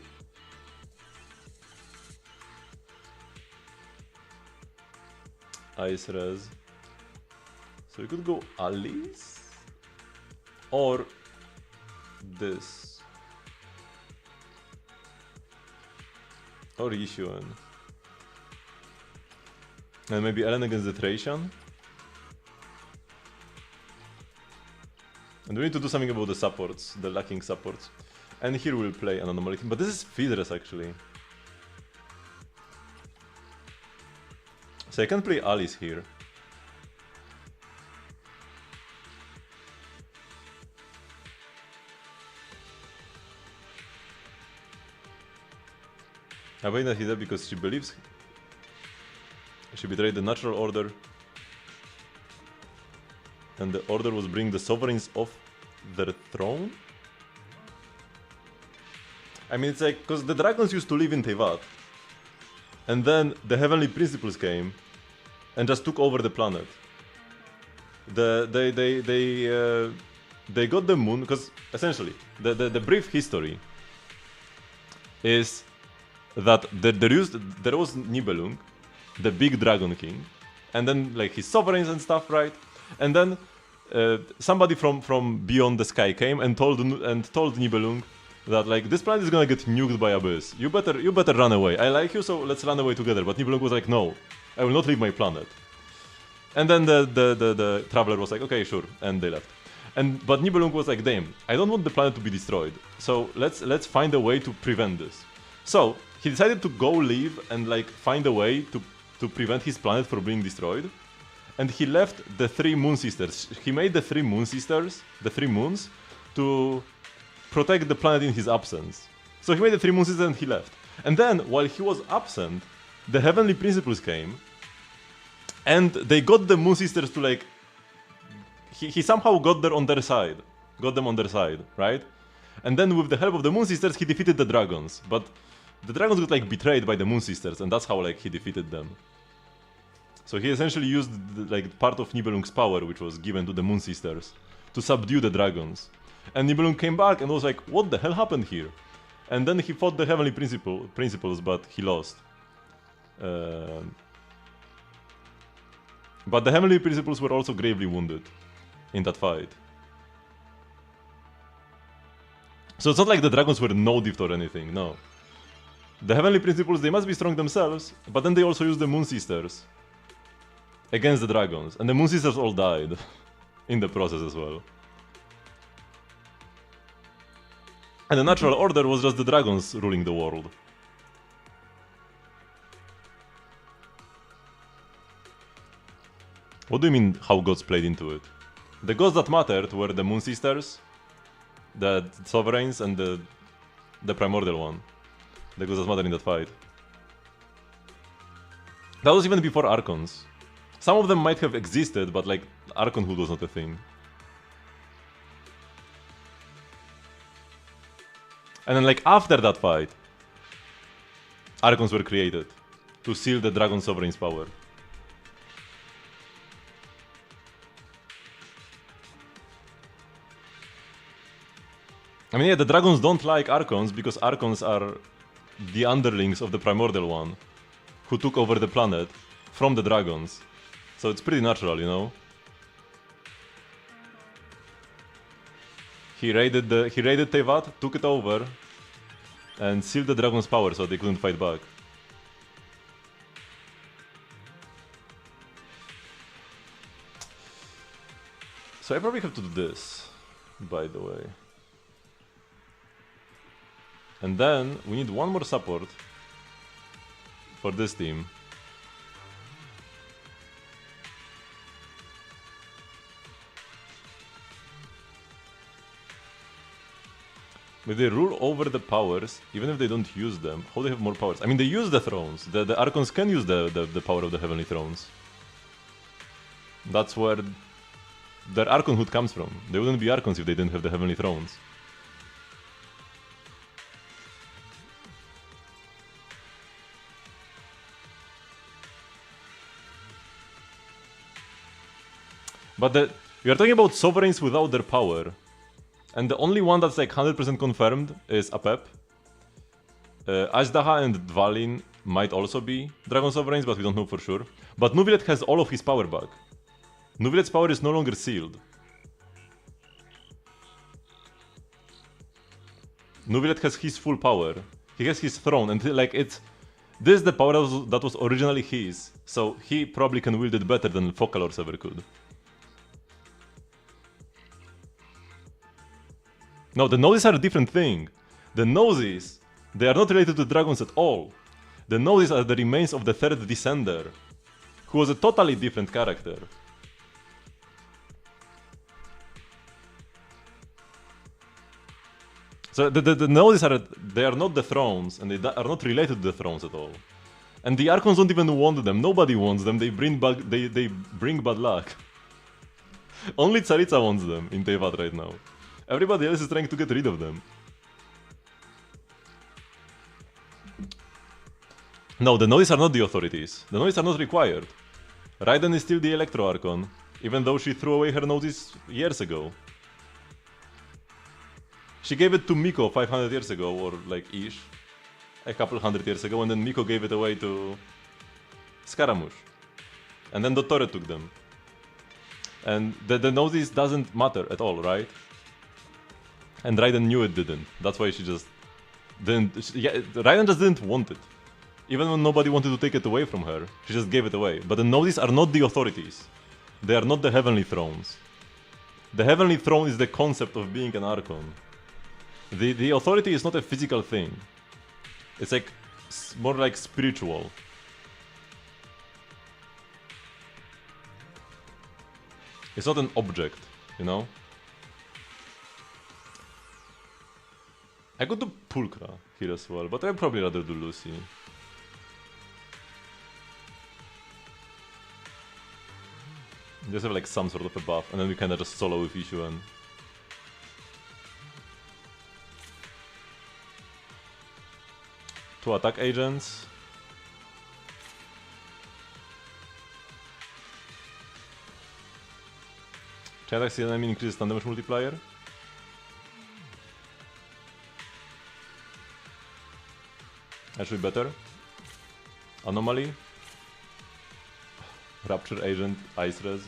Ice Res. So you could go Alice? Or... this. Or Yishuan. And maybe Ellen against the Thracian. And we need to do something about the supports, the lacking supports. And here we'll play an anomaly team, but this is Feedress actually. So I can play Alice here. I believe that he did because she believes she betrayed the natural order, and the order was bring the sovereigns off their throne. I mean, it's like because the dragons used to live in Teyvat, and then the heavenly principles came and just took over the planet. They got the moon because essentially the brief history is that there was Nibelung, the big dragon king, and then like his sovereigns and stuff, right? And then somebody from beyond the sky came and told Nibelung that like this planet is gonna get nuked by Abyss. You better run away. I like you, so let's run away together. But Nibelung was like, no, I will not leave my planet. And then the traveler was like, okay, sure, and they left. But Nibelung was like, damn, I don't want the planet to be destroyed. So let's find a way to prevent this. So he decided to go live and like find a way to prevent his planet from being destroyed. And he left the 3 Moon Sisters. He made the 3 Moon Sisters, the 3 moons, to protect the planet in his absence. So he made the 3 Moon Sisters and he left. And then, while he was absent, the Heavenly Principles came, and they got the Moon Sisters to like... He somehow got them on their side, right? And then with the help of the Moon Sisters, he defeated the dragons. But the dragons got like betrayed by the Moon Sisters, and that's how like he defeated them. So he essentially used like part of Nibelung's power, which was given to the Moon Sisters, to subdue the dragons. And Nibelung came back and was like, what the hell happened here? And then he fought the Heavenly Principles, but he lost. But the Heavenly Principles were also gravely wounded in that fight. So it's not like the dragons were no-diffed or anything, no. The Heavenly Principles, they must be strong themselves, but then they also use the Moon Sisters against the dragons. And the Moon Sisters all died in the process as well. And the natural order was just the dragons ruling the world. What do you mean, how gods played into it? The gods that mattered were the Moon Sisters, the Sovereigns, and the Primordial one. The gods that mattered in that fight. That was even before Archons. Some of them might have existed, but like, Archonhood was not a thing. And then like, after that fight, Archons were created to seal the Dragon Sovereign's power. I mean, yeah, the dragons don't like Archons because Archons are the underlings of the Primordial one, who took over the planet from the dragons. So it's pretty natural, you know. He raided Tevat, took it over, and sealed the dragon's power so they couldn't fight back. So I probably have to do this, by the way. And then we need one more support for this team. But they rule over the powers, even if they don't use them. How do they have more powers? I mean, they use the thrones. The Archons can use the power of the Heavenly Thrones. That's where their Archonhood comes from. They wouldn't be Archons if they didn't have the Heavenly Thrones. But we are talking about sovereigns without their power. And the only one that's like 100% confirmed is Apep. Azdaha and Dialyn might also be Dragon Sovereigns, but we don't know for sure. But Nuvilet has all of his power back. Nuvilet's power is no longer sealed. Nuvilet has his full power. He has his throne, and like it's... This is the power that was originally his, so he probably can wield it better than Focalors ever could. No, the noses are a different thing. The noses, they are not related to dragons at all. The noses are the remains of the third descender, who was a totally different character. So the noses they are not the thrones, and they are not related to the thrones at all. And the Archons don't even want them. Nobody wants them. They bring bad luck. Only Tsaritsa wants them in Tevat right now. Everybody else is trying to get rid of them. No, the noses are not the authorities. The noses are not required. Raiden is still the Electro Archon, even though she threw away her noses years ago. She gave it to Miko 500 years ago, or like ish. A couple hundred years ago, and then Miko gave it away to Scaramouche. And then Dottore took them. And the noses doesn't matter at all, right? And Raiden knew it didn't. That's why she just didn't... Raiden just didn't want it. Even when nobody wanted to take it away from her, she just gave it away. But the noses are not the authorities. They are not the Heavenly Thrones. The Heavenly Throne is the concept of being an Archon. The authority is not a physical thing. It's like more like spiritual. It's not an object, you know? I could do Pulchra here as well, but I'd probably rather do Lucy. Just have like some sort of a buff, and then we kinda just solo with Ishu and... Two attack agents. Can attack the enemy increases stun damage multiplier? Actually better. Anomaly. Rapture agent, ice res.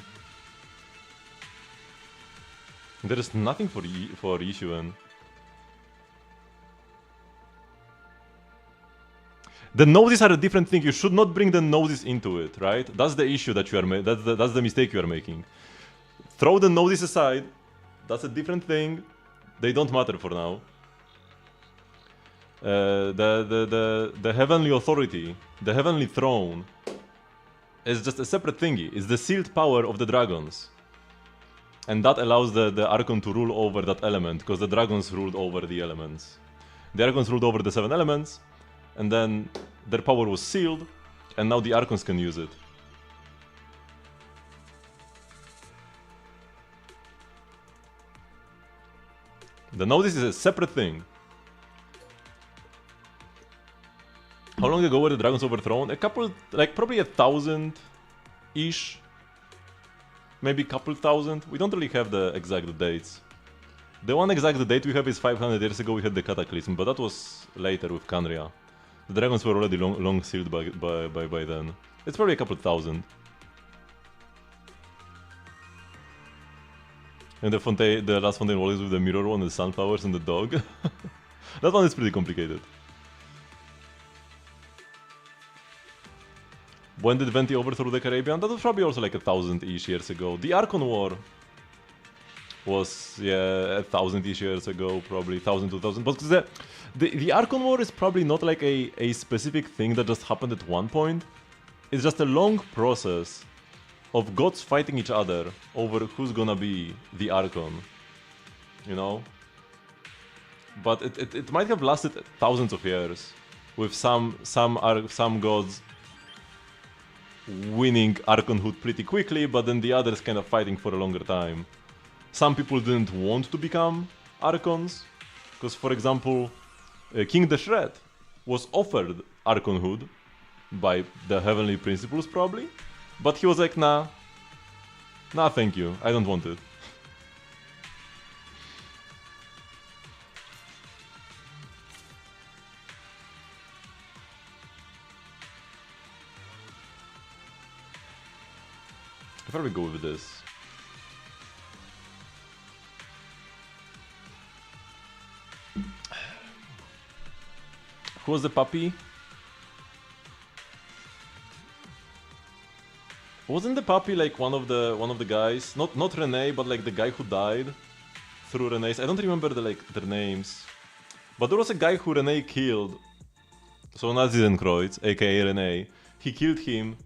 There is nothing for Yishuan. The noses are a different thing. You should not bring the noses into it, right? That's the issue that you are making. That's the mistake you are making. Throw the noses aside. That's a different thing. They don't matter for now. The heavenly authority, the heavenly throne, is just a separate thingy. It's the sealed power of the dragons, and that allows the Archon to rule over that element, because the dragons ruled over the elements. The Archons ruled over the 7 elements, and then their power was sealed, and now the Archons can use it. The Gnosis is a separate thing. How long ago were the dragons overthrown? A couple, like probably 1,000-ish. Maybe a couple thousand. We don't really have the exact dates. The one exact date we have is 500 years ago we had the Cataclysm, but that was later with Canria. The dragons were already long sealed by then. It's probably a couple thousand. And the last Fontaine wall is with the mirror one, the sunflowers and the dog. That one is pretty complicated. When did Venti overthrow the Caribbean? That was probably also like 1,000-ish years ago. The Archon War was, yeah, 1,000-ish years ago, probably 1,000, 2,000. But the Archon War is probably not like a specific thing that just happened at one point. It's just a long process of gods fighting each other over who's gonna be the Archon, you know? But it might have lasted thousands of years, with some gods winning Archonhood pretty quickly, but then the others kind of fighting for a longer time. Some people didn't want to become Archons, because for example, King the Shred was offered Archonhood by the Heavenly Principles probably, but he was like, nah, thank you, I don't want it. I'll probably go with this. Who was the puppy? Wasn't the puppy like one of the guys? Not Renee, but like the guy who died through Renee's. I don't remember their names. But there was a guy who Renee killed. So Nazi Zenkreuz, aka Renee. He killed him,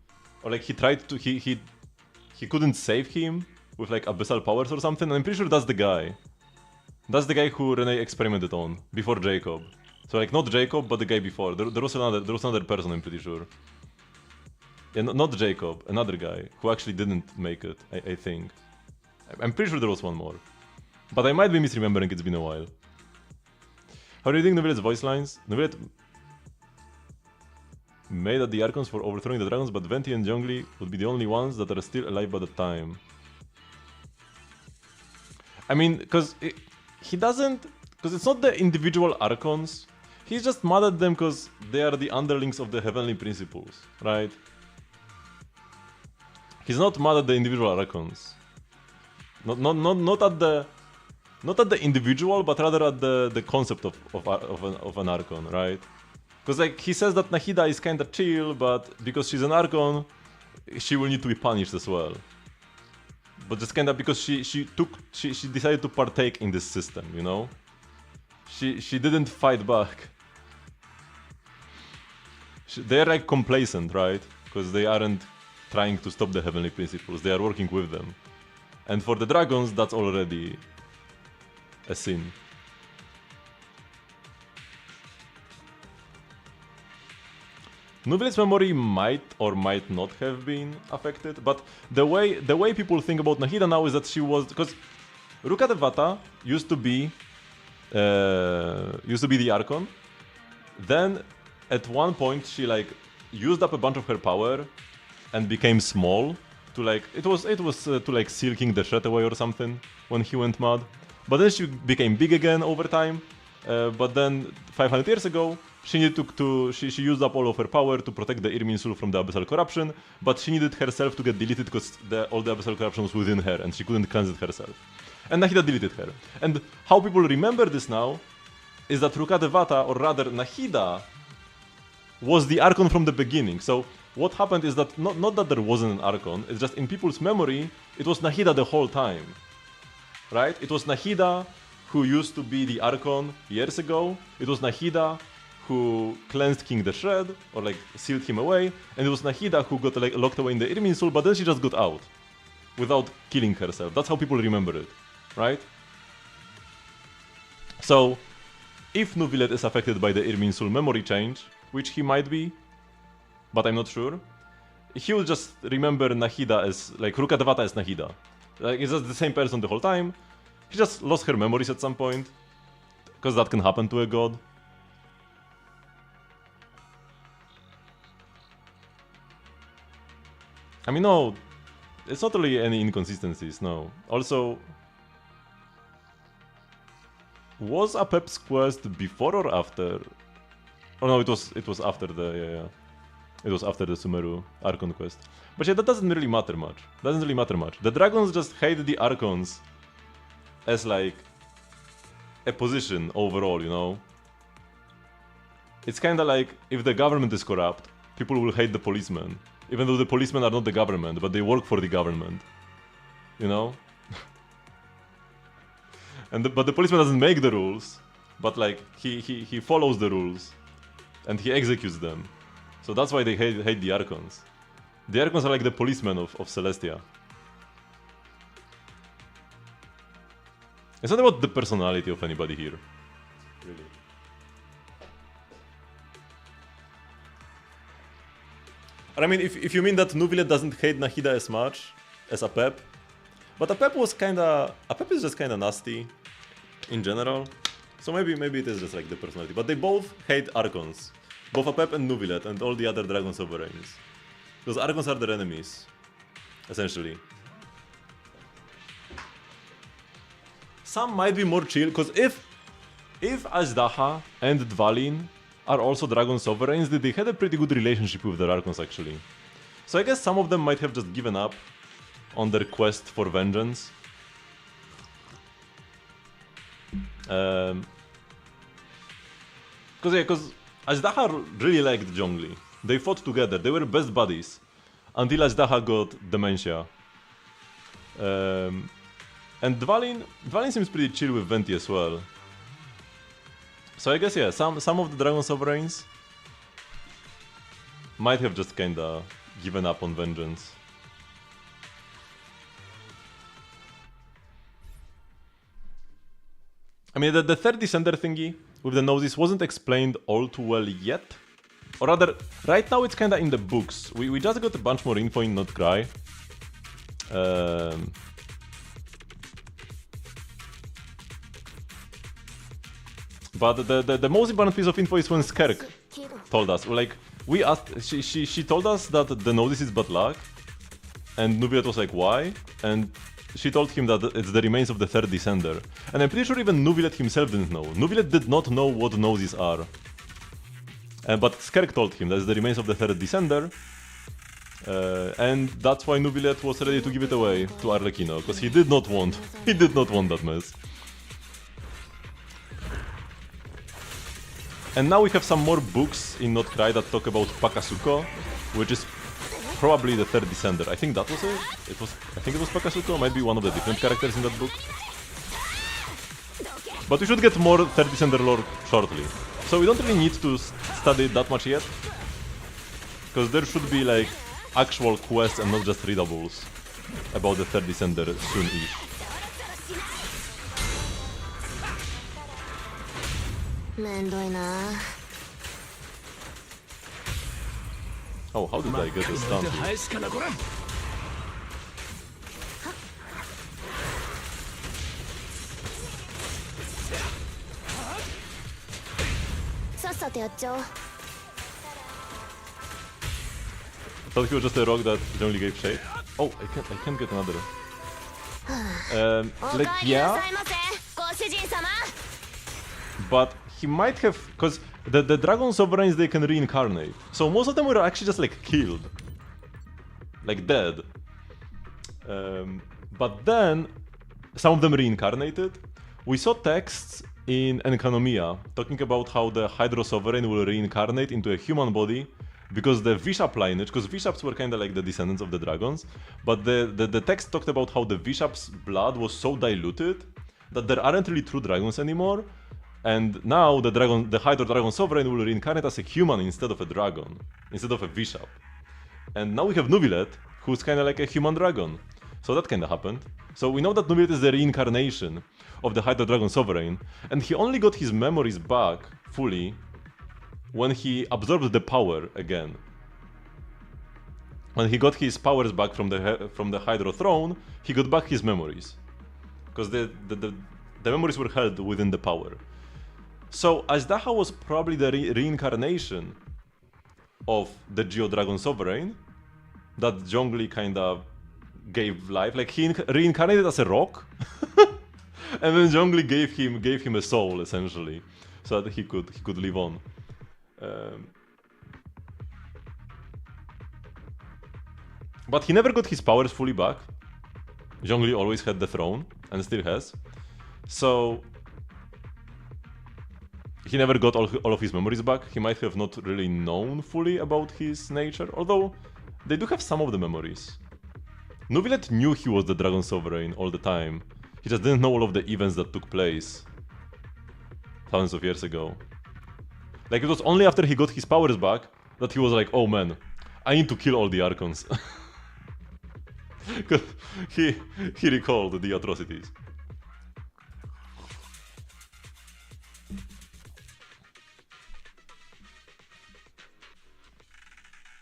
or like he tried to he couldn't save him with like abyssal powers or something. And I'm pretty sure that's the guy. That's the guy who Renee experimented on before Jacob. So like not Jacob, but the guy before. There was another person, I'm pretty sure. Yeah, not Jacob, another guy who actually didn't make it, I think. I'm pretty sure there was one more. But I might be misremembering, it's been a while. How do you think Neuville's voice lines? Neuville made at the Archons for overthrowing the dragons, but Venti and Zhongli would be the only ones that are still alive by the time. I mean, because he doesn't... Because it's not the individual Archons. He's just mad at them because they are the underlings of the Heavenly Principles, right? He's not mad at the individual Archons. Not at the individual, but rather at the concept of an Archon, right? Because like he says that Nahida is kinda chill, but because she's an Archon, she will need to be punished as well. But just kinda because she decided to partake in this system, you know? She didn't fight back. They're like complacent, right? Because they aren't trying to stop the Heavenly Principles, they are working with them. And for the dragons, that's already a sin. Neuville's memory might or might not have been affected, but the way people think about Nahida now is that she was... Because Ruka Devata used to be the Archon. Then at one point she like used up a bunch of her power and became small to like it was to like seal King the Shred away or something when he went mad. But then she became big again over time. But then 500 years ago she needed she used up all of her power to protect the Irminsul from the abyssal corruption, but she needed herself to get deleted because all the abyssal corruption was within her and she couldn't cleanse it herself. And Nahida deleted her. And how people remember this now is that Ruka Devata, or rather Nahida, was the Archon from the beginning. So what happened is that not that there wasn't an Archon, it's just in people's memory, it was Nahida the whole time. Right? It was Nahida who used to be the Archon years ago. It was Nahida who cleansed King the Shred, or like sealed him away. And it was Nahida who got like locked away in the Irminsul, but then she just got out. Without killing herself. That's how people remember it. Right? So, if Neuvillette is affected by the Irminsul memory change, which he might be, but I'm not sure, he will just remember Nahida as, like, Ruka Devata as Nahida. Like, it's just the same person the whole time. He just lost her memories at some point, because that can happen to a god. I mean, no, it's not really any inconsistencies, no. Also, was Apep's quest before or after? Oh no, it was after the It was after the Sumeru Archon quest. But yeah, that doesn't really matter much. The dragons just hate the Archons as like a position overall, you know? It's kinda like if the government is corrupt, people will hate the policemen. Even though the policemen are not the government, but they work for the government. You know? But the policeman doesn't make the rules, but like he follows the rules and he executes them. So that's why they hate the Archons. The Archons are like the policemen of Celestia. It's not about the personality of anybody here, really. I mean, if you mean that Nuvilet doesn't hate Nahida as much as Apep, but Apep is just kinda nasty in general. So maybe it is just like the personality. But they both hate Archons. Both Apep and Nuvilet and all the other Dragon Sovereigns. Because Archons are their enemies, essentially. Some might be more chill, because if Azdaha and Dialyn are also Dragon Sovereigns, they had a pretty good relationship with their Archons, actually. So I guess some of them might have just given up on their quest for vengeance. Because Azdaha really liked Zhongli. They fought together, they were best buddies. Until Azdaha got dementia. And Dialyn seems pretty chill with Venti as well. So I guess, yeah, some of the Dragon Sovereigns might have just kinda given up on vengeance. I mean, the third descender thingy with the noses wasn't explained all too well yet. Or rather, right now it's kinda in the books. We just got a bunch more info in Not Cry. But the most important piece of info is when Skerk told us. Like, we asked, she told us that the notice is bad luck, and Nubilet was like, why? And she told him that it's the remains of the third descender. And I'm pretty sure even Nubilet himself didn't know. Nubilet did not know what noses are. But Skerk told him that it's the remains of the third descender. And that's why Nubilet was ready to give it away to Arlecchino, because he did not want that mess. And now we have some more books in Not Cry that talk about Pakasuko, which is probably the third descender. I think that was it. I think it was Pakasuko, might be one of the different characters in that book. But we should get more third descender lore shortly. So we don't really need to study it that much yet. Because there should be like actual quests and not just readables about the third descender soon-ish. Oh, how did I get a stun? I thought he was just a rock that only gave shape. Oh, I can't get another. Like, yeah. But he might have, because the Dragon Sovereigns, they can reincarnate. So most of them were actually just like killed. Like dead. But then, some of them reincarnated. We saw texts in Enkanomiya talking about how the Hydro Sovereign will reincarnate into a human body because the Vishap lineage, because Vishaps were kind of like the descendants of the dragons, but the text talked about how the Vishap's blood was so diluted that there aren't really true dragons anymore, and now the Hydro Dragon Sovereign will reincarnate as a human instead of a dragon, instead of a Vishap. And now we have Nuvilet, who's kind of like a human dragon. So that kind of happened. So we know that Nuvilet is the reincarnation of the Hydro Dragon Sovereign, and he only got his memories back fully when he absorbed the power again. When he got his powers back from the Hydro Throne, he got back his memories. Because the memories were held within the power. So Azdaha was probably the reincarnation of the Geo-Dragon Sovereign that Zhongli kinda gave life. Like, he reincarnated as a rock, and then Zhongli gave him a soul, essentially, so that he could live on. But he never got his powers fully back. Zhongli always had the throne, and still has. So he never got all of his memories back. He might have not really known fully about his nature, although they do have some of the memories. Nuvilet knew he was the Dragon Sovereign all the time. He just didn't know all of the events that took place thousands of years ago. Like, it was only after he got his powers back that he was like, oh man, I need to kill all the Archons. Because he recalled the atrocities.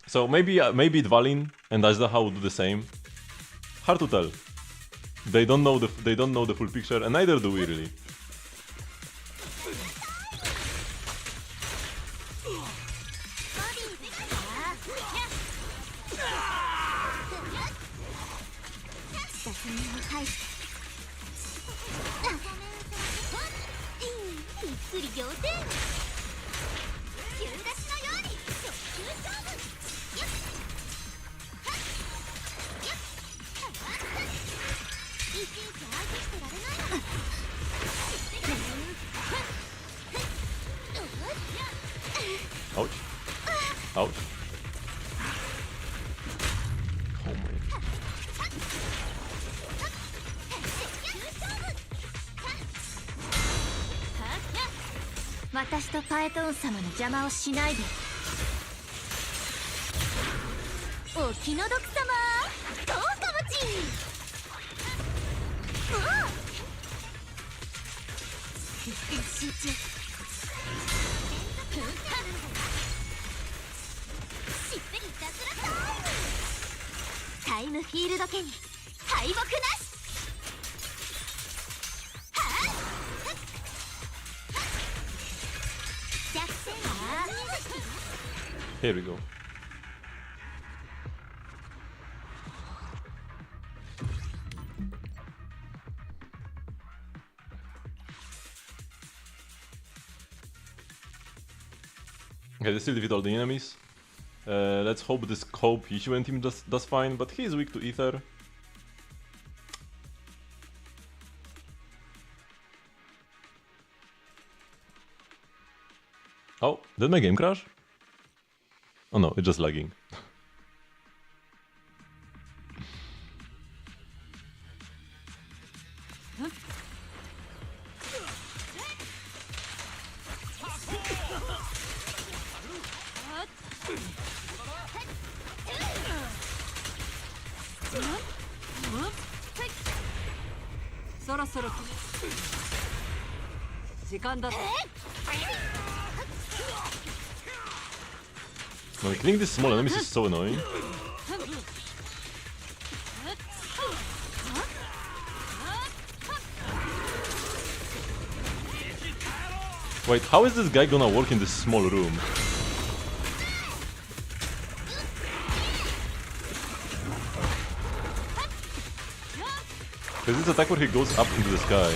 So maybe Dialyn and Azdaha would do the same. Hard to tell. They don't know the full picture, and neither do we really. Ouch. Ouch. Oh my. 私とパエトーン様の邪魔をしないで。お気の毒様、どうかもち。集中。しっぺりいたずらタイムフィールド家に敗北なし。 Here we go. Okay, they still defeat all the enemies. Let's hope this Cope Yishuen team does fine, but he is weak to Ether. Oh, did my game crash? Oh no, it's just lagging. No, killing these small enemies is so annoying. Wait, how is this guy gonna work in this small room? Because this attack where he goes up into the sky.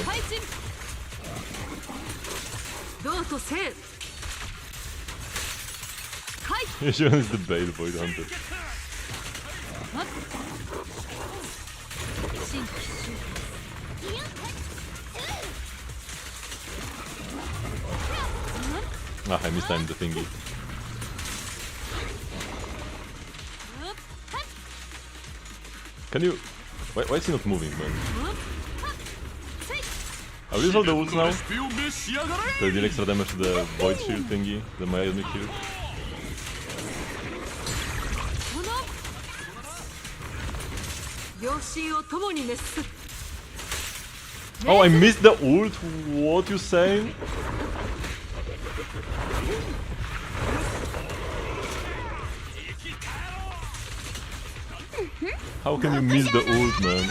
Yishuen is the Bale Void Hunter. Ah, I mistimed the thingy. Can you... Why is he not moving, man? Are we use all the ults now? To deal extra damage to the Void Shield thingy, the Miasmic Shield. Oh, I missed the ult? What you saying? How can you miss the ult, man?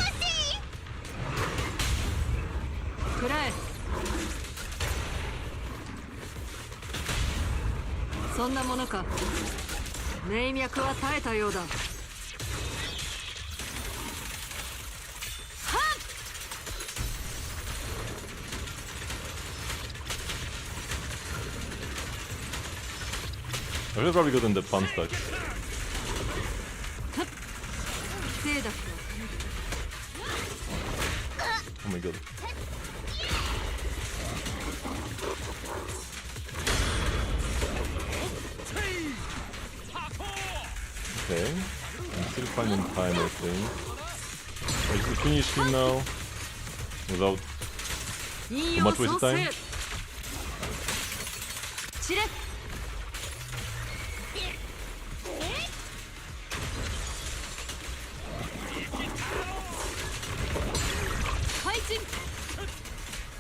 I should have probably gotten the pun stack. Oh my god. Okay. I'm still finding time, I think. I should finish him now. Without too much wasted time.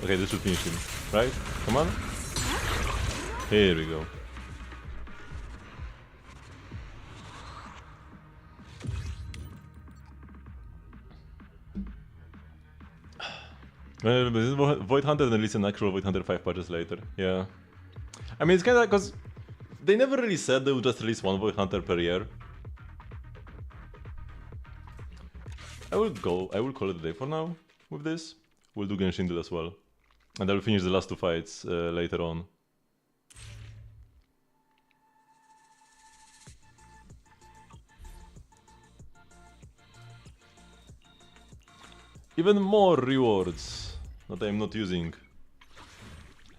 Okay, this should finish him. Right? Come on. Here we go. Well, this is Void Hunter and release an actual Void Hunter 5 patches later. Yeah. I mean, it's kinda because they never really said they would just release one Void Hunter per year. I will call it a day for now with this. We'll do Genshin Duel as well. And I'll finish the last two fights later on. Even more rewards that I'm not using.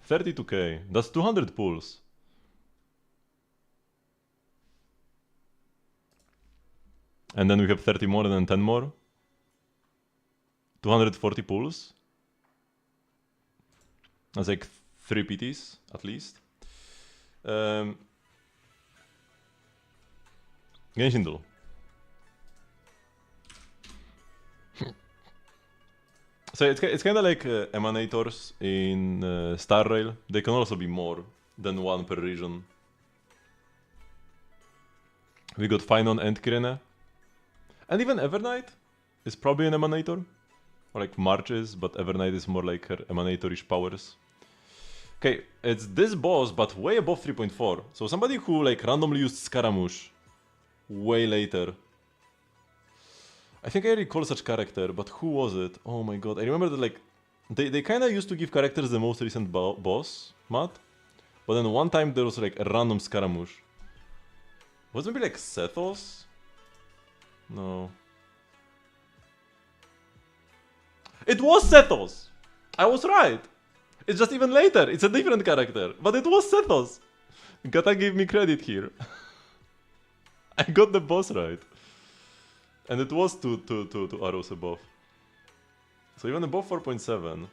32k. That's 200 pulls. And then we have 30 more and then 10 more. 240 pulls. That's like 3 PTs at least. Genshin Duel. So it's kind of like emanators in Star Rail. They can also be more than one per region. We got Finon and Kirene. And even Evernight is probably an emanator. Or like March is, but Evernight is more like her emanatorish powers. Okay, it's this boss, but way above 3.4. So somebody who like randomly used Scaramouche way later. I think I recall such character, but who was it? Oh my god, I remember that like they kind of used to give characters the most recent boss, Matt. But then one time there was like a random Scaramouche. Was it maybe like Sethos? No. It was Sethos! I was right! It's just even later, it's a different character, but it was Sethos! Gotta give me credit here. I got the boss right. And it was two arrows above. So even above 4.7.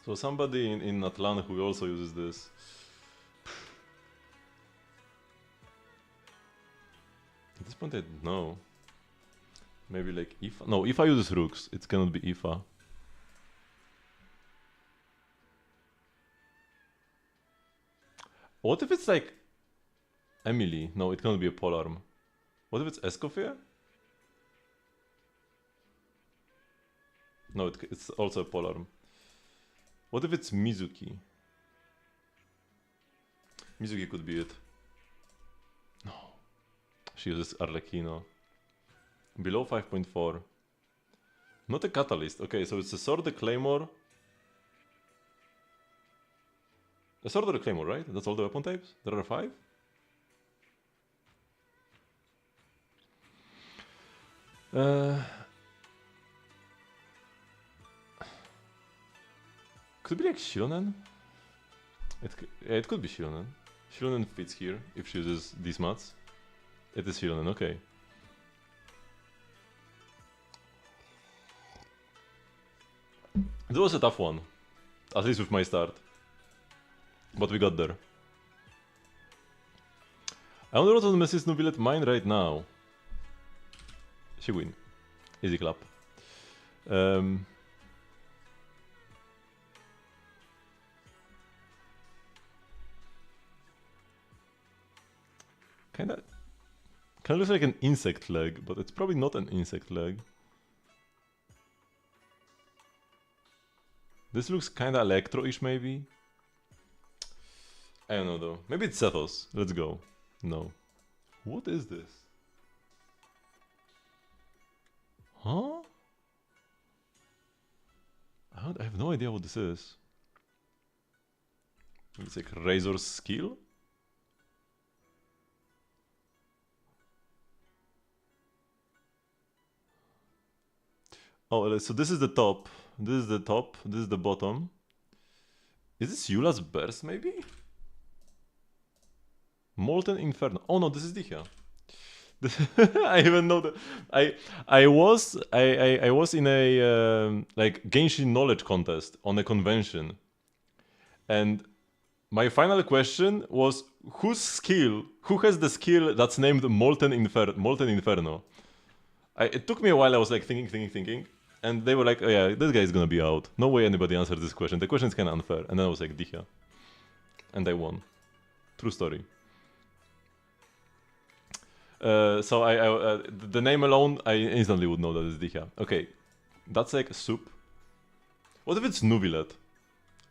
So somebody in Atlanta who also uses this. At this point I don't know. Maybe like Ifa? No, Ifa uses rooks. It cannot be Ifa. What if it's like Emily? No, it cannot be a polearm. What if it's Escoffier? No, it's also a polearm. What if it's Mizuki? Mizuki could be it. No. She uses Arlecchino. Below 5.4. Not a catalyst. Okay, so it's a sword, a claymore. A sword or a claymore, right? That's all the weapon types? There are 5? Could be like Shironen? It could be Shironen. Shironen fits here if she uses these mats. It is Shironen, okay. That was a tough one. At least with my start. But we got there. I wonder what on Mrs. Nubilet mine right now. She win. Easy clap. Kinda looks like an insect leg, but it's probably not an insect leg. This looks kinda electro-ish maybe. I don't know though. Maybe it's Sethos. Let's go. No. What is this? Huh? I have no idea what this is. It's like Razor's skill? Oh, so this is the top. This is the top. This is the bottom. Is this Eula's burst maybe? Molten Inferno. Oh no, this is Dihya. I even know that I was in a like Genshin knowledge contest on a convention, and my final question was who has the skill that's named Molten Inferno. It took me a while. I was like thinking, and they were like, "Oh yeah, this guy is gonna be out. No way anybody answered this question. The question is kind of unfair." And then I was like, "Dicha," and I won. True story. So the name alone, I instantly would know that it's Dicha. Okay, that's like soup. What if it's nuvilet?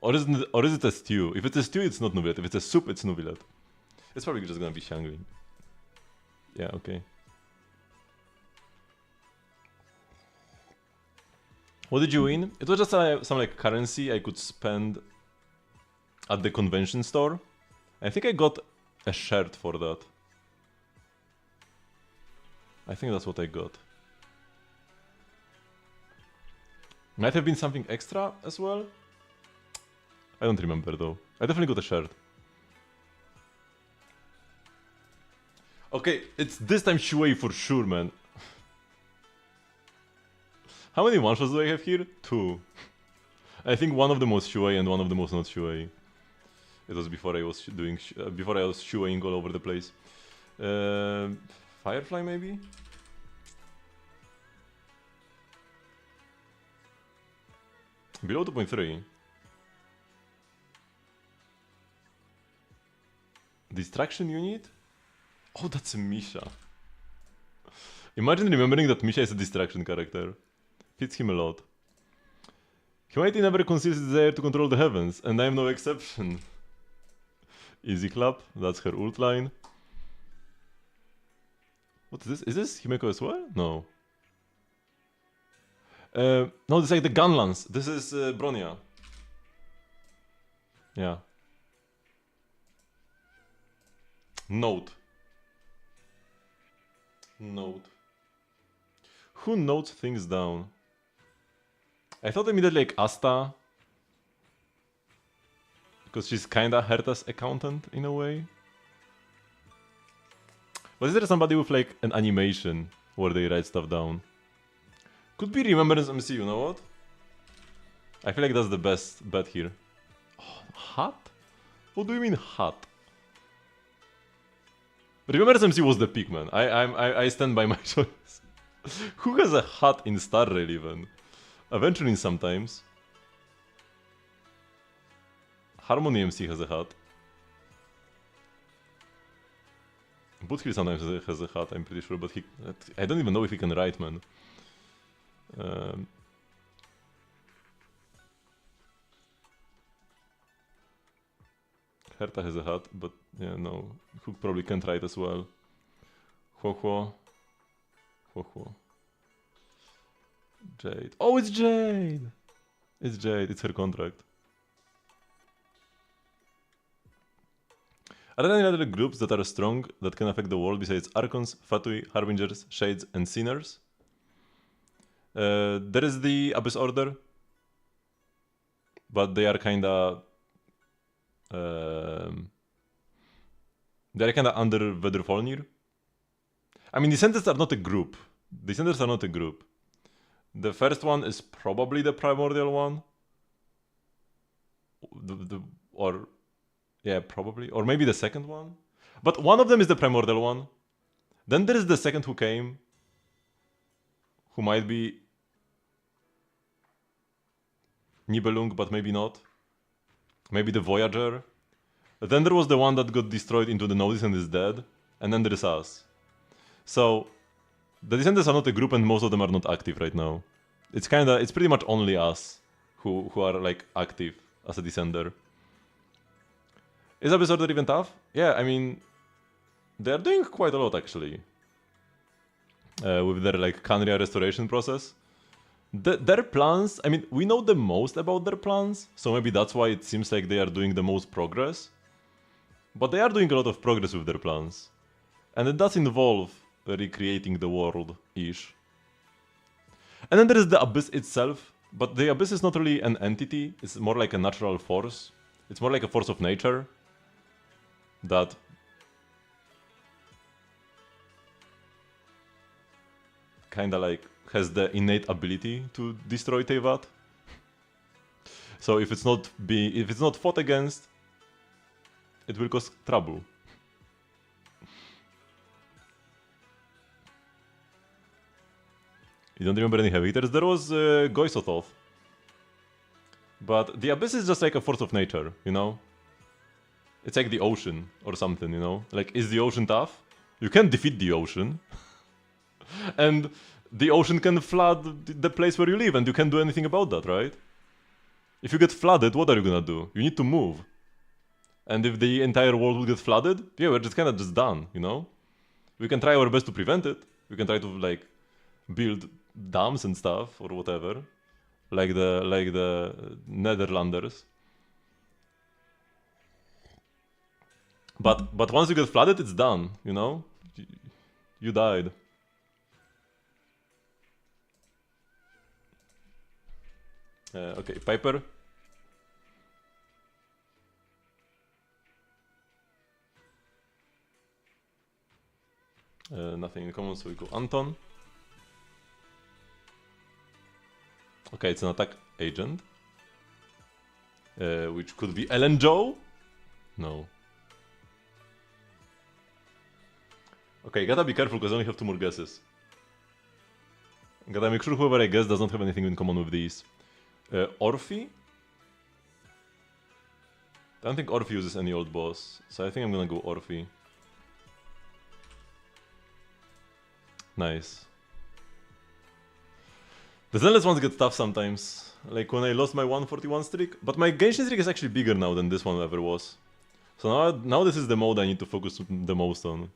Or is it a stew? If it's a stew, it's not nuvilet. If it's a soup, it's nuvilet. It's probably just gonna be shangri. Yeah, okay. What did you win? It was just some like currency I could spend at the convention store. I think I got a shirt for that. I think that's what I got. Might have been something extra as well. I don't remember though. I definitely got a shirt. Okay, it's this time Shuei for sure, man. How many one-shots do I have here? 2. I think one of them was Shuei and one of them was not Shuei. It was before I was Shueiing all over the place. Firefly maybe? Below 2.3. Distraction unit? Oh, that's a Misha. Imagine remembering that Misha is a distraction character. Fits him a lot. Humanity never conceals its desire to control the heavens, and I am no exception. Easy clap, that's her ult line. What is this? Is this Himeko as well? No. No, this is like the gun lance. This is Bronya. Yeah. Note. Who notes things down? I thought immediately like Asta. Because she's kinda Herta's accountant in a way. But is there somebody with like an animation where they write stuff down? Could be Remembrance MC, you know what? I feel like that's the best bet here. Oh, hat? What do you mean hat? Remembrance MC was the pick, man. I stand by my choice. Who has a hat in Star Rail even? Aventuring sometimes. Harmony MC has a hat. Buthill sometimes has a hat, I'm pretty sure, but I don't even know if he can write, man. Herta has a hat, but yeah, no. Hook probably can't write as well. Huo. Jade. Oh, it's Jade! It's Jade, it's her contract. Are there any other groups that are strong that can affect the world besides Archons, Fatui, Harbingers, Shades, and Sinners? There is the Abyss Order, but they are kinda... they're kinda under Vedrfolnir. I mean, Descendants are not a group. The first one is probably the primordial one. Yeah, probably. Or maybe the second one. But one of them is the primordial one. Then there is the second who came. Who might be Nibelung, but maybe not. Maybe the Voyager. Then there was the one that got destroyed into the Nodis and is dead. And then there is us. So, the Descendants are not a group and most of them are not active right now. It's pretty much only us who are like active as a Descender. Is Abyss Order even tough? Yeah, I mean, they're doing quite a lot actually. With their like Canria restoration process. Their plans, I mean, we know the most about their plans, so maybe that's why it seems like they are doing the most progress. But they are doing a lot of progress with their plans. And it does involve recreating the world-ish. And then there is the Abyss itself, but the Abyss is not really an entity, it's more like a natural force. It's more like a force of nature. That kinda like has the innate ability to destroy Teyvat. So if it's not fought against, it will cause trouble. You don't remember any heavy hitters? There was Goisothoth. But the Abyss is just like a force of nature, you know? It's like the ocean or something, you know? Like, is the ocean tough? You can't defeat the ocean. And the ocean can flood the place where you live, and you can't do anything about that, right? If you get flooded, what are you gonna do? You need to move. And if the entire world will get flooded, yeah, we're just kinda just done, you know? We can try our best to prevent it. We can try to, like, build dams and stuff, or whatever. Like the Netherlanders. But once you get flooded, it's done, you know? You died. Okay, Piper. Nothing in common, so we go Anton. Okay, it's an attack agent. Which could be Ellen Joe? No. Okay, gotta be careful because I only have 2 more guesses. Gotta make sure whoever I guess does not have anything in common with these. Orphe? I don't think Orphe uses any old boss, so I think I'm gonna go Orphe. Nice. The Zenless ones get tough sometimes, like when I lost my 141 streak, but my Genshin streak is actually bigger now than this one ever was. So now this is the mode I need to focus the most on.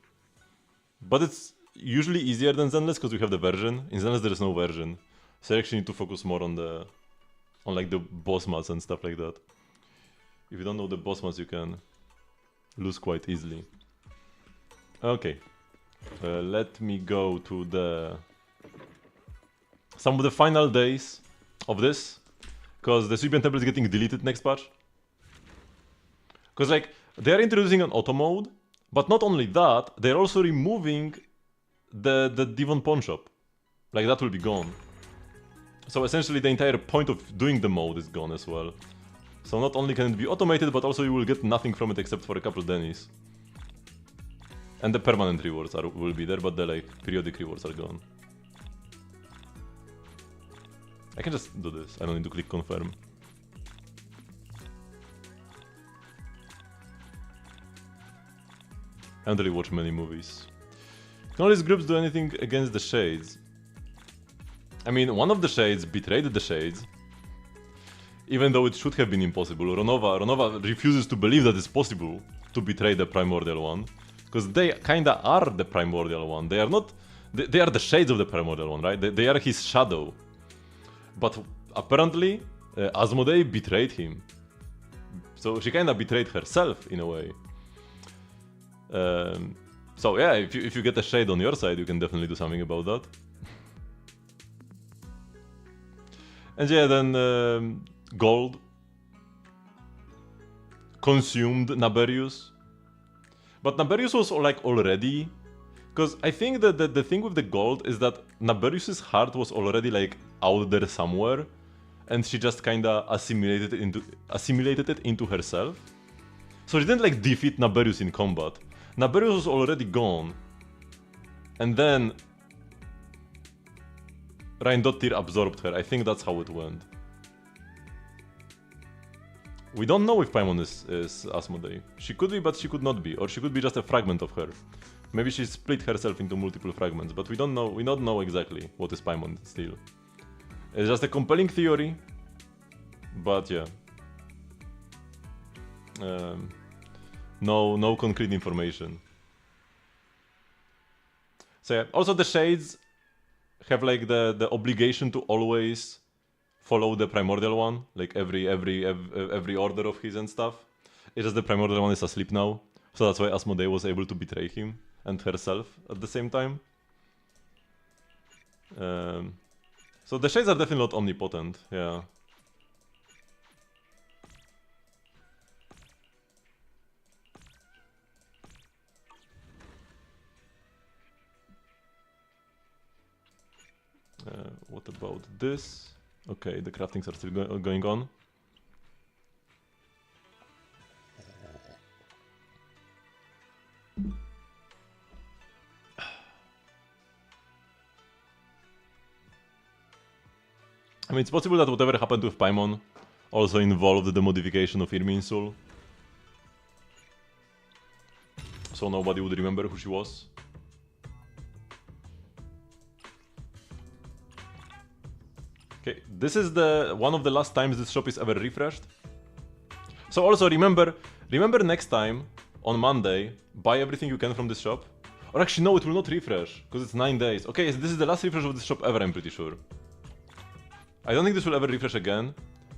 But it's usually easier than Zenless because we have the version. In Zenless there is no version. So I actually need to focus more on like the boss mats and stuff like that. If you don't know the boss mats, you can lose quite easily. Okay. Let me go to some of the final days of this, because the Subian Temple is getting deleted next patch. Because like, they are introducing an auto mode, but not only that, they're also removing the Devon Pawn Shop. Like, that will be gone. So essentially the entire point of doing the mode is gone as well. So not only can it be automated, but also you will get nothing from it except for a couple of Dennies. And the permanent rewards will be there, but the like periodic rewards are gone. I can just do this, I don't need to click confirm. I don't really watch many movies. Can all these groups do anything against the Shades? I mean, one of the Shades betrayed the Shades. Even though it should have been impossible. Ronova refuses to believe that it's possible to betray the Primordial One. Because they kinda are the Primordial One. They are not... They are the Shades of the Primordial One, right? They are his shadow. But apparently, Asmodee betrayed him. So she kinda betrayed herself, in a way. So yeah, if you get a Shade on your side, you can definitely do something about that. And yeah, then Gold consumed Naberius. But Naberius was like already... Because I think that the thing with the Gold is that Naberius's heart was already like out there somewhere. And she just kinda assimilated it into herself. So she didn't like defeat Naberius in combat. Naberius was already gone. And then Reindottir absorbed her. I think that's how it went. We don't know if Paimon is Asmodee. She could be, but she could not be. Or she could be just a fragment of her. Maybe she split herself into multiple fragments, but we don't know. We don't know exactly what is Paimon still. It's just a compelling theory. But yeah. No concrete information. So yeah, also the Shades have like the obligation to always follow the Primordial One, like every order of his and stuff. It's just the Primordial One is asleep now, so that's why Asmodee was able to betray him and herself at the same time. So the Shades are definitely not omnipotent, yeah. what about this? Okay, the craftings are still going on. I mean, it's possible that whatever happened with Paimon also involved the modification of Irminsul. So nobody would remember who she was. Okay, this is the one of the last times this shop is ever refreshed. So also remember next time on Monday, buy everything you can from this shop. Or actually no, it will not refresh because it's 9 days. Okay, so this is the last refresh of this shop ever, I'm pretty sure. I don't think this will ever refresh again,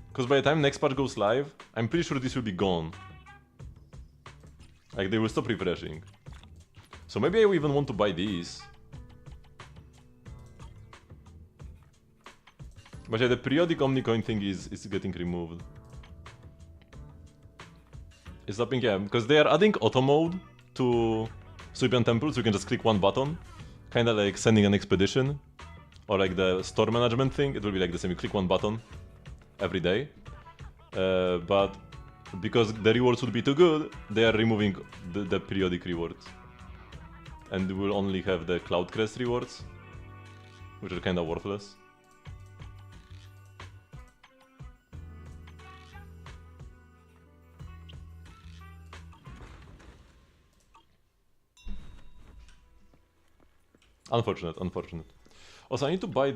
because by the time next patch goes live, I'm pretty sure this will be gone. Like, they will stop refreshing. So maybe I even want to buy these. But yeah, the periodic Omnicoin thing is getting removed. It's stopping, yeah, because they are adding auto mode to Suipian Temple, so you can just click one button. Kinda like sending an expedition. Or like the store management thing, it will be like the same, you click one button every day. But because the rewards would be too good, they are removing the periodic rewards. And we will only have the Cloud Crest rewards, which are kinda worthless. Unfortunate, unfortunate. Also, I need to buy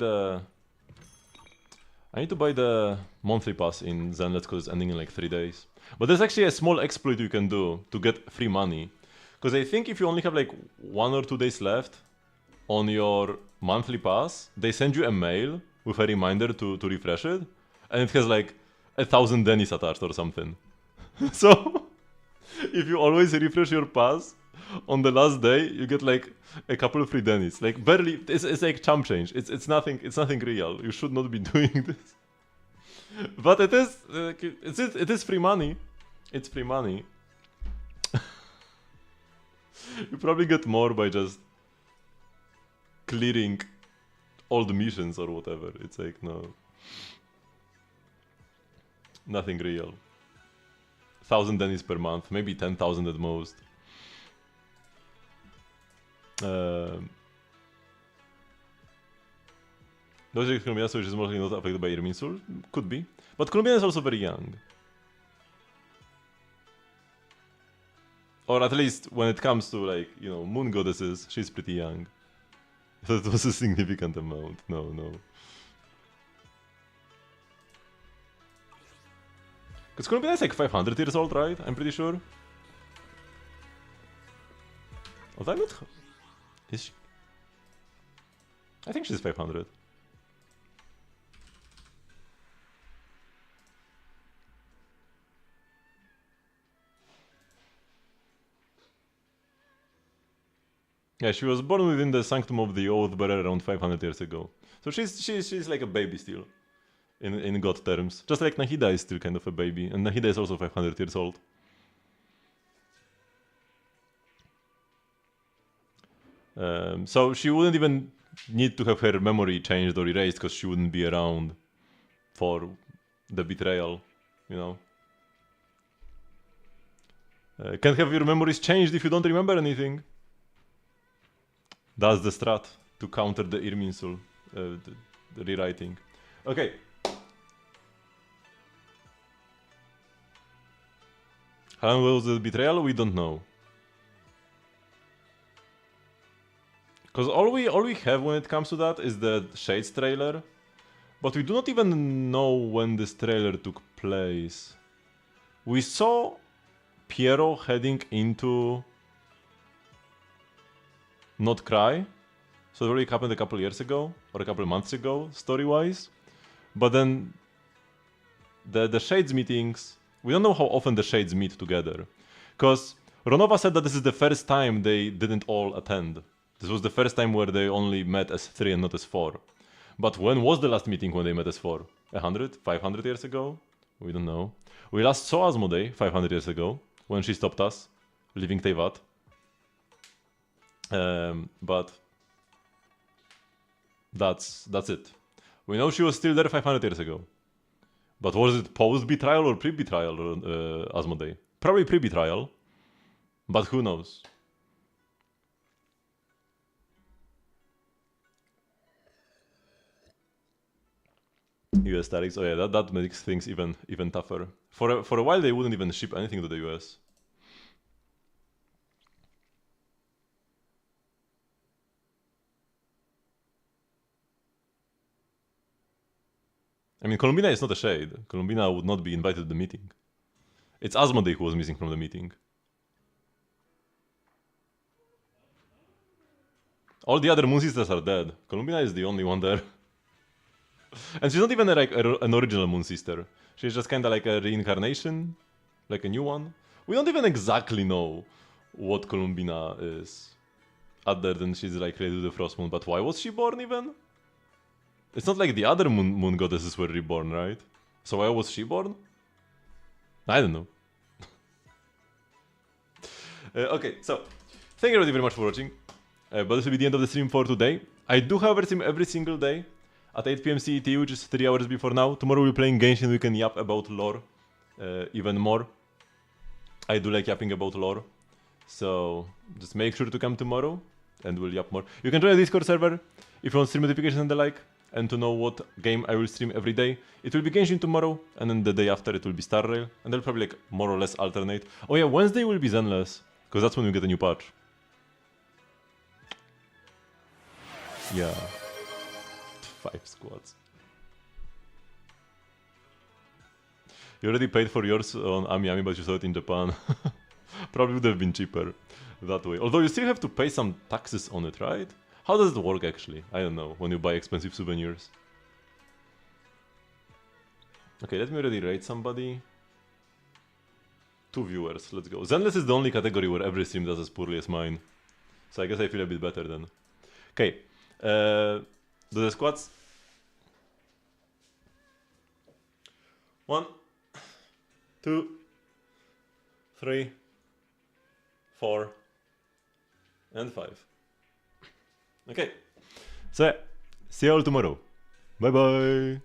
the monthly pass in Zenless because it's ending in like 3 days. But there's actually a small exploit you can do to get free money. Because I think if you only have like 1 or 2 days left on your monthly pass, they send you a mail with a reminder to refresh it. And it has like 1,000 Dennis attached or something. So, if you always refresh your pass, on the last day, you get like a couple of free Dennis. Like barely, it's like chump change. It's nothing real. You should not be doing this. But it is free money. It's free money. You probably get more by just clearing all the missions or whatever. It's like no, nothing real. 1,000 Dennis per month, maybe 10,000 at most. Logic Colombiana, which is mostly not affected by Irminsul, could be. But Colombiana is also very young. Or at least when it comes to, like, you know, moon goddesses, she's pretty young. That was a significant amount. No. Because Colombiana is like 500 years old, right? I'm pretty sure. Although I'm not... Is she? I think she's 500. Yeah, she was born within the Sanctum of the Oathbearer around 500 years ago. So she's like a baby still, in god terms. Just like Nahida is still kind of a baby, and Nahida is also 500 years old. So she wouldn't even need to have her memory changed or erased because she wouldn't be around for the betrayal, you know. Can't have your memories changed if you don't remember anything. That's the strat to counter the Irminsul, the rewriting. Okay. How long was the betrayal? We don't know. Because all we have when it comes to that is the Shades trailer. But we do not even know when this trailer took place. We saw Piero heading into Not Cry. So it already happened a couple years ago, or a couple months ago, story-wise. But then the Shades meetings, we don't know how often the Shades meet together. Because Ronova said that this is the first time they didn't all attend. This was the first time where they only met as 3 and not as 4. But when was the last meeting when they met as 4? 100? 500 years ago? We don't know. We last saw Asmodee 500 years ago, when she stopped us, leaving Teyvat. But that's it. We know she was still there 500 years ago. But was it post-betrayal or pre-betrayal, Asmodee? Probably pre-betrayal. But who knows? US tariffs. Oh yeah, that makes things even tougher. For a while they wouldn't even ship anything to the US. I mean, Columbina is not a shade. Columbina would not be invited to the meeting. It's Asmodee who was missing from the meeting. All the other Moon Sisters are dead. Columbina is the only one there. And she's not even like an original Moon Sister. She's just kind of like a reincarnation, like a new one. We don't even exactly know what Columbina is, other than she's like related to the Frost Moon. But why was she born even? It's not like the other moon goddesses were reborn, right? So why was she born? I don't know. Okay, so thank you very much for watching. But this will be the end of the stream for today. I do, however, stream every single day at 8 PM CET, which is 3 hours before now. Tomorrow we'll be playing Genshin. We can yap about lore even more. I do like yapping about lore. So just make sure to come tomorrow and we'll yap more. You can join the Discord server if you want stream notifications and the like, and to know what game I will stream every day. It will be Genshin tomorrow, and then the day after it will be Star Rail, and they'll probably like more or less alternate. Oh yeah, Wednesday will be Zenless, because that's when we get a new patch. Yeah. 5 squads. You already paid for yours on Ami, but you saw it in Japan. Probably would have been cheaper that way. Although you still have to pay some taxes on it, right? How does it work actually? I don't know, when you buy expensive souvenirs. Okay, let me already rate somebody. 2 viewers, let's go. Zenless is the only category where every stream does as poorly as mine. So I guess I feel a bit better then. Okay, do the squats. 1, 2, 3, 4, and 5. Okay, so see you all tomorrow. Bye bye.